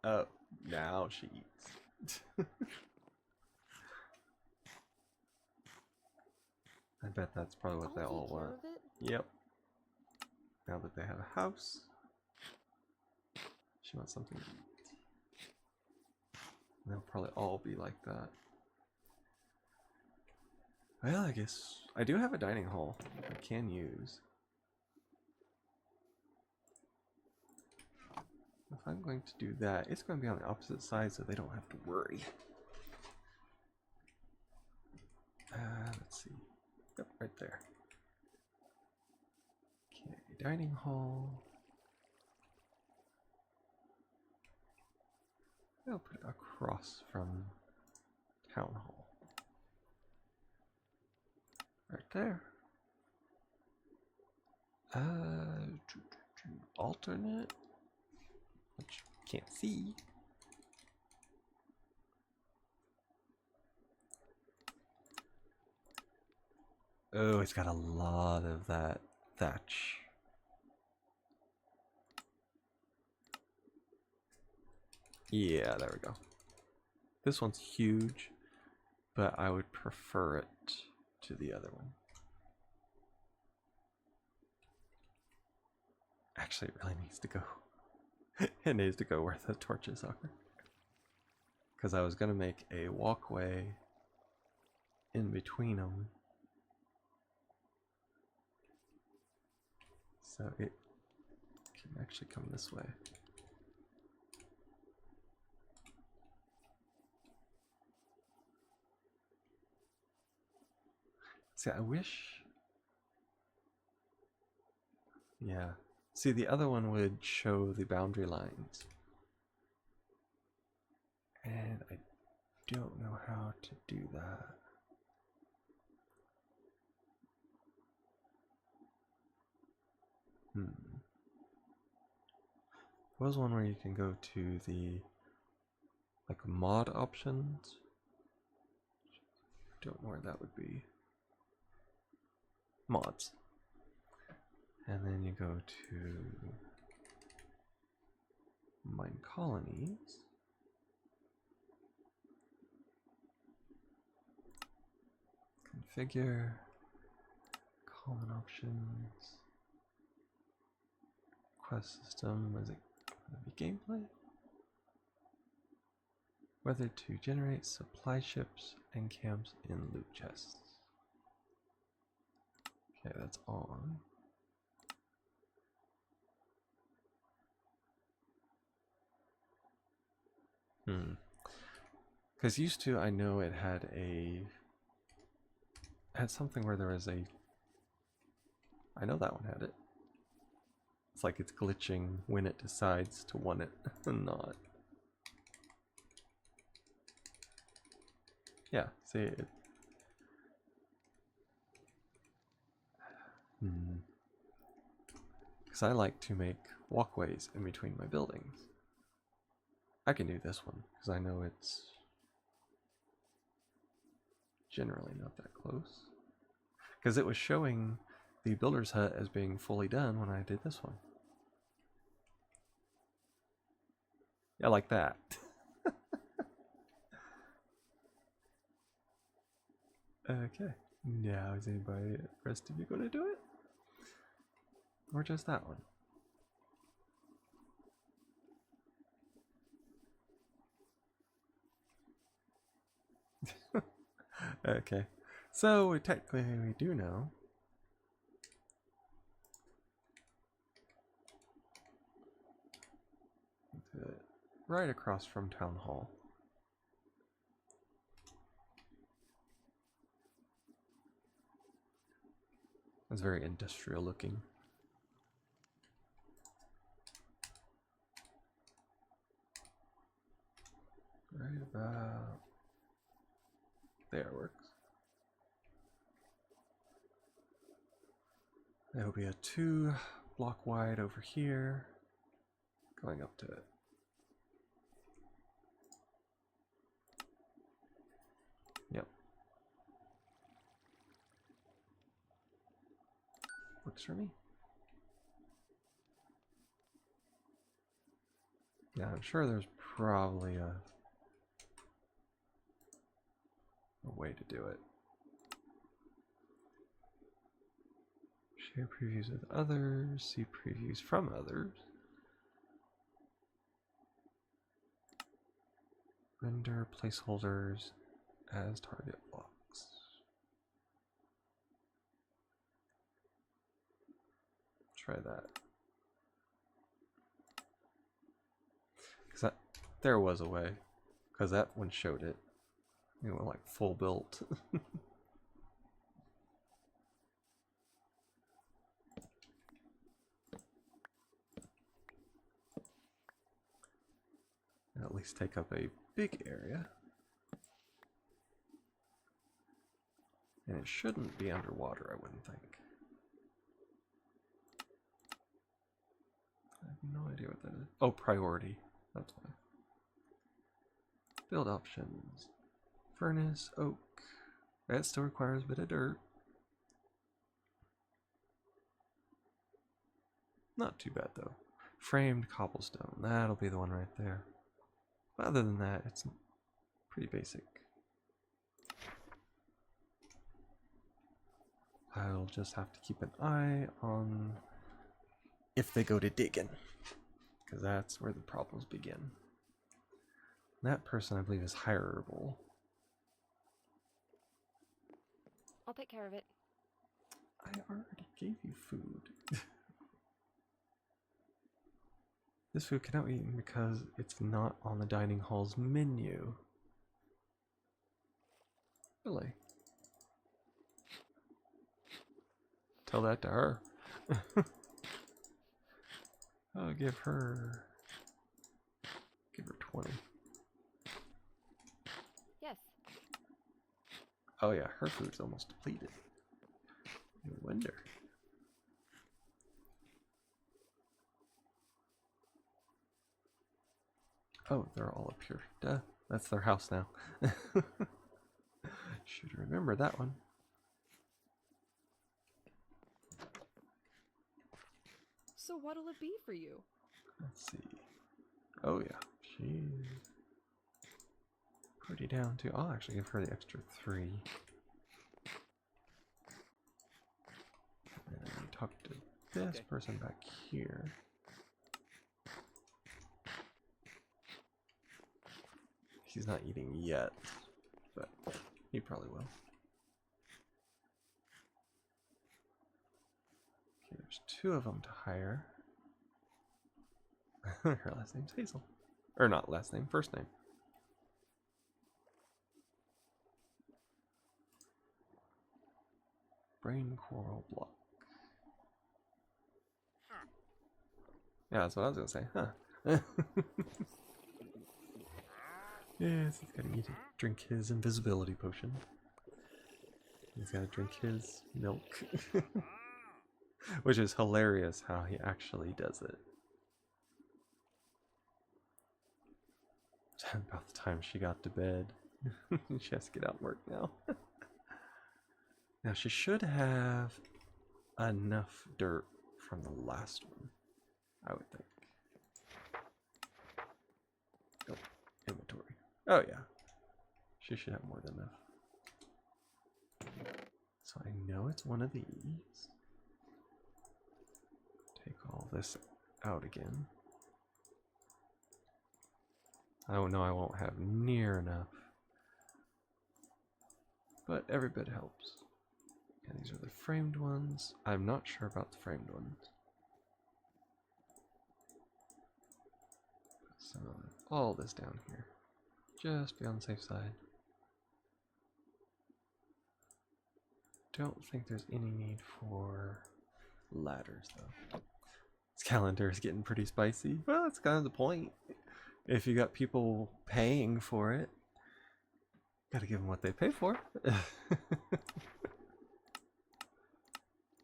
Oh, now she eats. I bet that's probably what they all want. Yep. Now that they have a house, she wants something to eat. And they'll probably all be like that. Well, I guess I do have a dining hall I can use. If I'm going to do that, it's going to be on the opposite side so they don't have to worry. Let's see. Yep, right there. Okay, dining hall. I'll put it across from town hall. Right there. Alternate, which you can't see. Oh, it's got a lot of that thatch. Yeah, there we go. This one's huge, but I would prefer it to the other one. Actually, it really needs to go. It needs to go where the torches are. Because I was going to make a walkway in between them. So it can actually come this way. See, I wish... Yeah. See, the other one would show the boundary lines. And I don't know how to do that. There was one where you can go to the like mod options. don't know where that would be. Mods. And then you go to Mine Colonies. Configure. Common options. Quest system. Is it going to be gameplay? Whether to generate supply ships and camps in loot chests. Okay, that's on. Because used to, I know it had something where there was a. I know that one had it. It's like it's glitching when it decides to want it and not. Yeah, see it. Because I like to make walkways in between my buildings. I can do this one because I know it's generally not that close. Because it was showing the builder's hut as being fully done when I did this one. Yeah, like that. Okay. Now is anybody, rest of you going to do it? Or just that one? Okay. So technically we do know. Right across from Town Hall. It's very industrial looking. Right about there works. There'll be a 2 block wide over here, going up to it. Yep. Works for me. Yeah, I'm sure there's probably a way to do it. Share previews with others, see previews from others. Render placeholders as target blocks. Try that. Because that, there was a way. Because that one showed it. You know, like full built. At least take up a big area. And it shouldn't be underwater, I wouldn't think. I have no idea what that is. Oh, priority. That's why. Build options. Furnace, oak. That still requires a bit of dirt. Not too bad though. Framed cobblestone. That'll be the one right there. But other than that, it's pretty basic. I'll just have to keep an eye on if they go to digging, because that's where the problems begin. That person, I believe, is hireable. I'll take care of it. I already gave you food. This food cannot be eaten because it's not on the dining hall's menu. Really? Tell that to her. I'll give her 20. Yes. Oh yeah, her food's almost depleted. No wonder. Oh, they're all up here. Duh. That's their house now. Should remember that one. So what'll it be for you? Let's see. Oh yeah, she's pretty down too. I'll actually give her the extra 3. And then talk to this person back here. He's not eating yet, but he probably will. Okay, there's 2 of them to hire. Her last name's Hazel. Or not last name, first name. Brain coral block. Yeah, that's what I was gonna say, huh? Yes, he's gotta drink his invisibility potion. He's gotta drink his milk. Which is hilarious how he actually does it. About the time she got to bed. She has to get out and work now. Now she should have enough dirt from the last one, I would think. Oh, inventory. Oh yeah. She should have more than enough. So I know it's one of these. Take all this out again. Oh no, I won't have near enough. But every bit helps. And these are the framed ones. I'm not sure about the framed ones. Put some of all this down here. Just be on the safe side. Don't think there's any need for ladders though. This calendar is getting pretty spicy. Well, that's kind of the point. If you got people paying for it, gotta give them what they pay for. That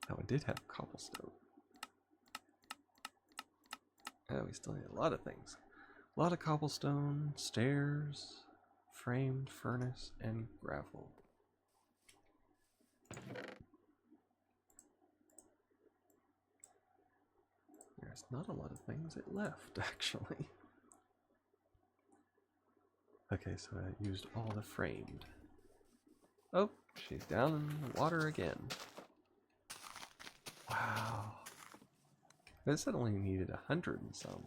one did have cobblestone. Oh, we still need a lot of things. A lot of cobblestone, stairs, framed furnace, and gravel. There's not a lot of things it left, actually. Okay, so I used all the framed. Oh, she's down in the water again. Wow. This had only needed 100 and some.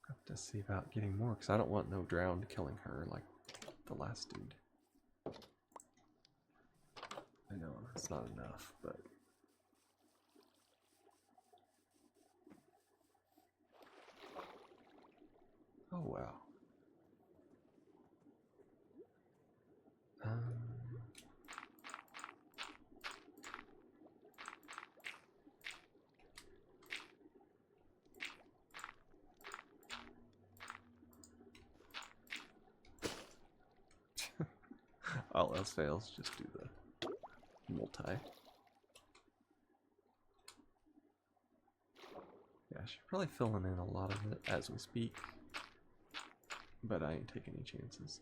Have to see about getting more, because I don't want no drowned killing her like the last dude. I know, it's not enough, but... Oh, wow. All else fails, just do the multi. Yeah, she's probably filling in a lot of it as we speak. But I ain't taking any chances.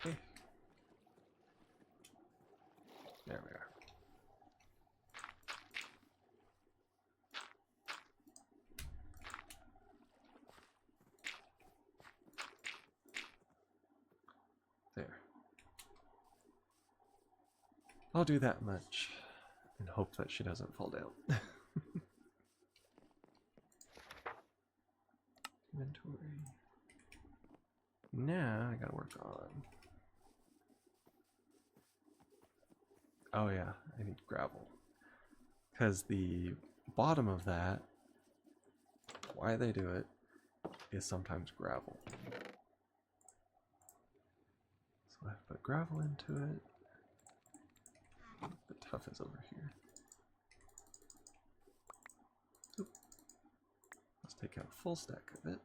Okay. There we are. There. I'll do that much and hope that she doesn't fall down. Inventory. Now I gotta work on... Oh yeah, I need gravel. Because the bottom of that, why they do it, is sometimes gravel. So I have to put gravel into it. The tough is over here. Oop. Let's take out a full stack of it.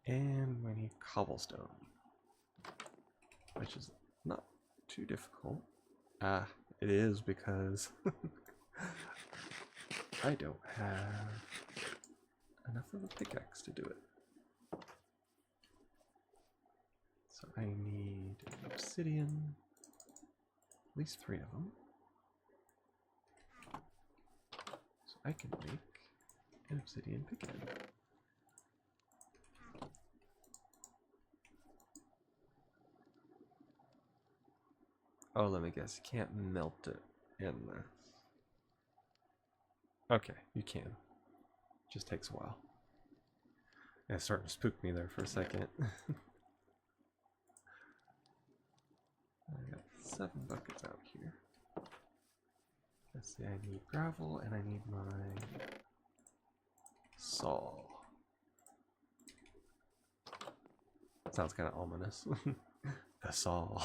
And we need cobblestone. which is not too difficult. Ah, it is because I don't have enough of a pickaxe to do it. So I need obsidian, at least 3 of them. So I can make an obsidian pickaxe. Oh, let me guess, you can't melt it in there. Okay, you can. Just takes a while. Yeah, it's starting to spook me there for a second. I got 7 buckets out here. Let's see, I need gravel and I need my saw. Sounds kind of ominous. The saw.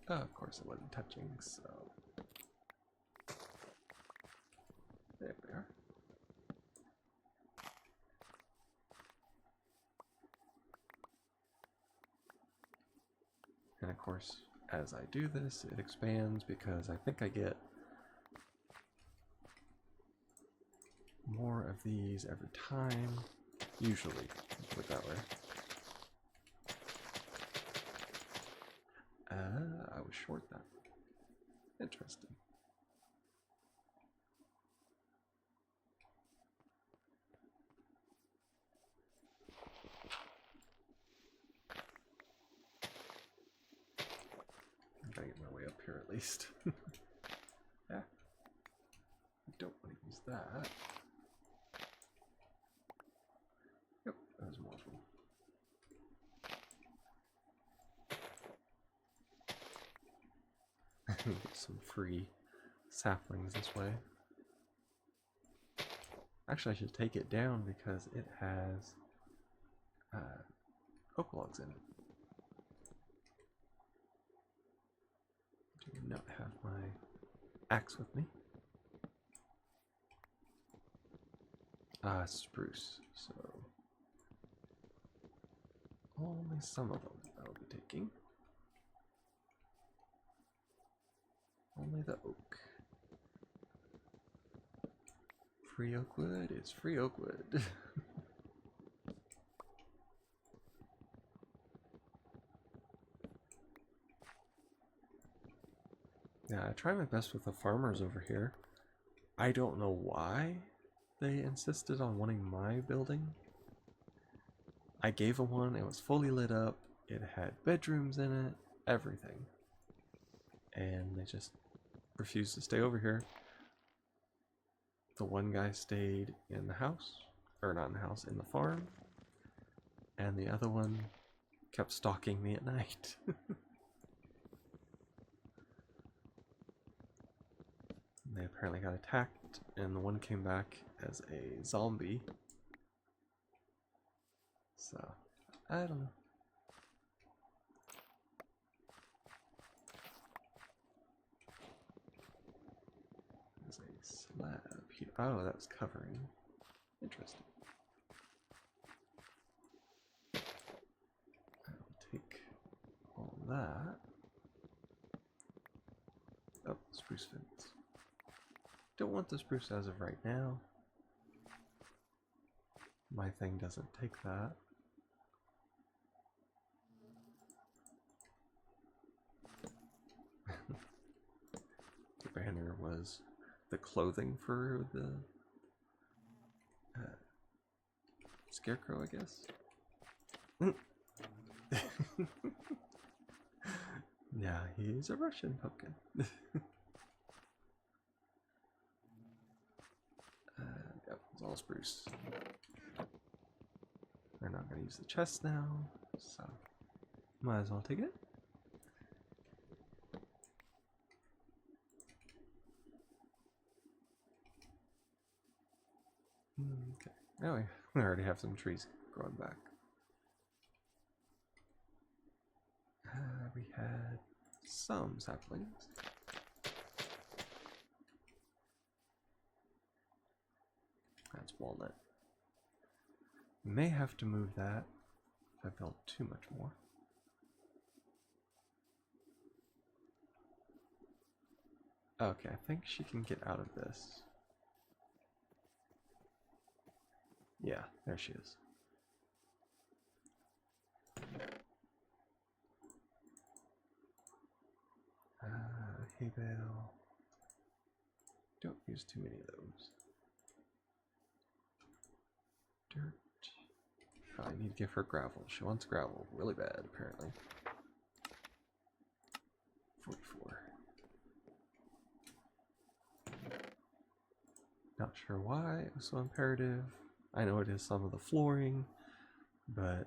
Oh, of course it wasn't touching, so... There we are. And of course, as I do this, it expands because I think I get more of these every time. Usually, put it that way. I was short that. Interesting. I'm trying to get my way up here at least. Yeah. I don't want to use that. Yep, that was more of them. Get some free saplings this way. Actually, I should take it down because it has oak logs in it. I do not have my axe with me. Spruce, so only some of them I'll be taking. Only the oak. Free oak wood is free oak wood. Yeah, I try my best with the farmers over here. I don't know why they insisted on wanting my building. I gave them one, it was fully lit up, it had bedrooms in it, everything. And they just refused to stay over here. The one guy stayed in the house, or not in the house, in the farm. And the other one kept stalking me at night. They apparently got attacked, and the one came back as a zombie. So, I don't know. There's a slab here. Oh, that was covering. Interesting. I'll take all that. Oh, spruce fence. Don't want the spruce as of right now. My thing doesn't take that. The banner was the clothing for the scarecrow, I guess. Yeah, he's a Russian pumpkin. Yep, it's all spruce. We're not going to use the chest now, so might as well take it. Okay, now we already have some trees growing back. We had some saplings. That's walnut. May have to move that if I build too much more. Okay, I think she can get out of this. Yeah, there she is. Hay bale. Don't use too many of those. Dirt. Oh, I need to give her gravel. She wants gravel really bad, apparently. 44. Not sure why it was so imperative. I know it is some of the flooring, but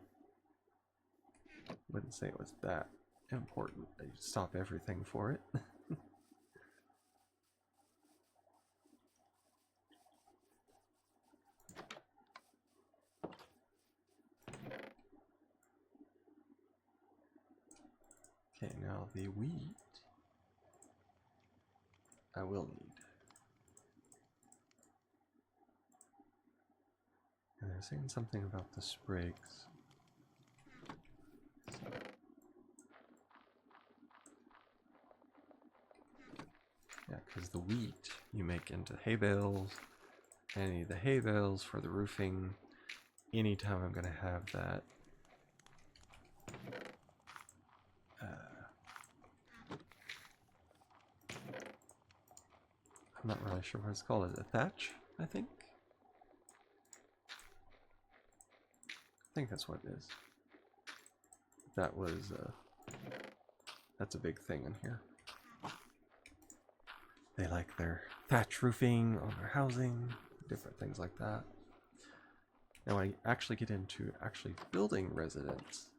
wouldn't say it was that important that you'd stop everything for it. Okay, now the wheat I will need. And they're saying something about the sprigs. So. Yeah, because the wheat you make into hay bales, and I need the hay bales for the roofing. Anytime I'm going to have that I'm not really sure what it's called. Is it thatch, I think? I think that's what it is. That was, that's a big thing in here. They like their thatch roofing on their housing, different things like that. Now when I actually get into actually building residents,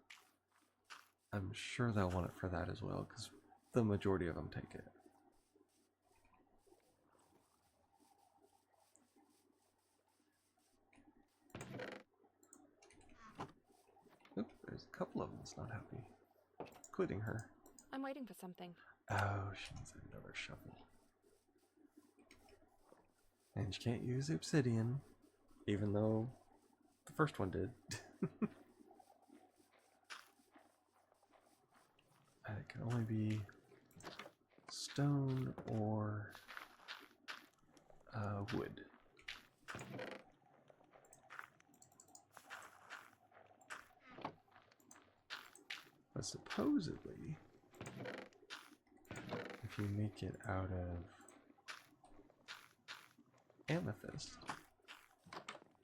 I'm sure they'll want it for that as well, because the majority of them take it. Oop, there's a couple of them that's not happy, including her. I'm waiting for something. Oh, she needs another shovel. And she can't use obsidian, even though the first one did. It can only be stone or wood. But supposedly, if you make it out of amethyst,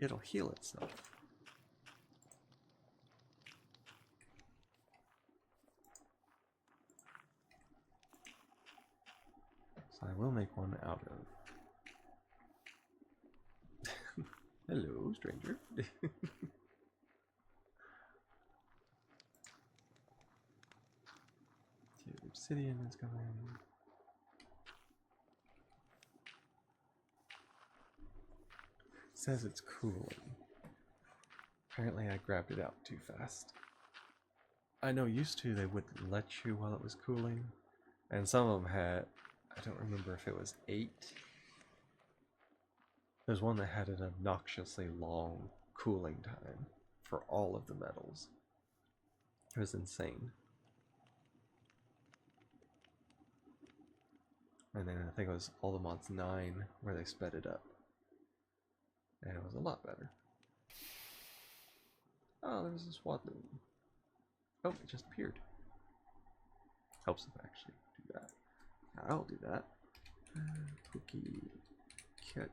it'll heal itself. So I will make one out of... Hello, stranger. Obsidian is going. It says it's cooling. Apparently I grabbed it out too fast. I know used to they wouldn't let you while it was cooling. And some of them had, I don't remember if it was 8. There's one that had an obnoxiously long cooling time for all of the metals. It was insane. And then I think it was all the mods 9 where they sped it up. And it was a lot better. Oh, there's this one. Oh, it just appeared. Helps if I actually do that. I'll do that. Cookie catch.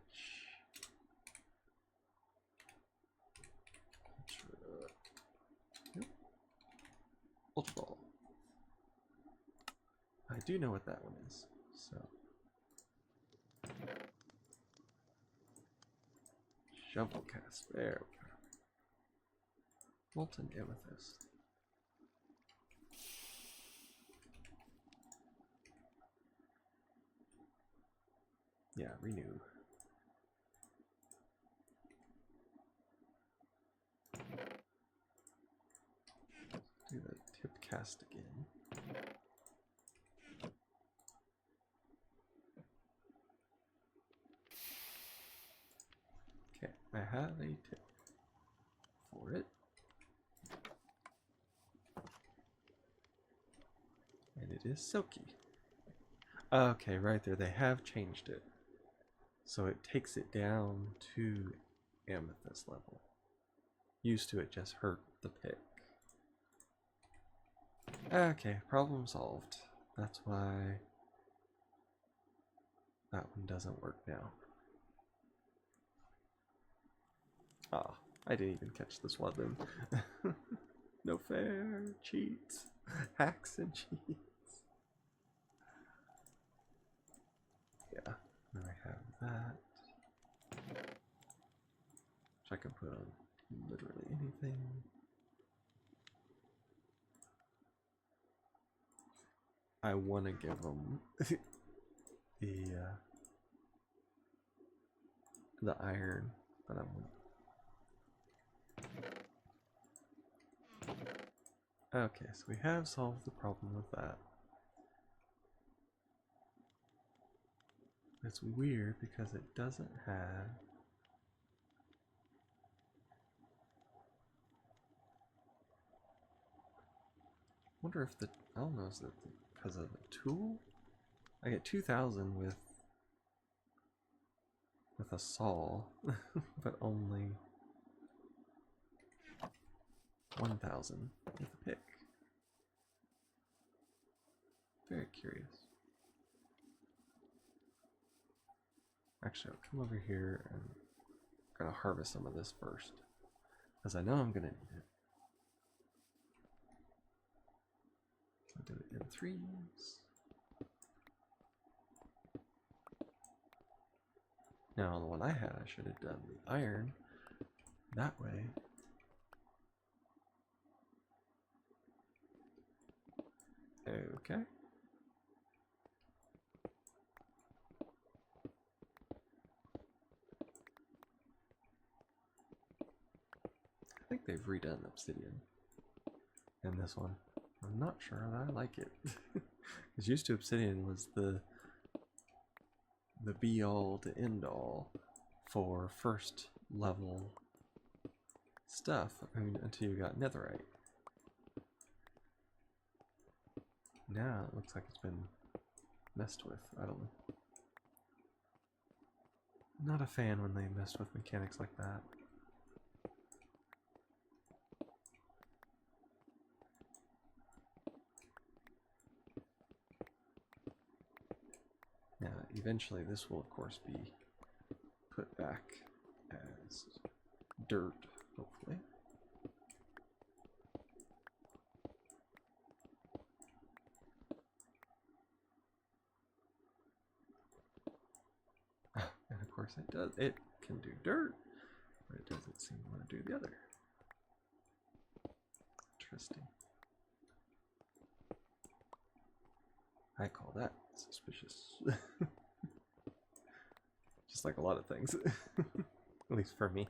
Nope. Ultra ball. I do know what that one is. So. Shovel cast. There we go. Molten amethyst. Yeah, renew. Do the tip cast again. Okay, I have a tip for it is silky. Okay, right there, they have changed it. So it takes it down to amethyst level. Used to it just hurt the pick. Okay, problem solved. That's why that one doesn't work now. Ah, I didn't even catch this one then. No fair. Cheats. Hacks and cheats. Yeah, now I have that. Which I can put on literally anything. I want to give them the iron, but I won't. Okay, so we have solved the problem with that. It's weird because it doesn't have... wonder if the... I don't know, is it because of the tool? I get 2,000 with a saw, but only 1,000 with a pick. Very curious. Actually, I'll come over here and I'm gonna harvest some of this first, because I know I'm gonna need it. I'll do it in threes. Now, on the one I had, I should have done the iron that way. Okay. I think they've redone obsidian in this one. I'm not sure that I like it. Because used to obsidian was the be all to end all for first level stuff. I mean, until you got netherite. Now it looks like it's been messed with. I don't know. Not a fan when they mess with mechanics like that. Now, eventually this will of course be put back as dirt, hopefully. And of course it does. It can do dirt, but it doesn't seem to want to do the other. Interesting. I call that suspicious. Just like a lot of things. At least for me.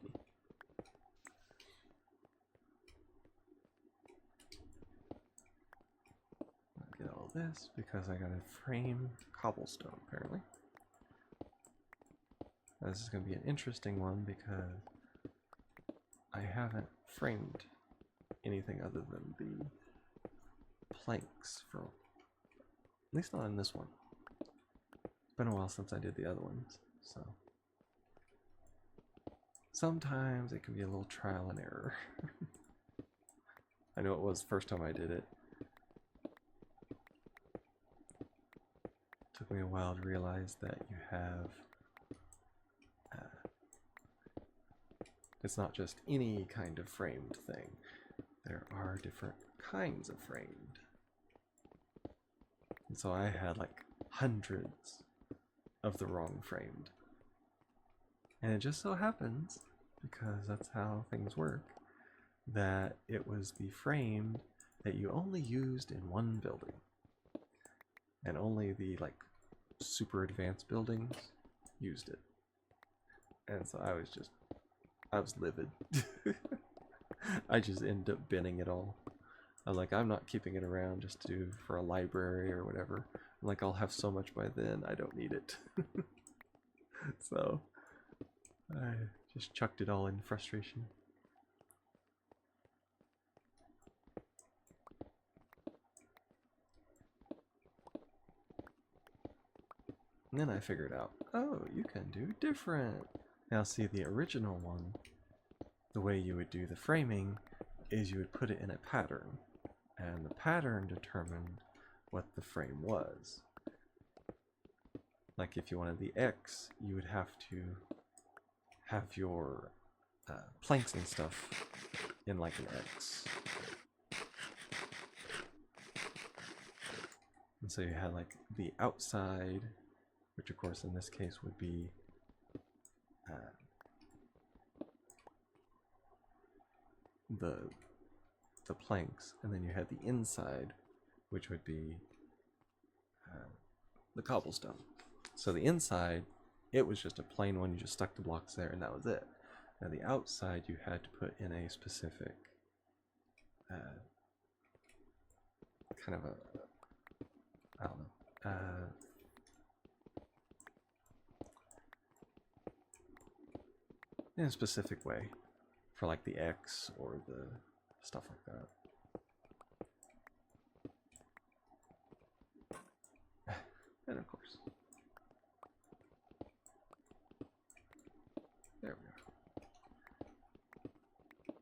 I'll get all this because I gotta frame cobblestone apparently. This is going to be an interesting one because I haven't framed anything other than the planks for, at least not in this one. It's been a while since I did the other ones, so sometimes it can be a little trial and error. I know it was the first time I did it. Took me a while to realize that you have it's not just any kind of framed thing. There are different kinds of framed. And so I had like hundreds of the wrong framed. And it just so happens, because that's how things work, that it was the framed that you only used in one building. And only the like super advanced buildings used it. And so I was livid. I just ended up binning it all. I'm like, I'm not keeping it around just for a library or whatever. I'm like, I'll have so much by then, I don't need it. So I just chucked it all in frustration. And then I figured out, oh, you can do different. Now see, the original one, the way you would do the framing is you would put it in a pattern, and the pattern determined what the frame was. Like if you wanted the X, you would have to have your planks and stuff in like an X. And so you had like the outside, which of course in this case would be the planks, and then you had the inside, which would be the cobblestone. So the inside, it was just a plain one, you just stuck the blocks there and that was it. Now the outside you had to put in a specific kind of a, I don't know, in a specific way for like the X or the stuff like that. And of course, there we go.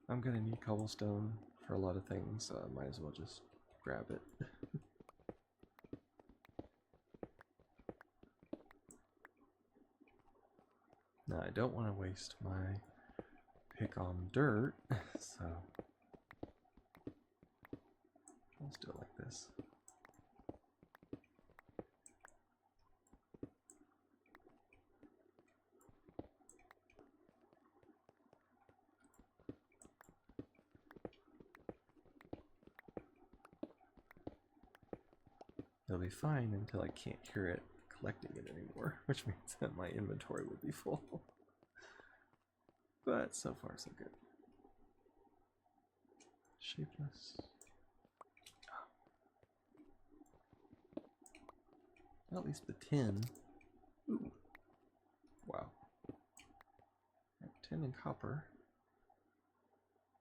I'm gonna need cobblestone for a lot of things, so I might as well just grab it. Now I don't want to waste my pick on dirt, so let's do it like this. It'll be fine until I can't hear it collecting it anymore, which means that my inventory will be full. But so far so good. Shapeless. At least the tin. Ooh. Wow. Tin and copper.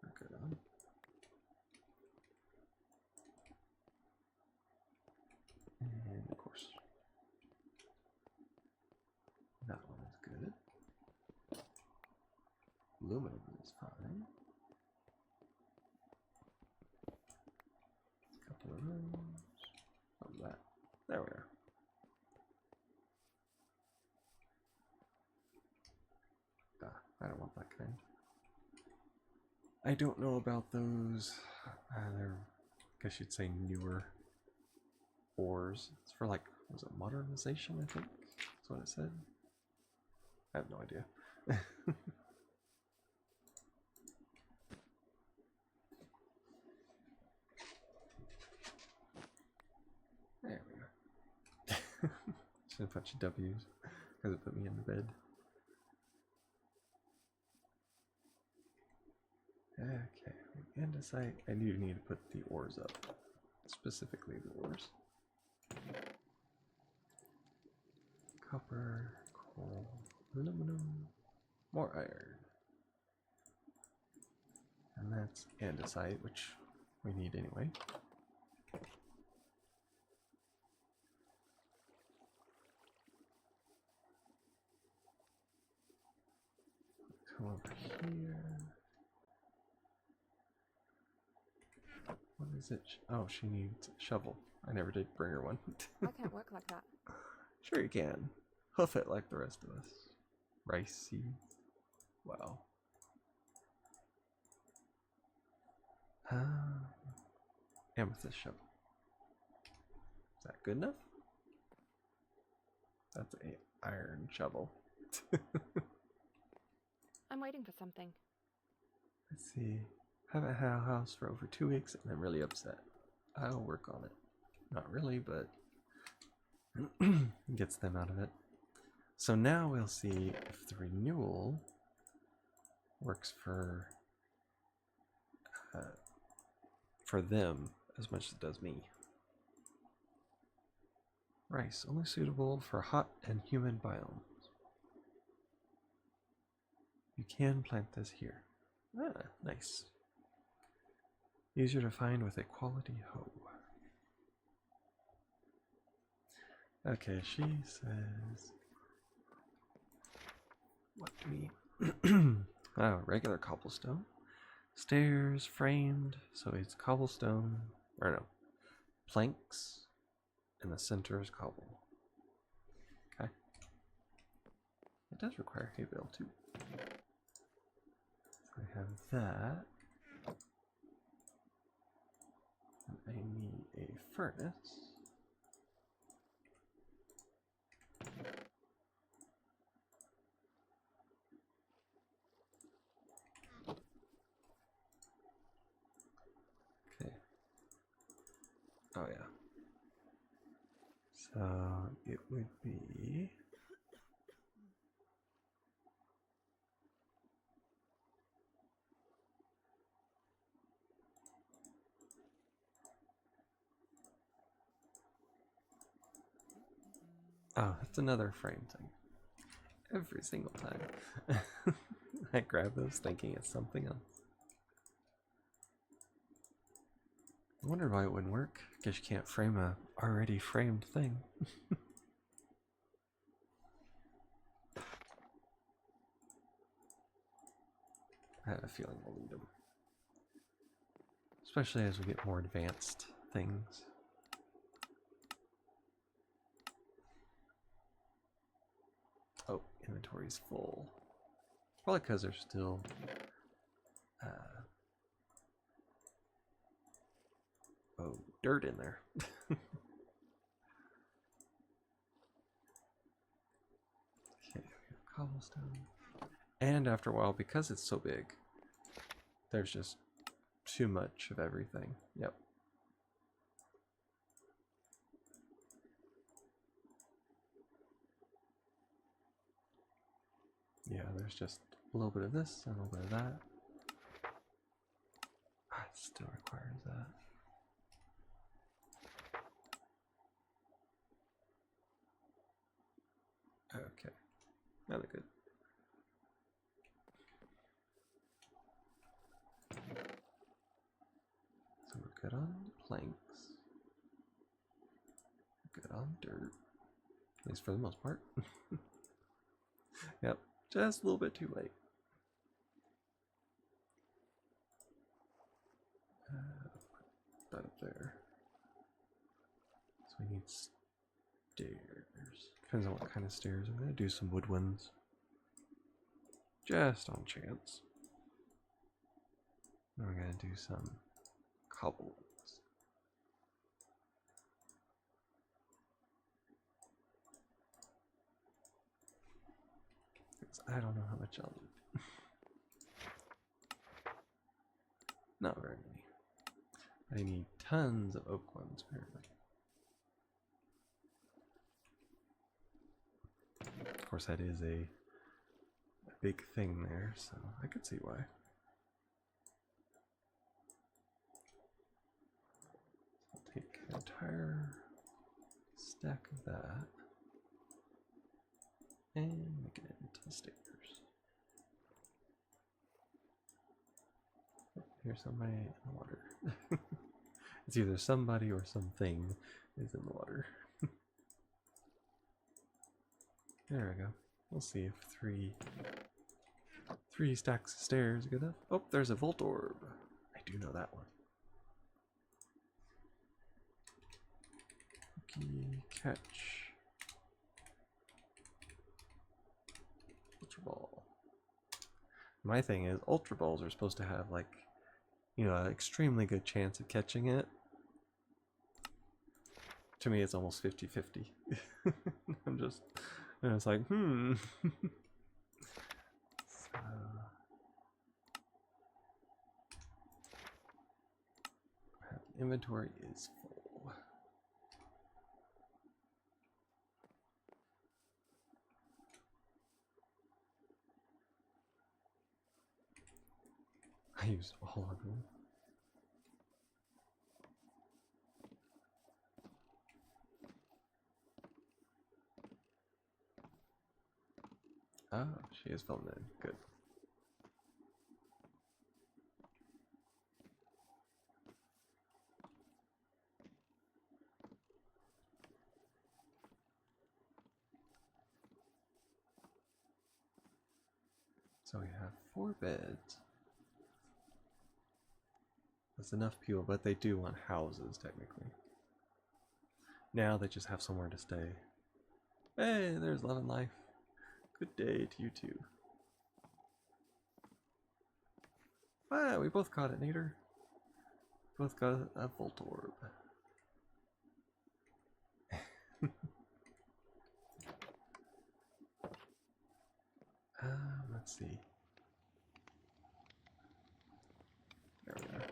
We're good on. And of course, that one is good. Aluminum is fine. A couple of those. Of that. There we are. I don't want that kind. I don't know about those. They're, I guess you'd say, newer ores. It's for like, was it modernization, I think? That's what it said. I have no idea. There we go. Just a bunch of W's because it put me in the bed. Okay, andesite. I do need to put the ores up, specifically the ores. Copper, coal, aluminum, more iron. And that's andesite, which we need anyway. Come over here. What is it? Oh, she needs a shovel. I never did bring her one. I can't work like that. Sure you can. Hoof it like the rest of us. Rice seeds. Wow. Amethyst shovel. Is that good enough? That's an iron shovel. I'm waiting for something. Let's see. Haven't had a house for over 2 weeks and I'm really upset. I'll work on it. Not really, but gets them out of it. So now we'll see if the renewal works for them as much as it does me. Rice, only suitable for hot and humid biomes. You can plant this here. Ah, nice. Easier to find with a quality hoe. Okay, she says. What do we? Oh, regular cobblestone. Stairs framed, so it's cobblestone. Or no, planks, and the center is cobble. Okay. It does require hay bale too. So I have that. And I need a furnace. Okay. Oh yeah. So it would be oh, that's another frame thing. Every single time I grab those thinking it's something else. I wonder why it wouldn't work. Guess you can't frame a already framed thing. I have a feeling we'll need them. Especially as we get more advanced things. Oh, inventory's full. Probably because there's still dirt in there. Okay, we have cobblestone. And after a while, because it's so big, there's just too much of everything. Yep. Yeah, there's just a little bit of this and a little bit of that. Ah, it still requires that. Okay, now they're good. So we're good on planks. Good on dirt. At least for the most part. Yep, just a little bit too late. Put that up there. So we need stairs. Depends on what kind of stairs. I'm going to do some wood ones. Just on chance. Then we're going to do some cobble ones. I don't know how much I'll need. Not very many. I need tons of oak ones, apparently. Of course, that is a big thing there, so I could see why. I'll take an entire stack of that and make it into stairs. Oh, here's somebody in the water. It's either somebody or something is in the water. There we go. We'll see if three stacks of stairs are good enough. Oh, there's a volt orb. I do know that one. Cookie, catch. Ultra ball. My thing is, ultra balls are supposed to have, like, you know, an extremely good chance of catching it. To me, it's almost 50-50. And it's like, So, inventory is full. I used all of them. Oh, she is filmed in. Good. So we have 4 beds. That's enough people, but they do want houses, technically. Now they just have somewhere to stay. Hey, there's Love and Life. Good day to you too. Ah, we both caught it, Nader. Both got a Voltorb. Let's see. There we are.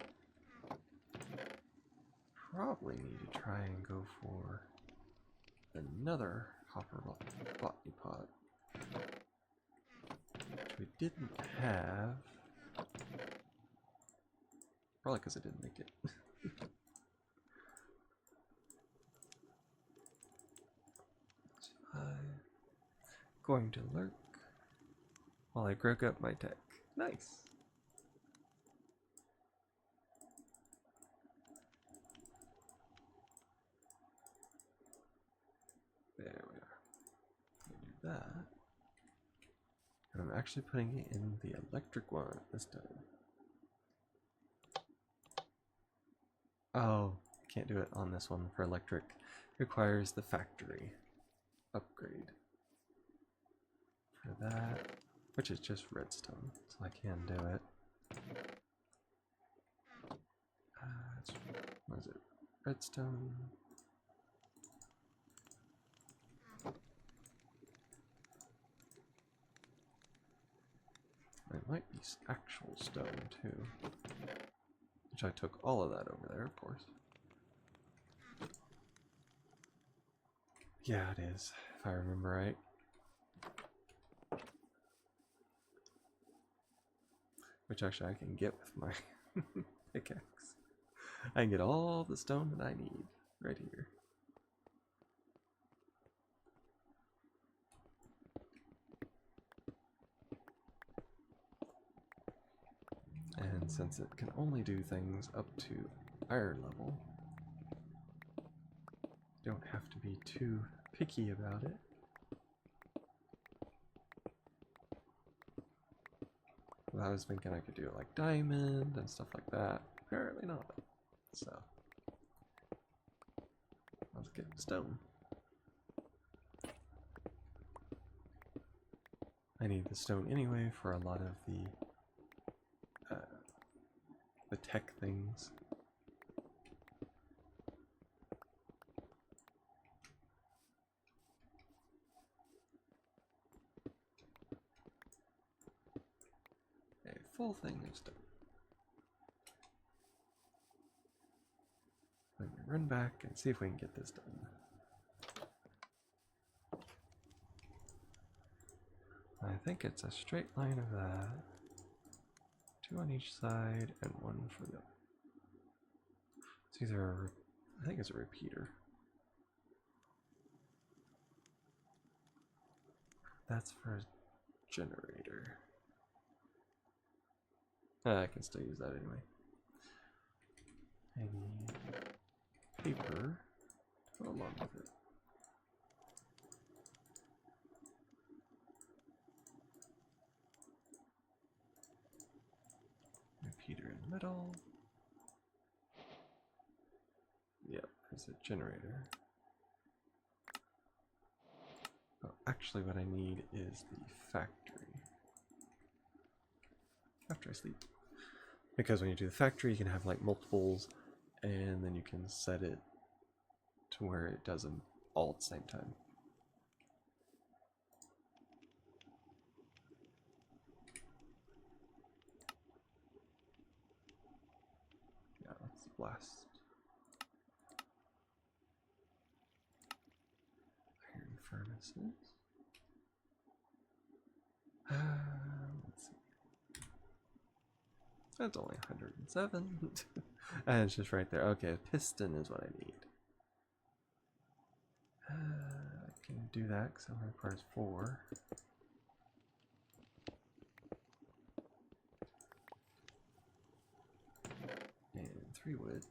Probably need to try and go for another Hopper Botany Pot, which we didn't have. Probably because I didn't make it. Going to lurk while I grog up my tech. Nice. There we are. Do that. And I'm actually putting it in the electric one this time. Oh, can't do it on this one for electric. Requires the factory upgrade for that, which is just redstone, so I can do it. What is it? Redstone. It might be actual stone too, which I took all of that over there, of course. Yeah, it is, if I remember right. Which actually I can get with my pickaxe. I can get all the stone that I need right here. And since it can only do things up to iron level, don't have to be too picky about it. Well, I was thinking I could do it like diamond and stuff like that. Apparently not. So, let's get stone. I need the stone anyway for a lot of the tech things. A full thing of stone. Let me run back and see if we can get this done. I think it's a straight line of that. 2 on each side and 1 for the... It's either I think it's a repeater. That's for a generator. I can still use that anyway. I need paper to go along with it. Repeater in the middle. Yep, there's a generator. Oh, actually what I need is the factory. After I sleep. Because when you do the factory you can have like multiples and then you can set it to where it does them all at the same time. Yeah, let's blast. Iron furnaces. Let's see. That's only 107. And it's just right there. Okay, a piston is what I need. I can do that because it requires 4. And 3 wood.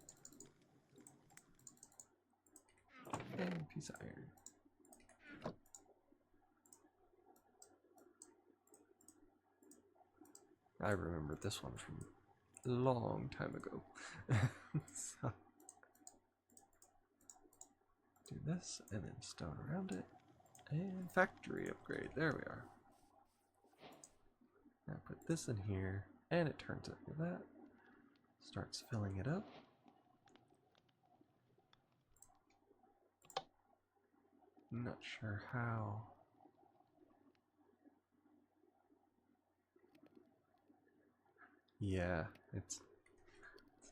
And a piece of iron. I remember this one from a long time ago. So, do this, and then stone around it, and factory upgrade. There we are. Now put this in here, and it turns it into that. Starts filling it up. I'm not sure how. Yeah, it's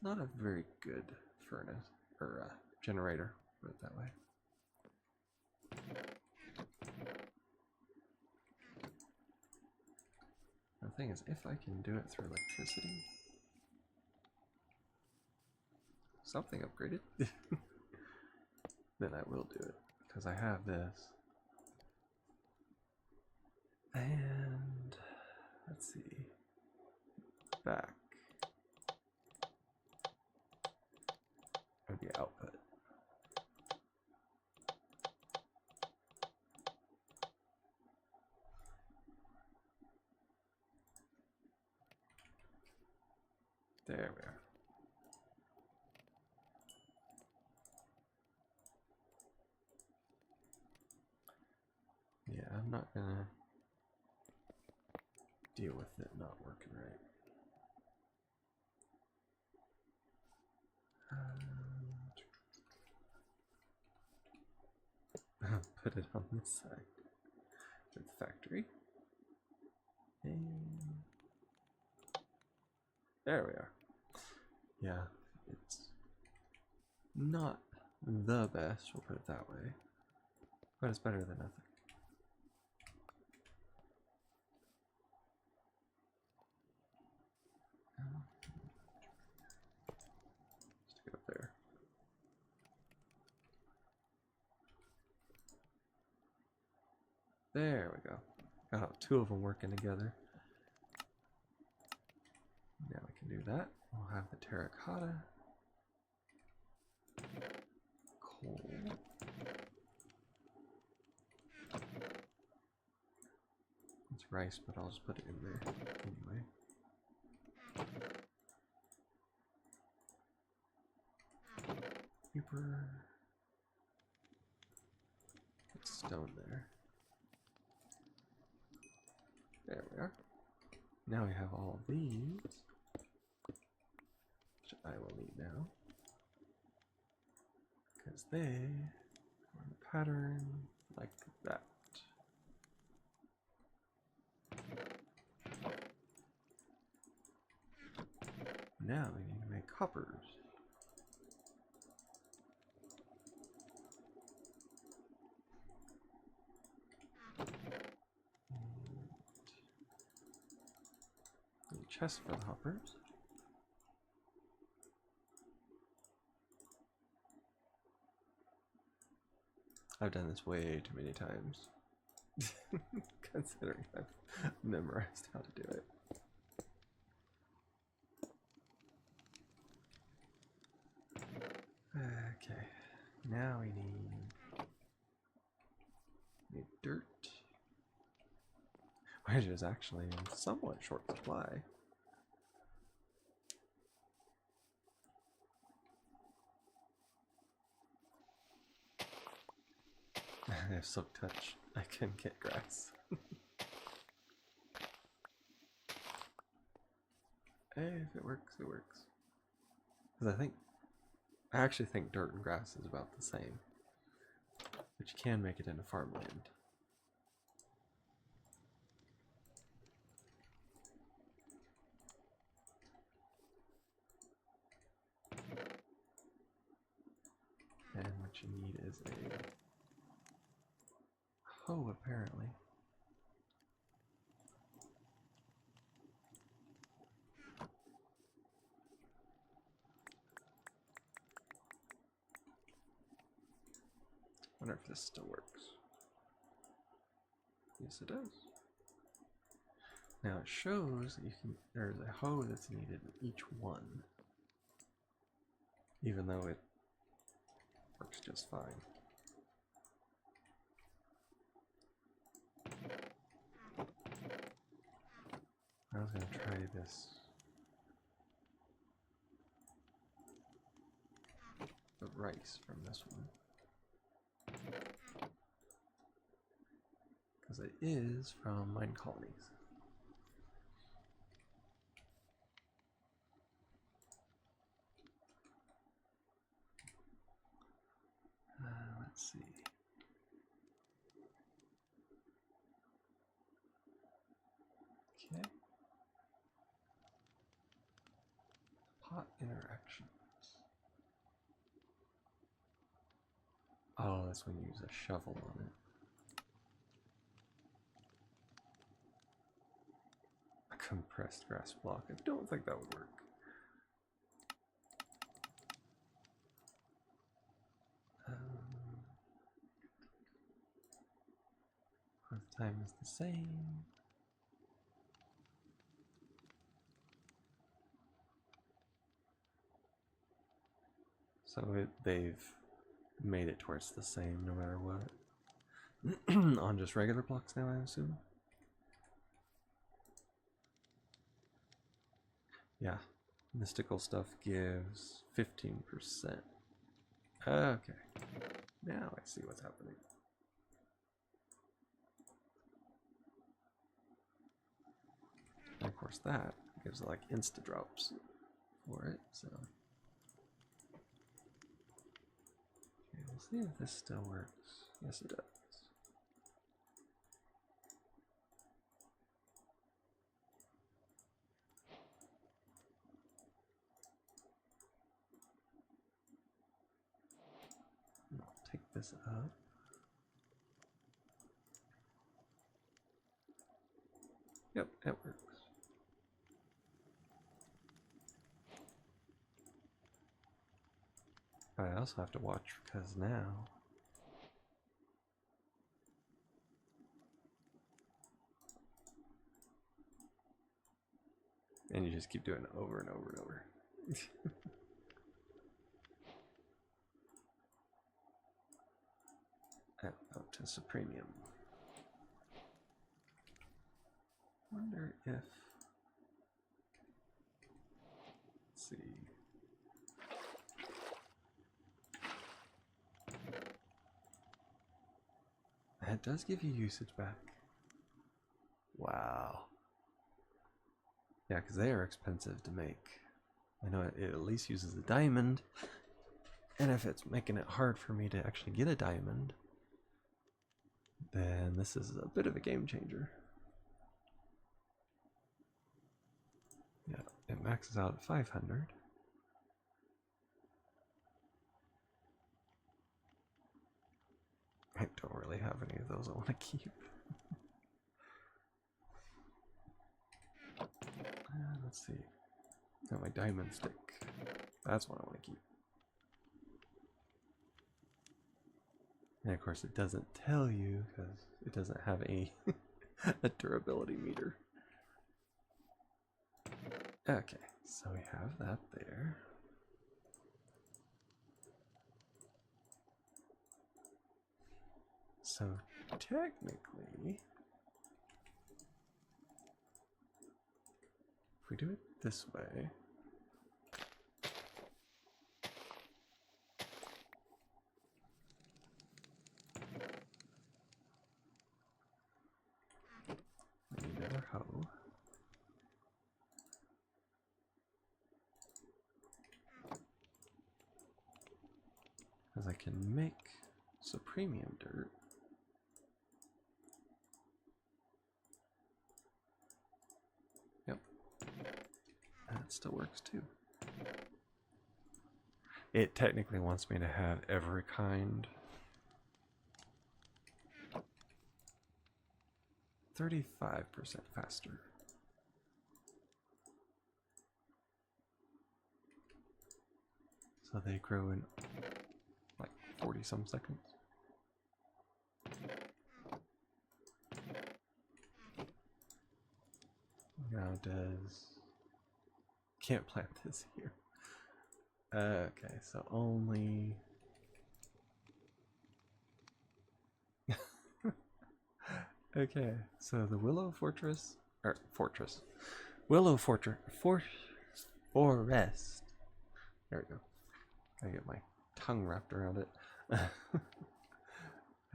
not a very good furnace or generator, put it that way. The thing is, if I can do it through electricity, something upgraded, then I will do it because I have this. And let's see, back or the output. There we are. Yeah, I'm not gonna deal with it not working right. Put it on this side with factory. And there we are. Yeah, it's not the best, we'll put it that way, but it's better than nothing. Stick it up there. There we go. Got two of them working together. Now we can do that. We'll have the terracotta, coal, it's rice, but I'll just put it in there anyway. Paper. Put stone there. There we are. Now we have all of these, which I will need now, because they form a pattern like that. Now we need to make coppers. Chest for the hoppers. I've done this way too many times, considering I've memorized how to do it. Okay, now we need dirt, which is actually in somewhat short supply. I have silk touch. I can get grass. Hey, if it works, it works. Because I actually think dirt and grass is about the same. But you can make it into farmland. And what you need is a hoe, apparently. Wonder if this still works. Yes, it does. Now it shows that there's a hoe that's needed in each one, even though it works just fine. was gonna try this. The rice from this one. Because it is from Mine Colonies. Let's see. Okay. Pot interactions. Oh, that's when you use a shovel on it. A compressed grass block. I don't think that would work. Growth time is the same. So they've made it towards the same no matter what. On just regular blocks now, I assume. Yeah, mystical stuff gives 15%. Okay, now I see what's happening. And of course that gives like insta drops for it, so. Okay, we'll see if this still works. Yes, it does. I'll take this up. Yep, it works. I also have to watch because now and you just keep doing it over and over and over. Up to Supremium. Wonder if, let's see. It does give you usage back. Wow. Yeah, because they are expensive to make. I know it at least uses a diamond. And if it's making it hard for me to actually get a diamond, then this is a bit of a game changer. Yeah, it maxes out at 500. I don't really have any of those I want to keep. Let's see. Oh, my diamond stick. That's what I want to keep. And of course it doesn't tell you because it doesn't have a durability meter. Okay, so we have that there. So technically, if we do it this way, we need another hoe. Because I can make Supremium dirt. Yep. That still works too. It technically wants me to have every kind. 35% faster. So they grow in like 40 some seconds. Now does, can't plant this here. Okay, so only okay, so the Willow Fortress, or Fortress, Willow Forest. There we go. I get my tongue wrapped around it.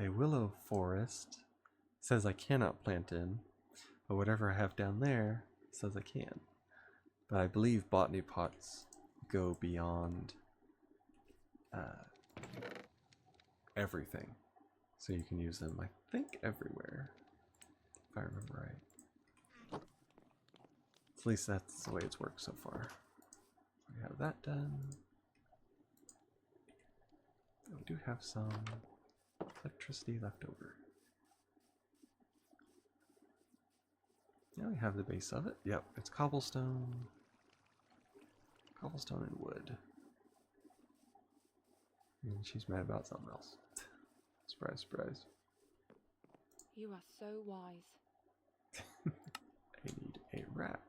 A willow forest says I cannot plant in, but whatever I have down there says I can. But I believe botany pots go beyond everything. So you can use them, I think, everywhere, if I remember right. At least that's the way it's worked so far. We have that done. We do have some electricity left over. Now we have the base of it. Yep, it's cobblestone. Cobblestone and wood. And she's mad about something else. Surprise, surprise. You are so wise. I need a rack.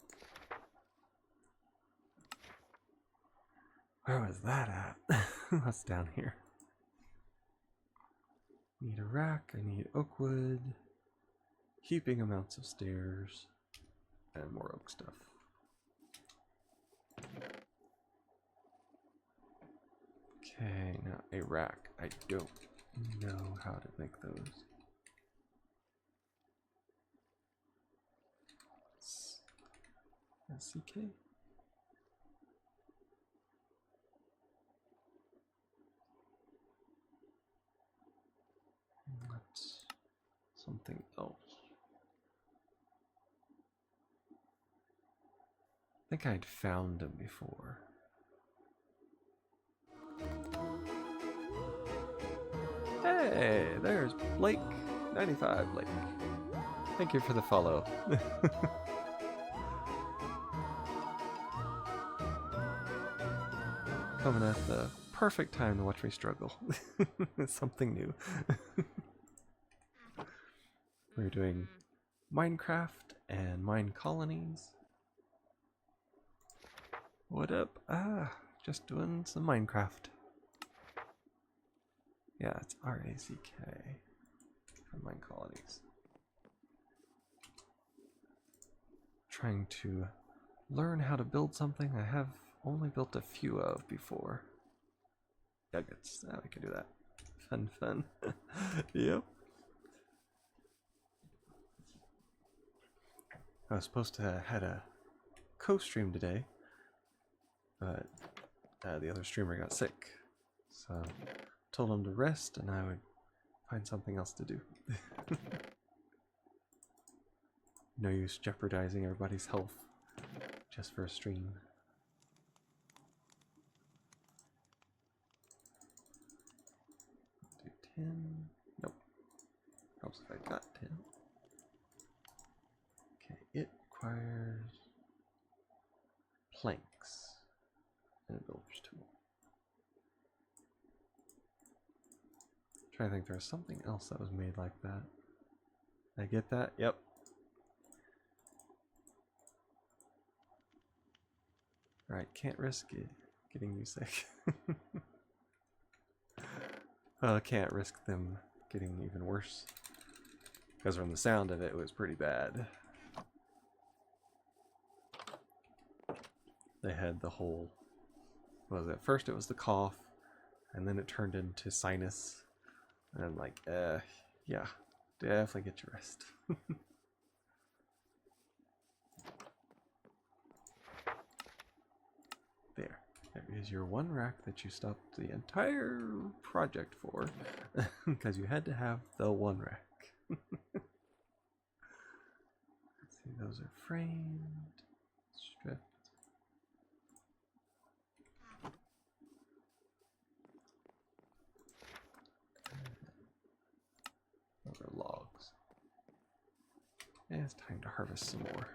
Where was that at? What's down here? Need a rack, I need oak wood, heaping amounts of stairs, and more oak stuff. Okay, now a rack. I don't know how to make those. SCK? That's something else. I think I'd found them before. Hey, there's Blake 95 Blake. Thank you for the follow. Coming at the perfect time to watch me struggle. It's something new. We're doing Minecraft and mine colonies. What up? Just doing some Minecraft. Yeah, it's RACK for mine colonies. Trying to learn how to build something I have only built a few of before. Nuggets. We can do that. Fun, fun. Yep. I was supposed to had a co-stream today, but the other streamer got sick, so told him to rest and I would find something else to do. No use jeopardizing everybody's health just for a stream. Do 10. Nope. Helps if I got 10. Okay, it requires planks and a builder's tool. Trying to think, there's something else that was made like that. Did I get that? Yep. Alright, can't risk it getting you sick. Well, I can't risk them getting even worse, because from the sound of it, it was pretty bad. They had the whole, what was it? First it was the cough, and then it turned into sinus. And I'm like, yeah, definitely get your rest. There is your one rack that you stopped the entire project for, because you had to have the one rack. Let's see, those are framed, stripped. Those are logs. And it's time to harvest some more.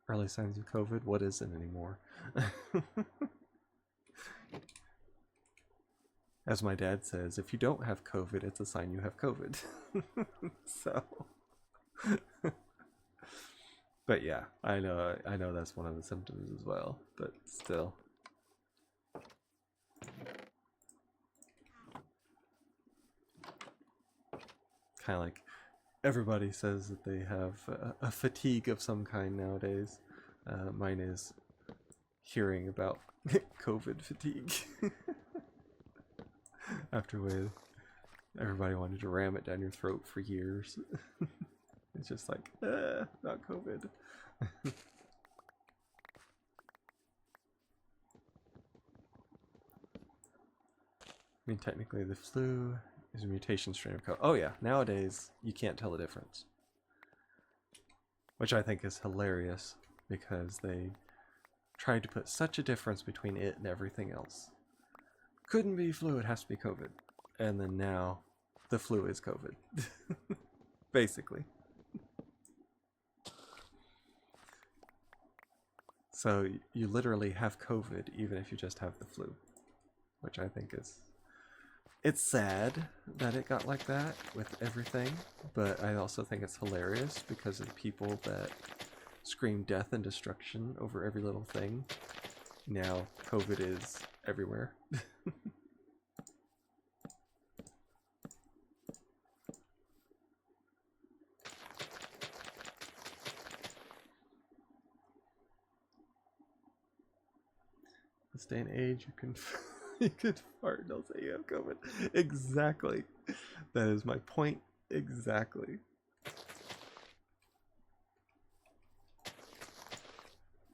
Early signs of COVID, what isn't anymore? As my dad says, if you don't have COVID, it's a sign you have COVID. So, but yeah, I know that's one of the symptoms as well, but still. Kind of like, everybody says that they have a fatigue of some kind nowadays. Mine is hearing about COVID fatigue. After everybody wanted to ram it down your throat for years. It's just like, not COVID. I mean, technically the flu is a mutation strain of COVID. Oh yeah, nowadays you can't tell the difference. Which I think is hilarious, because they tried to put such a difference between it and everything else. Couldn't be flu, it has to be COVID. And then now, the flu is COVID. Basically. So you literally have COVID even if you just have the flu. Which I think is... It's sad that it got like that with everything, but I also think it's hilarious because of the people that scream death and destruction over every little thing. Now COVID is everywhere. This day and age, you can you could fart and they'll say you have COVID. Exactly. That is my point. Exactly.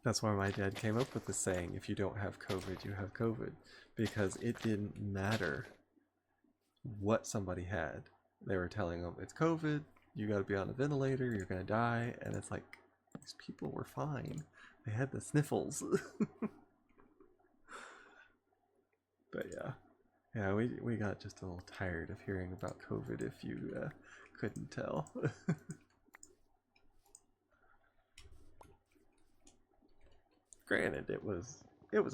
That's why my dad came up with the saying, if you don't have COVID, you have COVID. Because it didn't matter what somebody had. They were telling them, it's COVID, you gotta be on a ventilator, you're gonna die. And it's like, these people were fine. They had the sniffles. But yeah, we got just a little tired of hearing about COVID if you couldn't tell. Granted, it was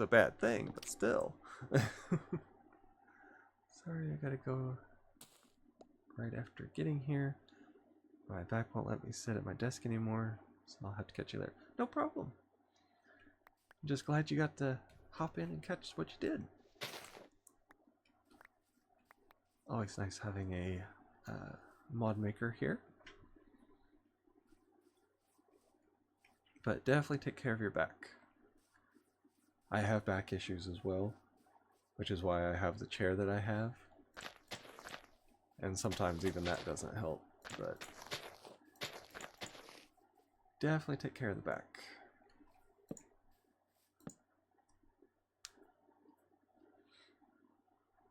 a bad thing, but still. Sorry, I gotta go right after getting here. My back won't let me sit at my desk anymore, so I'll have to catch you there. No problem. I'm just glad you got to hop in and catch what you did. Always nice having a mod maker here. But definitely take care of your back. I have back issues as well, which is why I have the chair that I have. And sometimes even that doesn't help, but definitely take care of the back.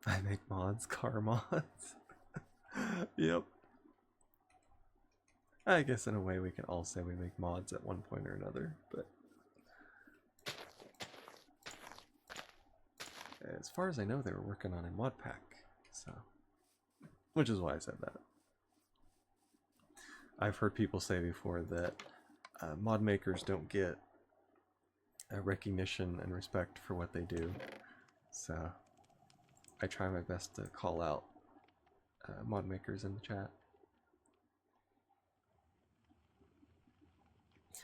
I make mods, car mods. Yep. I guess in a way we can all say we make mods at one point or another, but as far as I know, they were working on a mod pack, so which is why I said that. I've heard people say before that mod makers don't get recognition and respect for what they do, so I try my best to call out mod makers in the chat.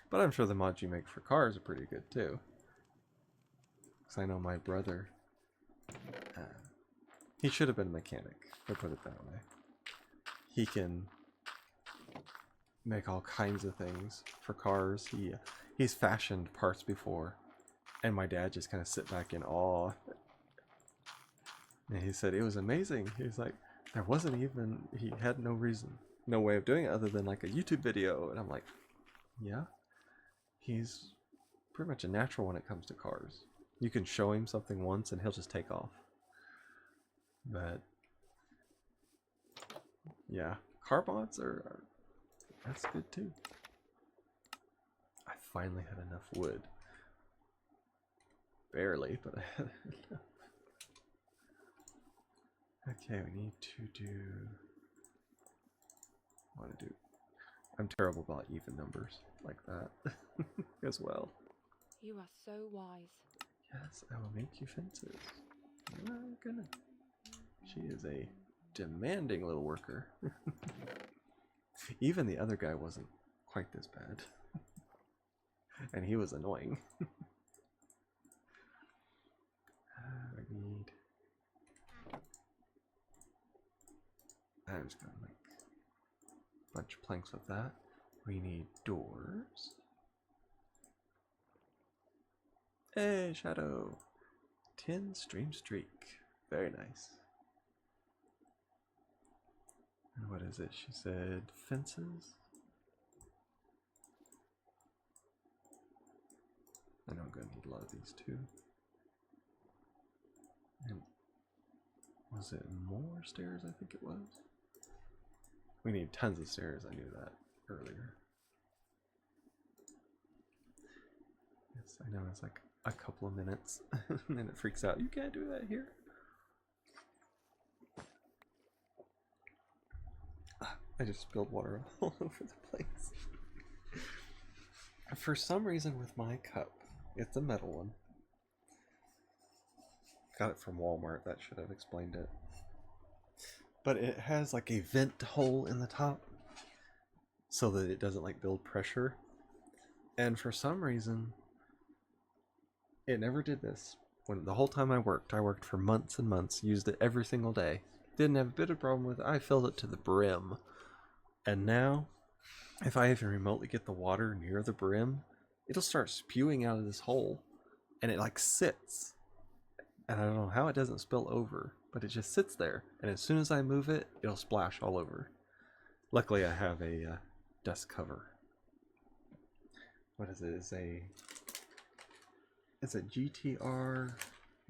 But I'm sure the mods you make for cars are pretty good too. Because I know my brother, he should have been a mechanic, to put it that way. He can make all kinds of things for cars. He's fashioned parts before, and my dad just kind of sit back in awe. And he said it was amazing. He was like, there wasn't even, he had no reason, no way of doing it other than like a YouTube video. And I'm like, yeah, he's pretty much a natural when it comes to cars. You can show him something once and he'll just take off. But yeah, car mods are that's good too. I finally had enough wood. Barely, but I had enough. Okay, we need to do... I want to do... I'm terrible about even numbers like that as well. You are so wise. Yes, I will make you fences. My goodness. She is a demanding little worker. Even the other guy wasn't quite this bad. And he was annoying. I need... I'm just gonna make bunch of planks with that. We need doors. Hey, Shadow! 10 stream streak. Very nice. And what is it? She said fences? I know I'm going to need a lot of these too. And was it more stairs? I think it was. We need tons of stairs. I knew that earlier. Yes, I know it's like a couple of minutes and then it freaks out. You can't do that here. I just spilled water all over the place. For some reason with my cup, it's a metal one. Got it from Walmart, that should have explained it. But it has like a vent hole in the top so that it doesn't like build pressure. And for some reason, it never did this. When the whole time I worked for months and months, used it every single day. Didn't have a bit of problem with it. I filled it to the brim. And now, if I even remotely get the water near the brim, it'll start spewing out of this hole. And it like sits. And I don't know how it doesn't spill over, but it just sits there. And as soon as I move it, it'll splash all over. Luckily, I have a desk cover. What is it? It's a GTR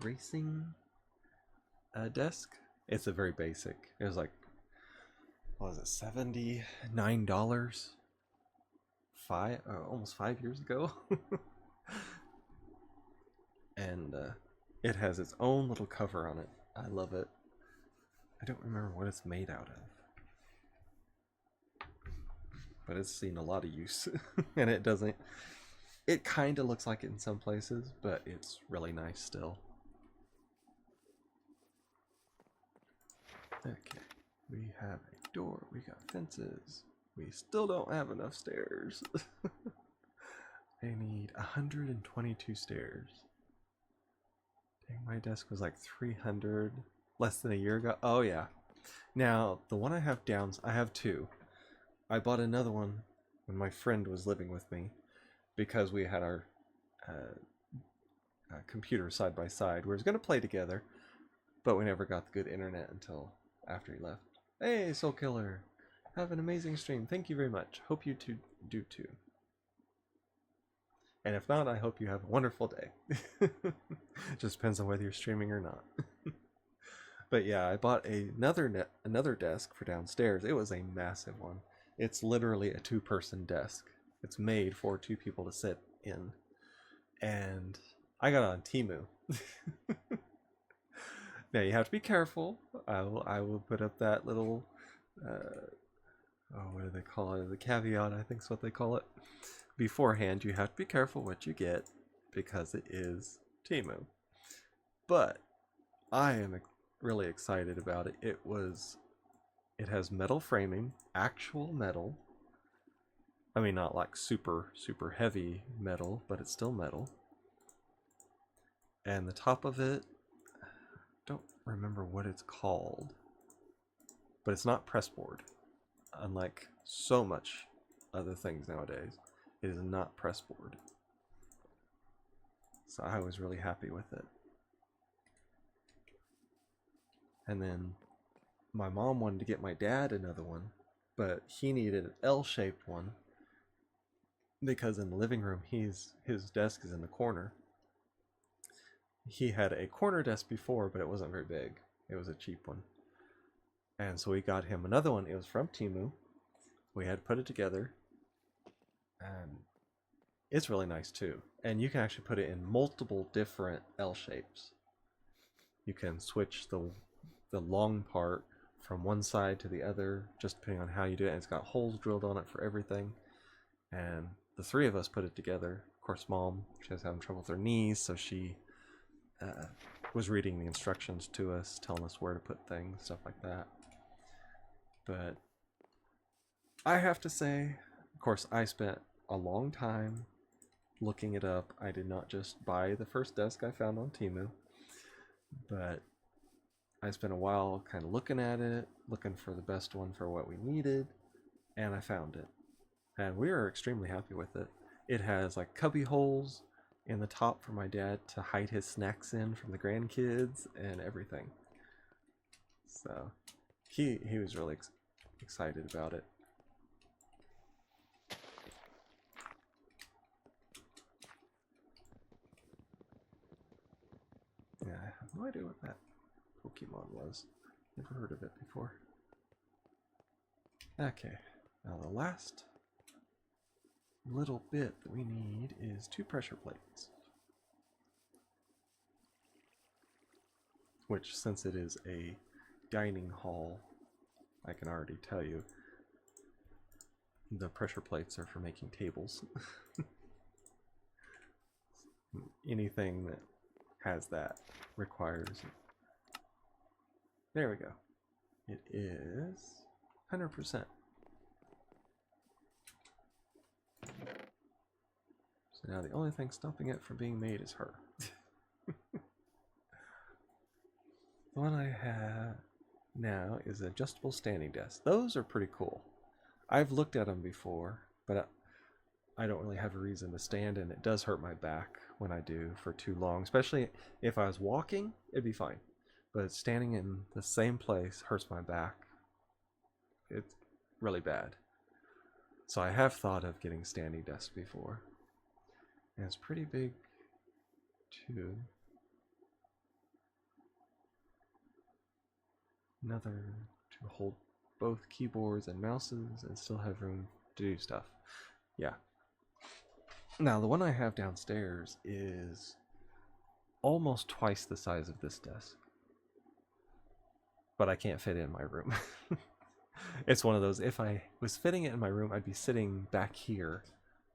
racing desk. It's a very basic. It was like, what was it, $79? Almost 5 years ago. And it has its own little cover on it. I love it. I don't remember what it's made out of, but it's seen a lot of use. And it kind of looks like it in some places, but it's really nice still. Okay, we have a door, we got fences. We still don't have enough stairs. I need 122 stairs. Dang, my desk was like 300 less than a year ago. Oh yeah. Now, the one I have down, I have two. I bought another one when my friend was living with me because we had our computers side by side. We were going to play together, but we never got the good internet until after he left. Hey, Soul Killer! Have an amazing stream. Thank you very much. Hope you do too. And if not, I hope you have a wonderful day. Just depends on whether you're streaming or not. But yeah, I bought another desk for downstairs. It was a massive one. It's literally a two-person desk. It's made for two people to sit in. And I got it on Temu. Now you have to be careful. I will put up that little what do they call it? The caveat, I think is what they call it. Beforehand, you have to be careful what you get because it is Temu. But I am really excited about it. It has metal framing, actual metal. I mean, not like super heavy metal, but it's still metal. And the top of it, I don't remember what it's called, but it's not pressboard. Unlike so much other things nowadays, it is not pressboard. So I was really happy with it. And then my mom wanted to get my dad another one, but he needed an L-shaped one because in the living room, his desk is in the corner. He had a corner desk before, but it wasn't very big. It was a cheap one. And so we got him another one. It was from Temu. We had put it together. And it's really nice too. And you can actually put it in multiple different L shapes. You can switch the long part from one side to the other, just depending on how you do it. And it's got holes drilled on it for everything. And the three of us put it together. Of course, Mom, she was having trouble with her knees, so she was reading the instructions to us, telling us where to put things, stuff like that. But I have to say, of course, I spent a long time looking it up. I did not just buy the first desk I found on Temu, but I spent a while kind of looking at it, looking for the best one for what we needed, and I found it. And we are extremely happy with it. It has like cubby holes in the top for my dad to hide his snacks in from the grandkids and everything. So he was really excited about it. Yeah, I have no idea what that Pokemon was. Never heard of it before. Okay, now the last little bit that we need is 2 pressure plates. Which, since it is a dining hall, I can already tell you, the pressure plates are for making tables. Anything that has that requires it. There we go. It is 100%. So now the only thing stopping it from being made is her. The one I have now is an adjustable standing desk. Those are pretty cool. I've looked at them before, but I don't really have a reason to stand, and it does hurt my back when I do for too long. Especially if I was walking, it'd be fine. But standing in the same place hurts my back. It's really bad. So I have thought of getting standing desks before. And it's pretty big too. Another to hold both keyboards and mouses and still have room to do stuff. Yeah. Now the one I have downstairs is almost twice the size of this desk. But I can't fit it in my room. It's one of those, if I was fitting it in my room, I'd be sitting back here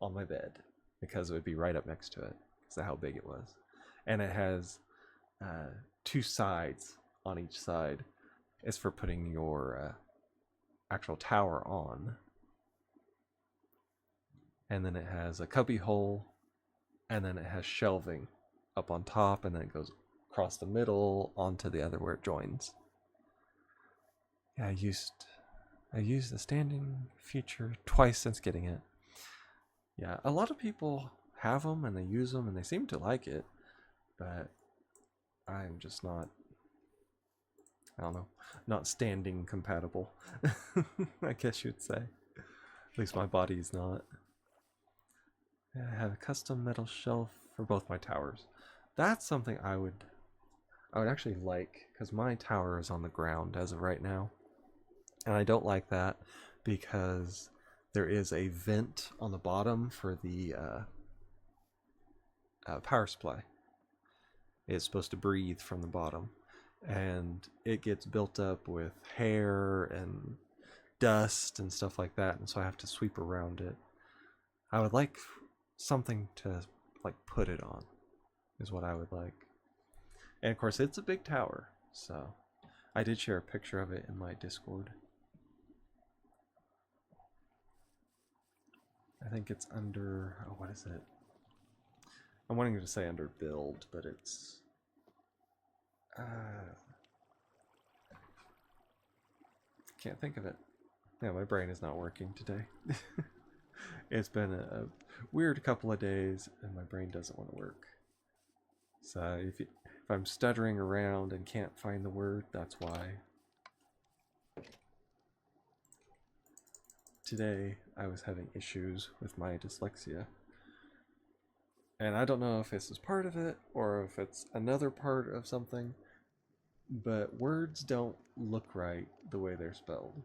on my bed because it would be right up next to it because of how big it was. And it has 2 sides on each side. It's for putting your actual tower on. And then it has a cubby hole, and then it has shelving up on top, and then it goes across the middle onto the other where it joins. Yeah, I used the standing feature twice since getting it. Yeah, a lot of people have them and they use them and they seem to like it, but I'm just not, I don't know, not standing compatible. I guess you'd say. At least my body's not. I have a custom metal shelf for both my towers. That's something I would actually like, because my tower is on the ground as of right now. And I don't like that because there is a vent on the bottom for the power supply. It's supposed to breathe from the bottom. And it gets built up with hair and dust and stuff like that. And so I have to sweep around it. I would like something to like put it on is what I would like. And of course it's a big tower, so I did share a picture of it in my Discord. I think it's under, oh, what is it? I'm wanting to say under build, but it's can't think of it. Yeah, my brain is not working today. It's been a weird couple of days and my brain doesn't want to work. So if I'm stuttering around and can't find the word, that's why. Today I was having issues with my dyslexia. And I don't know if this is part of it or if it's another part of something, but words don't look right the way they're spelled.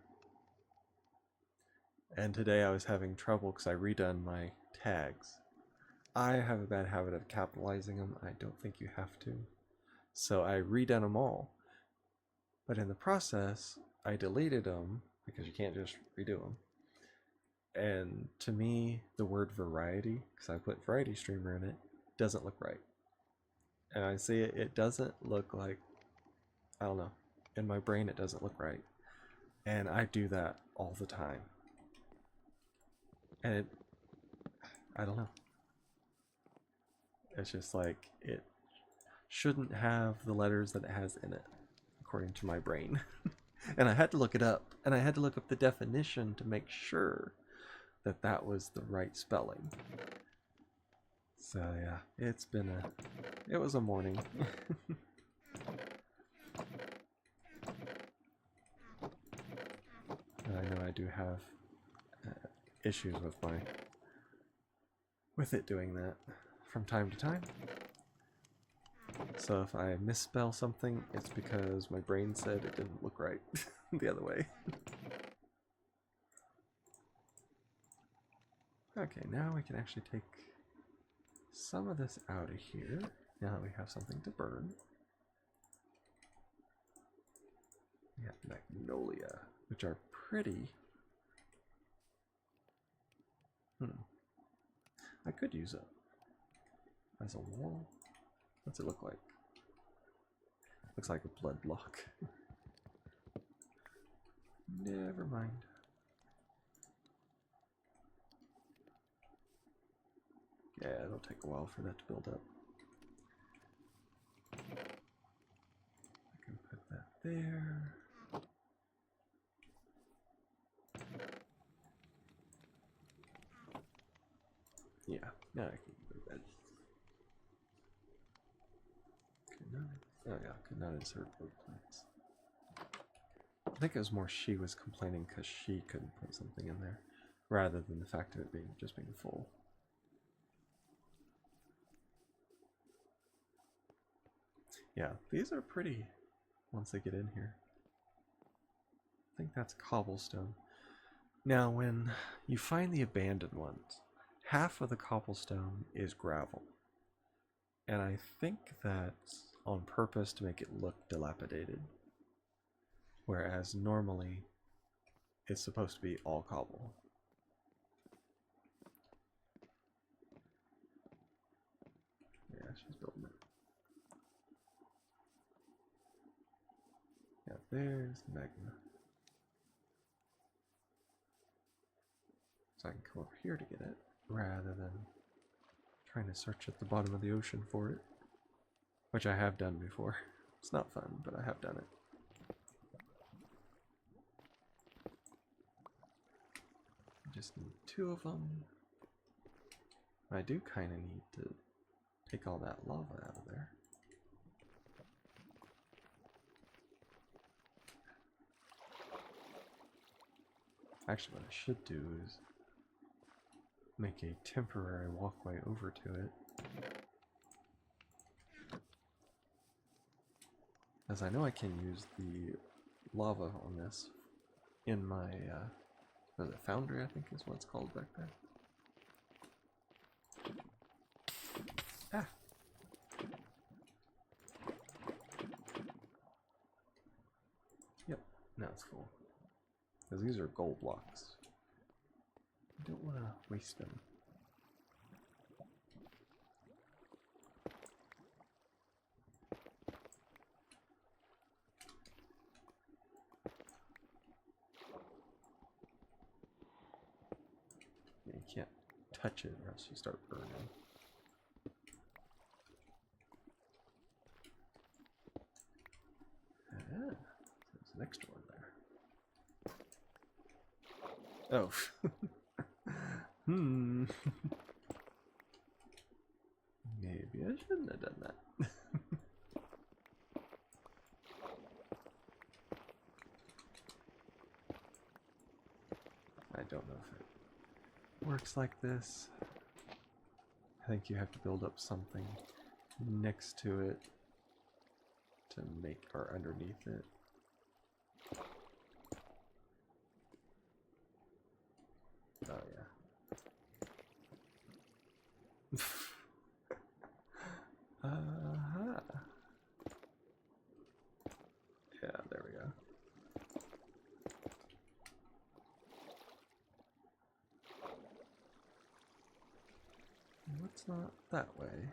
And today I was having trouble because I redone my tags. I have a bad habit of capitalizing them. I don't think you have to. So I redone them all. But in the process, I deleted them because you can't just redo them. And to me, the word variety, because I put variety streamer in it, doesn't look right. And I see it, it doesn't look like, I don't know, in my brain it doesn't look right. And I do that all the time. And I don't know. It's just like, it shouldn't have the letters that it has in it, according to my brain. And I had to look it up, and I had to look up the definition to make sure that that was the right spelling. So yeah, it was a morning. And I know I do have issues with it doing that from time to time. So if I misspell something, it's because my brain said it didn't look right the other way. Okay, now we can actually take some of this out of here. Now that we have something to burn. We have magnolia, which are pretty. I could use it as a wall. What's it look like? Looks like a blood block. Never mind. Yeah, it'll take a while for that to build up. I can put that there. Yeah, now I can do that. Oh yeah, could not insert wood plants. I think it was more she was complaining because she couldn't put something in there, rather than the fact of it just being full. Yeah, these are pretty once they get in here. I think that's cobblestone. Now, when you find the abandoned ones, half of the cobblestone is gravel. And I think that's on purpose to make it look dilapidated. Whereas normally, it's supposed to be all cobble. Yeah, she's building it. Yeah, there's the magma. So I can come over here to get it, rather than trying to search at the bottom of the ocean for it. Which I have done before. It's not fun, but I have done it. I just need 2 of them. I do kind of need to take all that lava out of there. Actually, what I should do is make a temporary walkway over to it. As I know I can use the lava on this in my, what is it, foundry I think is what it's called back there. Ah! Yep, now it's full. Because these are gold blocks. I don't want to waste them. Yeah, you can't touch it or else you start burning. Ah, there's an extra one there. Oh. Maybe I shouldn't have done that. I don't know if it works like this. I think you have to build up something next to it to make, or underneath it. Oh yeah. Yeah, there we go. What's not that way?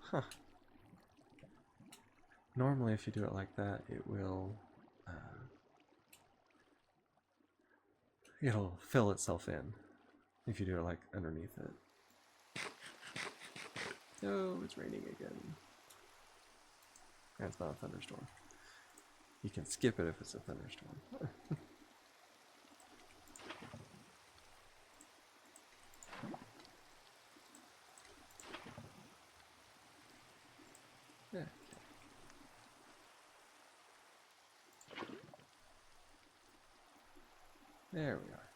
Huh. Normally if you do it like that, it will it'll fill itself in if you do it like underneath it. No, it's raining again. That's not a thunderstorm. You can skip it if it's a thunderstorm. Yeah. There we are.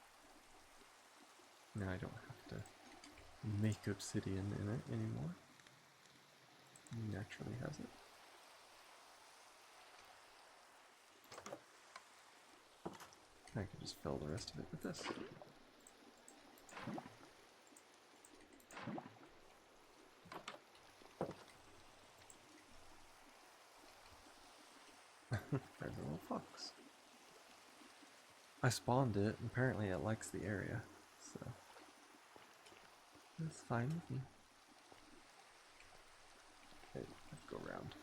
Now I don't have to make obsidian in it anymore. It naturally has it. I can just fill the rest of it with this. There's a little fox. I spawned it, and apparently it likes the area, so that's fine with me. Okay, let's go around.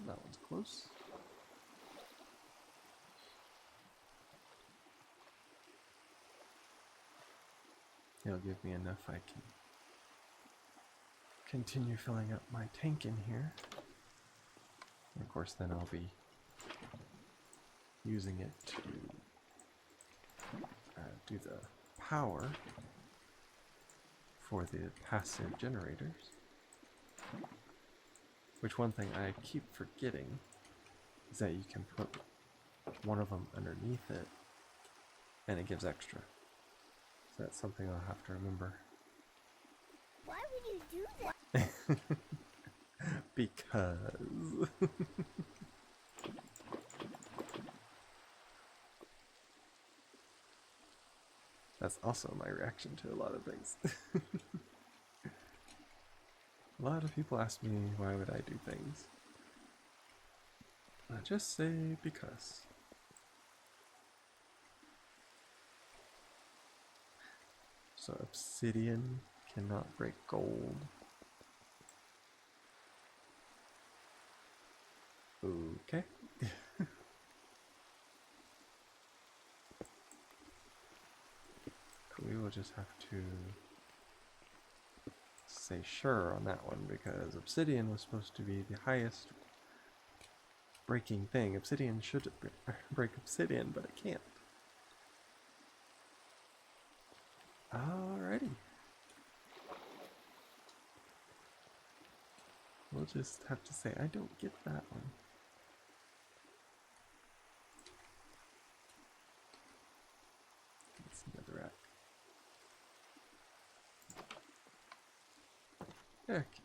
That one's close. It'll give me enough I can continue filling up my tank in here. And of course then I'll be using it to do the power for the passive generators. Which one thing I keep forgetting is that you can put one of them underneath it and it gives extra. So that's something I'll have to remember. Why would you do that? Because that's also my reaction to a lot of things. A lot of people ask me why would I do things. I just say because. So obsidian cannot break gold. Okay. We will just have to say sure on that one because obsidian was supposed to be the highest breaking thing. Obsidian should break obsidian, but it can't. Alrighty. We'll just have to say I don't get that one. Let's see where they're at. Okay.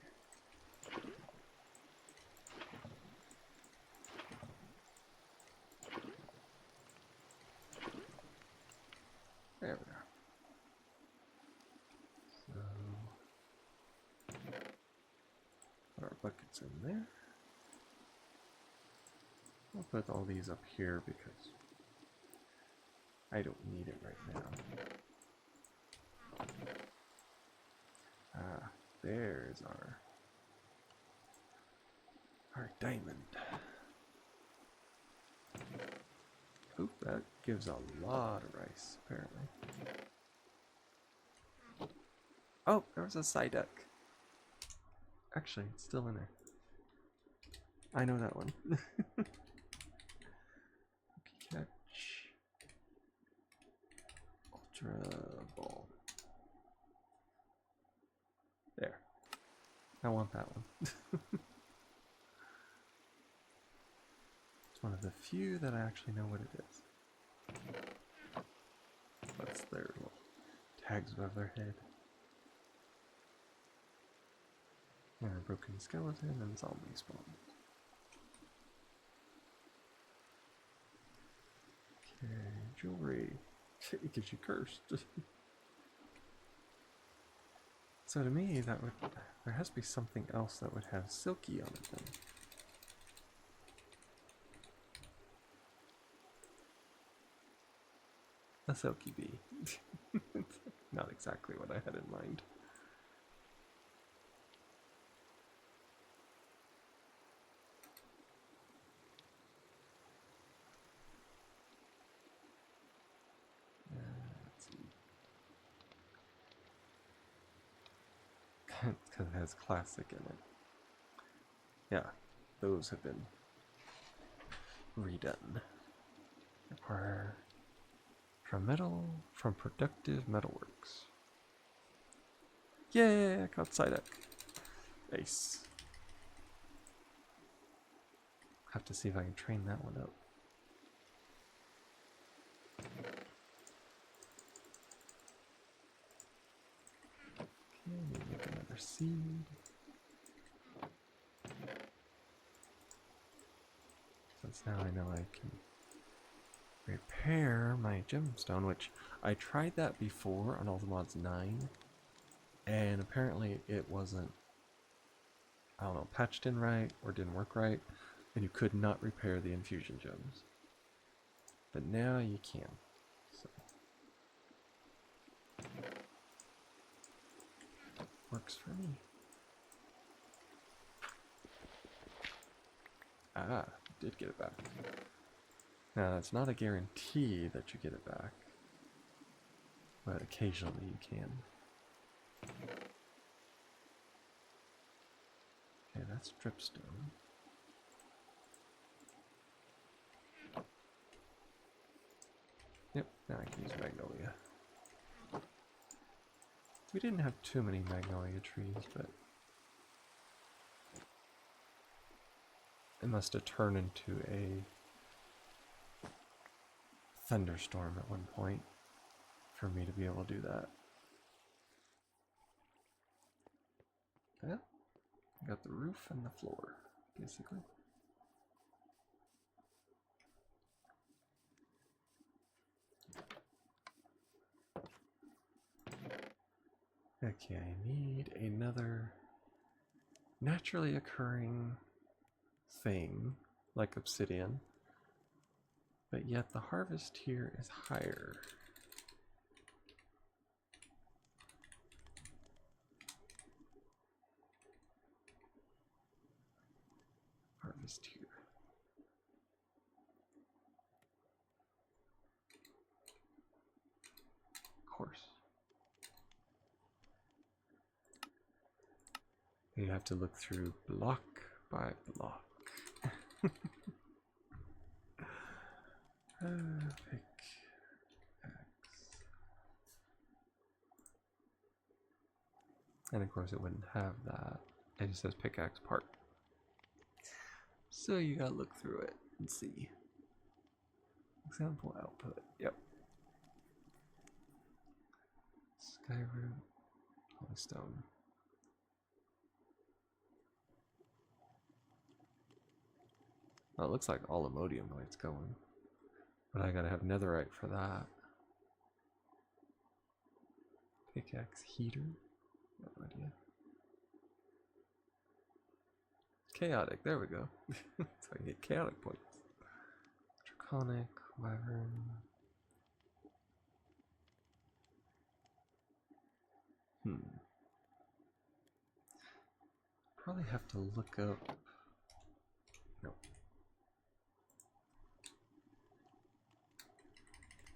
There we are. So, put our buckets in there. I'll put all these up here because I don't need it right now. Ah, there's our diamond. Oop, that gives a lot of rice, apparently. Oh, there was a Psyduck. Actually, it's still in there. I know that one. Catch. Ultra ball. There. I want that one. It's one of the few that I actually know what it is. That's their little tags above their head. And a broken skeleton and zombie spawn. Okay, jewelry. It gives you cursed. So to me, that would there has to be something else that would have silky on it then. A silky bee. Not exactly what I had in mind. because it has classic in it. Yeah, those have been redone. Require from productive metalworks. Yeah, I caught Psyduck. Nice. Have to see if I can train that one up. Okay, make another seed. Since now I know I can repair my gemstone, which I tried that before on Ultimods 9, and apparently it wasn't, I don't know, patched in right or didn't work right, and you could not repair the infusion gems. But now you can. So. Works for me. Ah, did get it back. Now that's not a guarantee that you get it back, but occasionally you can. Okay, that's dripstone. Yep, now I can use magnolia. We didn't have too many magnolia trees, but it must have turned into a thunderstorm at one point for me to be able to do that. Yeah, I got the roof and the floor, basically. Okay, I need another naturally occurring thing, like obsidian, but yet the harvest here is higher. Harvest here. Of course. You have to look through block by block. Pickaxe. And of course it wouldn't have that. It just says pickaxe part. So you gotta look through it and see. Example output. Yep. Skyroot. Holystone. Well, it looks like all Imodium the way it's going. But I gotta have netherite for that. Pickaxe heater? No idea. Chaotic, there we go. So I can get chaotic points. Draconic, wyvern. Probably have to look up. No.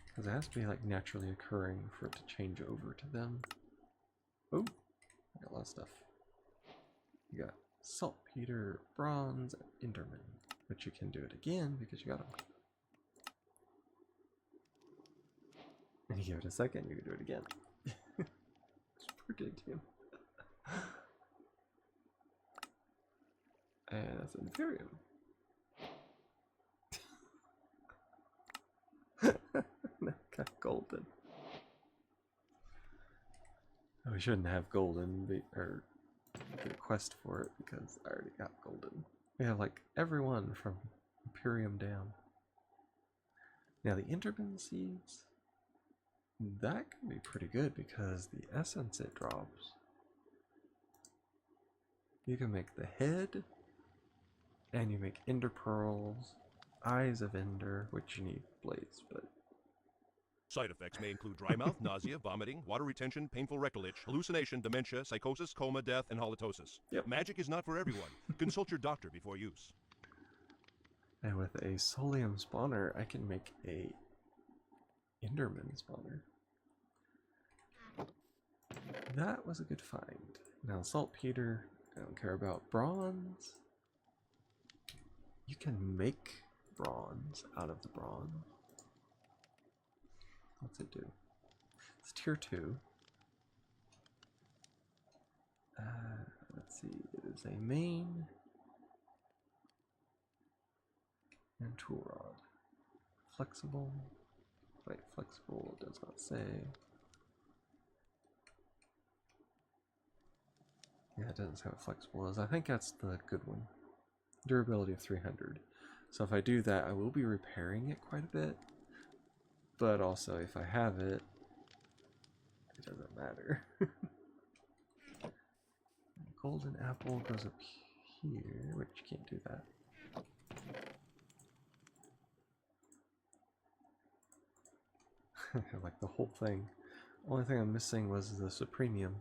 Because it has to be like naturally occurring for it to change over to them. Oh, I got a lot of stuff. You got saltpeter, bronze, and enderman. But you can do it again because you got them. And you give it a second, you can do it again. Just predict him. And that's Inferium. Got golden. Oh, we shouldn't have golden, or get a quest for it because I already got golden. We have like everyone from Imperium down. Now the Enderman seeds, that can be pretty good because the essence it drops. You can make the head, and you make ender pearls, eyes of ender, which you need blades, but Side effects may include dry mouth, nausea, vomiting, water retention, painful rectal itch, hallucination, dementia, psychosis, coma, death, and halitosis. Yep. Magic is not for everyone. Consult your doctor before use. and with a Solium spawner, I can make a Enderman spawner. That was a good find. Now saltpeter, I don't care about bronze. You can make bronze out of the bronze. What's it do? It's tier 2. Let's see, it is a main and tool rod. Flexible. Wait, flexible does not say. Yeah, it doesn't say what flexible is. I think that's the good one. Durability of 300. So if I do that, I will be repairing it quite a bit. But also, if I have it, it doesn't matter. Golden apple goes up here, which you can't do that. Like the whole thing. Only thing I'm missing was the supremium.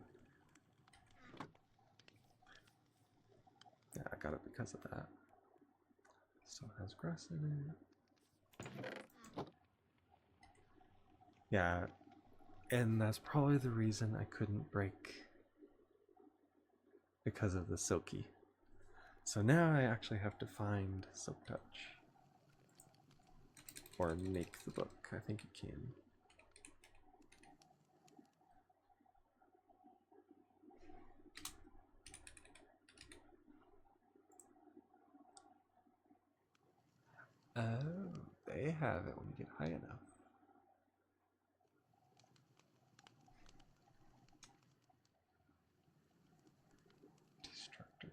Yeah, I got it because of that. Still has grass in it. Yeah, and that's probably the reason I couldn't break, because of the silky. So now I actually have to find Silk Touch. Or make the book. I think it can. Oh, they have it when you get high enough. Destructor.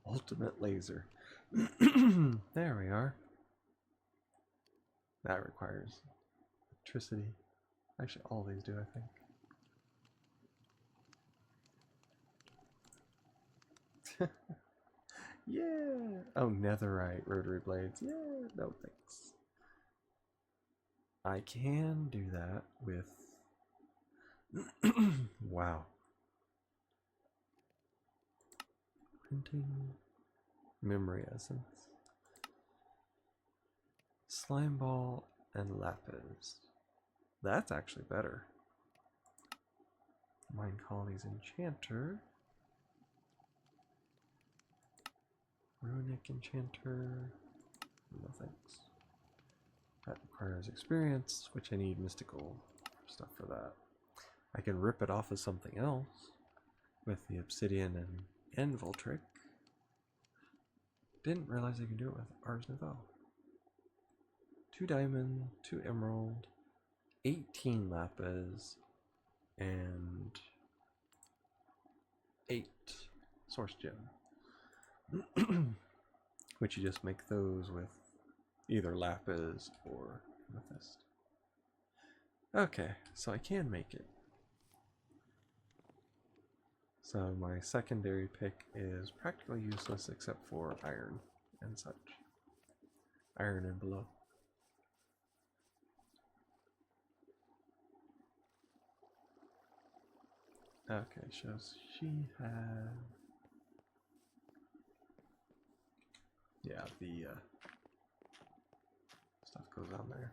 Ultimate laser. There we are. That requires electricity. Actually, all these do, I think. Yeah. Oh, netherite rotary blades. Yeah. No thanks. I can do that with. Wow. Printing. Memory essence. Slime ball and lapis. That's actually better. Mine colonies enchanter. Runic enchanter. No thanks. That requires experience, which I need mystical stuff for that. I can rip it off as something else with the obsidian and anvil trick. Didn't realize I could do it with Ars Nouveau. 2 diamond, 2 emerald, 18 lapis, and 8 source gem. Which you just make those with either lapis or amethyst. Okay, so I can make it. So my secondary pick is practically useless except for iron and such. Iron and below. Okay, shows she has... Yeah, the stuff goes on there.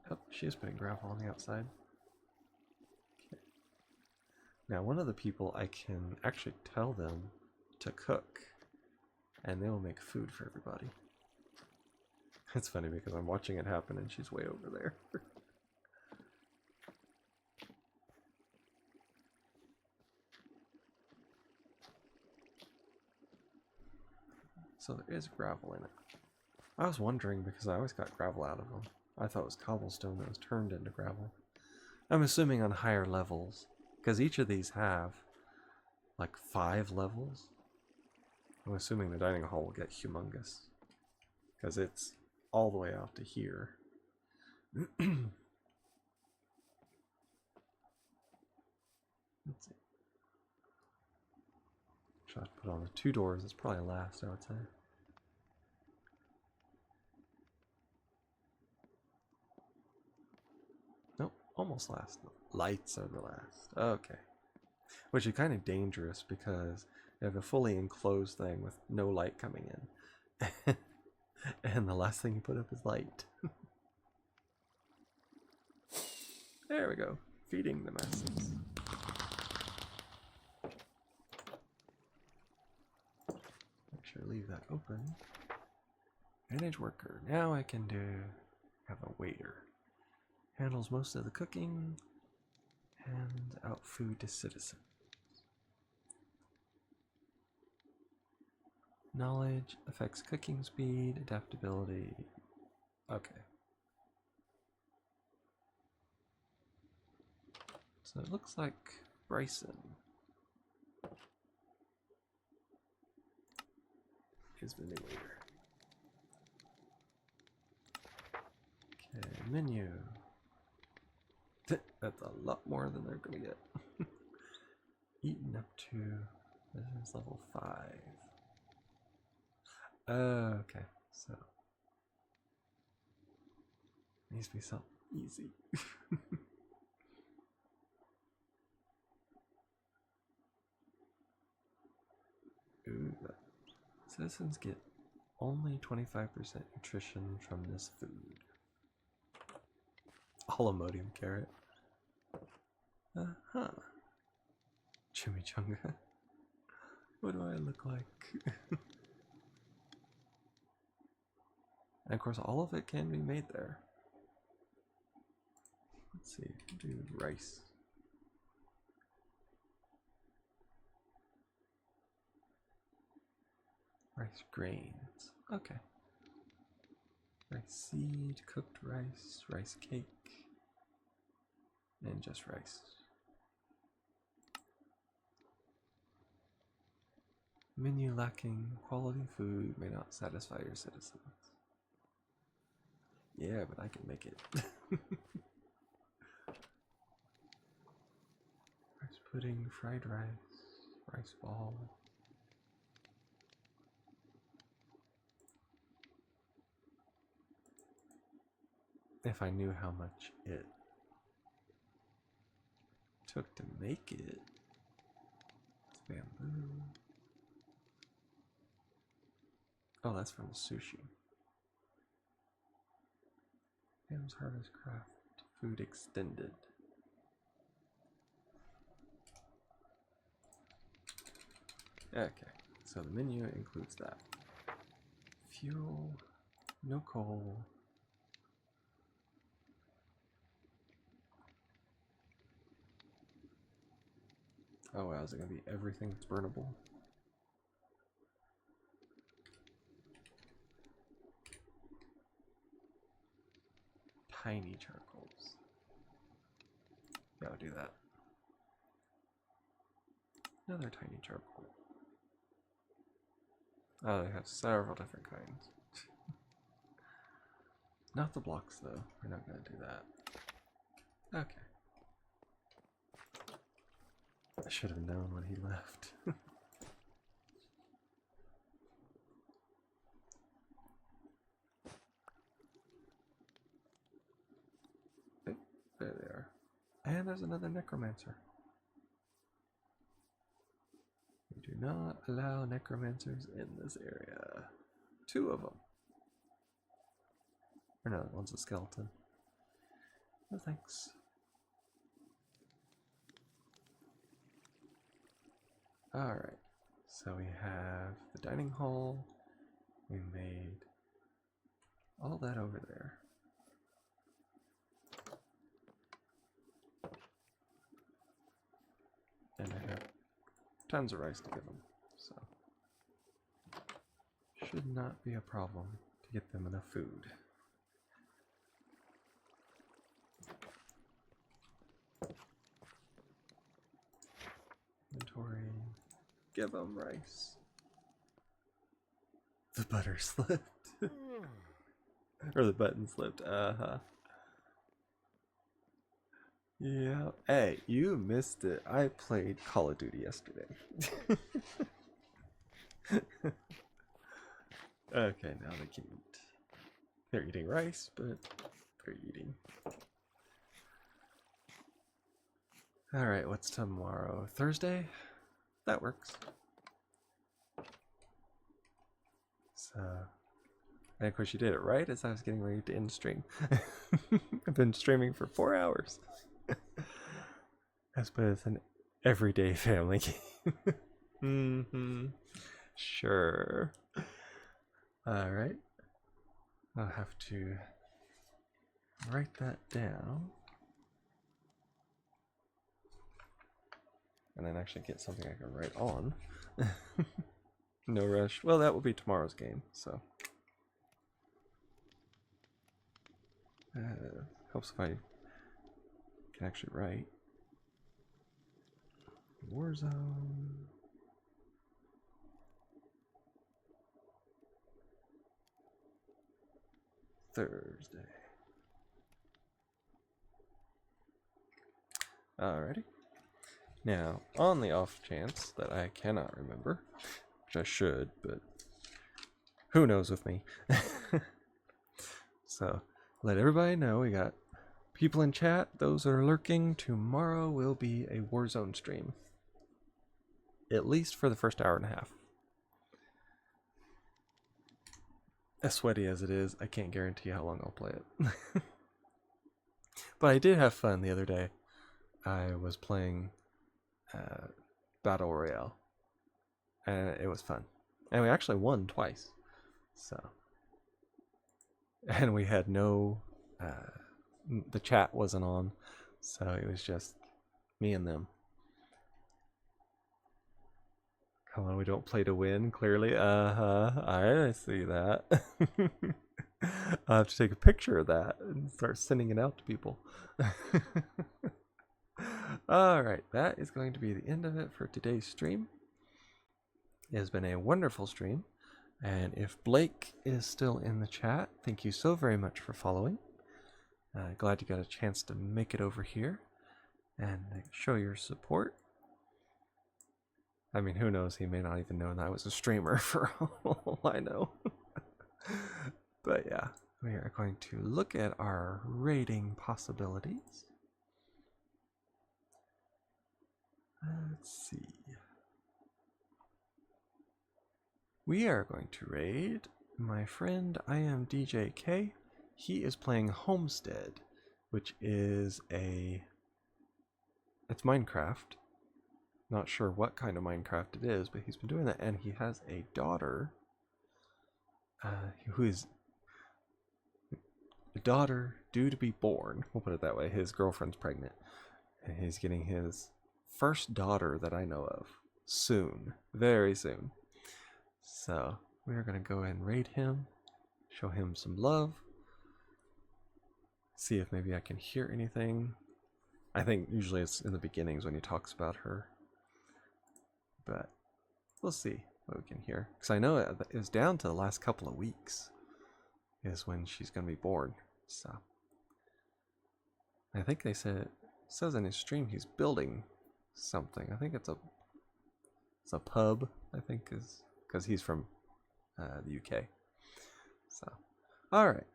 Oh, she is putting gravel on the outside. Okay. Now, one of the people, I can actually tell them to cook, and they will make food for everybody. It's funny because I'm watching it happen and she's way over there. So there is gravel in it. I was wondering because I always got gravel out of them. I thought it was cobblestone that was turned into gravel. I'm assuming on higher levels, because each of these have like 5 levels. I'm assuming the dining hall will get humongous, because it's all the way out to here. Let's see. Should I put on the 2 doors? It's probably last, I would say. Nope, almost last. Lights are the last. Okay. Which is kind of dangerous because you have a fully enclosed thing with no light coming in. And the last thing you put up is light. There we go. Feeding the masses. Make sure to leave that open. Manage worker. Now I can have a waiter. Handles most of the cooking. Hand out food to citizens. Knowledge affects cooking speed, adaptability. Okay. So it looks like Bryson is the new waiter. Okay, menu. That's a lot more than they're gonna get. Eaten up to, this is level 5. Okay, so needs to be something easy. Ooh, citizens get only 25% nutrition from this food. Holomodium carrot. Uh-huh. Chimichanga. What do I look like? And of course, all of it can be made there. Let's see, do rice. Rice grains. Okay. Rice seed, cooked rice, rice cake, and just rice. Menu lacking quality food may not satisfy your citizens. Yeah, but I can make it. Rice pudding, fried rice, rice ball. If I knew how much it took to make it. It's bamboo. Oh, that's from sushi. Ham's Harvest Craft Food Extended. Okay, so the menu includes that. Fuel, no coal. Oh wow, is it gonna be everything that's burnable? Tiny charcoals. Yeah, I'll do that. Another tiny charcoal. Oh, they have several different kinds. Not the blocks though. We're not gonna do that. Okay. I should have known when he left. There they are. And there's another necromancer. We do not allow necromancers in this area. 2 of them. Or no, one's a skeleton. No thanks. Alright, so we have the dining hall. We made all that over there. And I have tons of rice to give them, so should not be a problem to get them enough food. Inventory, give them rice. The butter slipped. Or the button slipped, uh-huh. Yeah. Hey, you missed it. I played Call of Duty yesterday. Okay, now they can eat. They're eating rice, but they're eating. Alright, what's tomorrow? Thursday? That works. So, and of course you did it right as I was getting ready to end stream. I've been streaming for 4 hours. but it's an everyday family game. Mm-hmm. Sure. Alright. I'll have to write that down. And then actually get something I can write on. No rush. Well, that will be tomorrow's game, so. Helps if I can actually write. Warzone. Thursday. Alrighty. Now, on the off chance that I cannot remember, which I should, but who knows with me. So, let everybody know we got people in chat. Those that are lurking, tomorrow will be a Warzone stream. At least for the first hour and a half. As sweaty as it is, I can't guarantee how long I'll play it. But I did have fun the other day. I was playing Battle Royale. And it was fun. And we actually won twice. So. And we had no... the chat wasn't on. So it was just me and them. Come on, we don't play to win, clearly. I see that. I'll have to take a picture of that and start sending it out to people. Alright, that is going to be the end of it for today's stream. It has been a wonderful stream. And if Blake is still in the chat, thank you so very much for following. Glad you got a chance to make it over here and show your support. I mean, who knows? He may not even know that I was a streamer for all I know. But yeah, we are going to look at our raiding possibilities. Let's see. We are going to raid my friend I am DJK. He is playing Homestead, which is it's Minecraft. Not sure what kind of Minecraft it is, but he's been doing that, and he has a daughter who is a daughter due to be born. We'll put it that way. His girlfriend's pregnant, and he's getting his first daughter that I know of soon, very soon. So we are going to go ahead and raid him, show him some love, see if maybe I can hear anything. I think usually it's in the beginnings when he talks about her. But we'll see what we can hear. Because I know it was down to the last couple of weeks is when she's going to be born. So I think they said, it says in his stream he's building something. I think it's a pub, I think, is because he's from the UK. So, alright.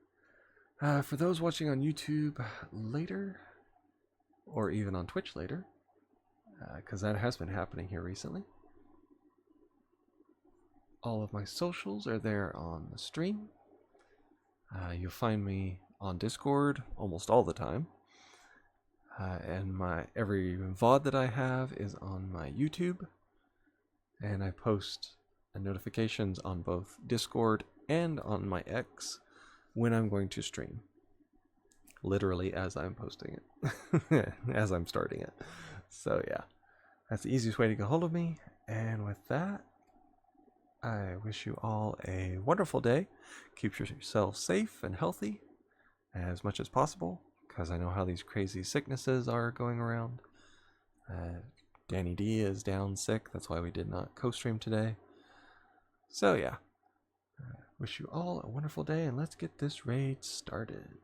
For those watching on YouTube later, or even on Twitch later, because that has been happening here recently, all of my socials are there on the stream. You'll find me on Discord almost all the time. And every VOD that I have is on my YouTube. And I post notifications on both Discord and on my X when I'm going to stream. Literally as I'm posting it. As I'm starting it. So yeah, that's the easiest way to get hold of me. And with that, I wish you all a wonderful day. Keep yourself safe and healthy as much as possible, because I know how these crazy sicknesses are going around. Danny D is down sick, that's why we did not co-stream today. So yeah, wish you all a wonderful day, and let's get this raid started.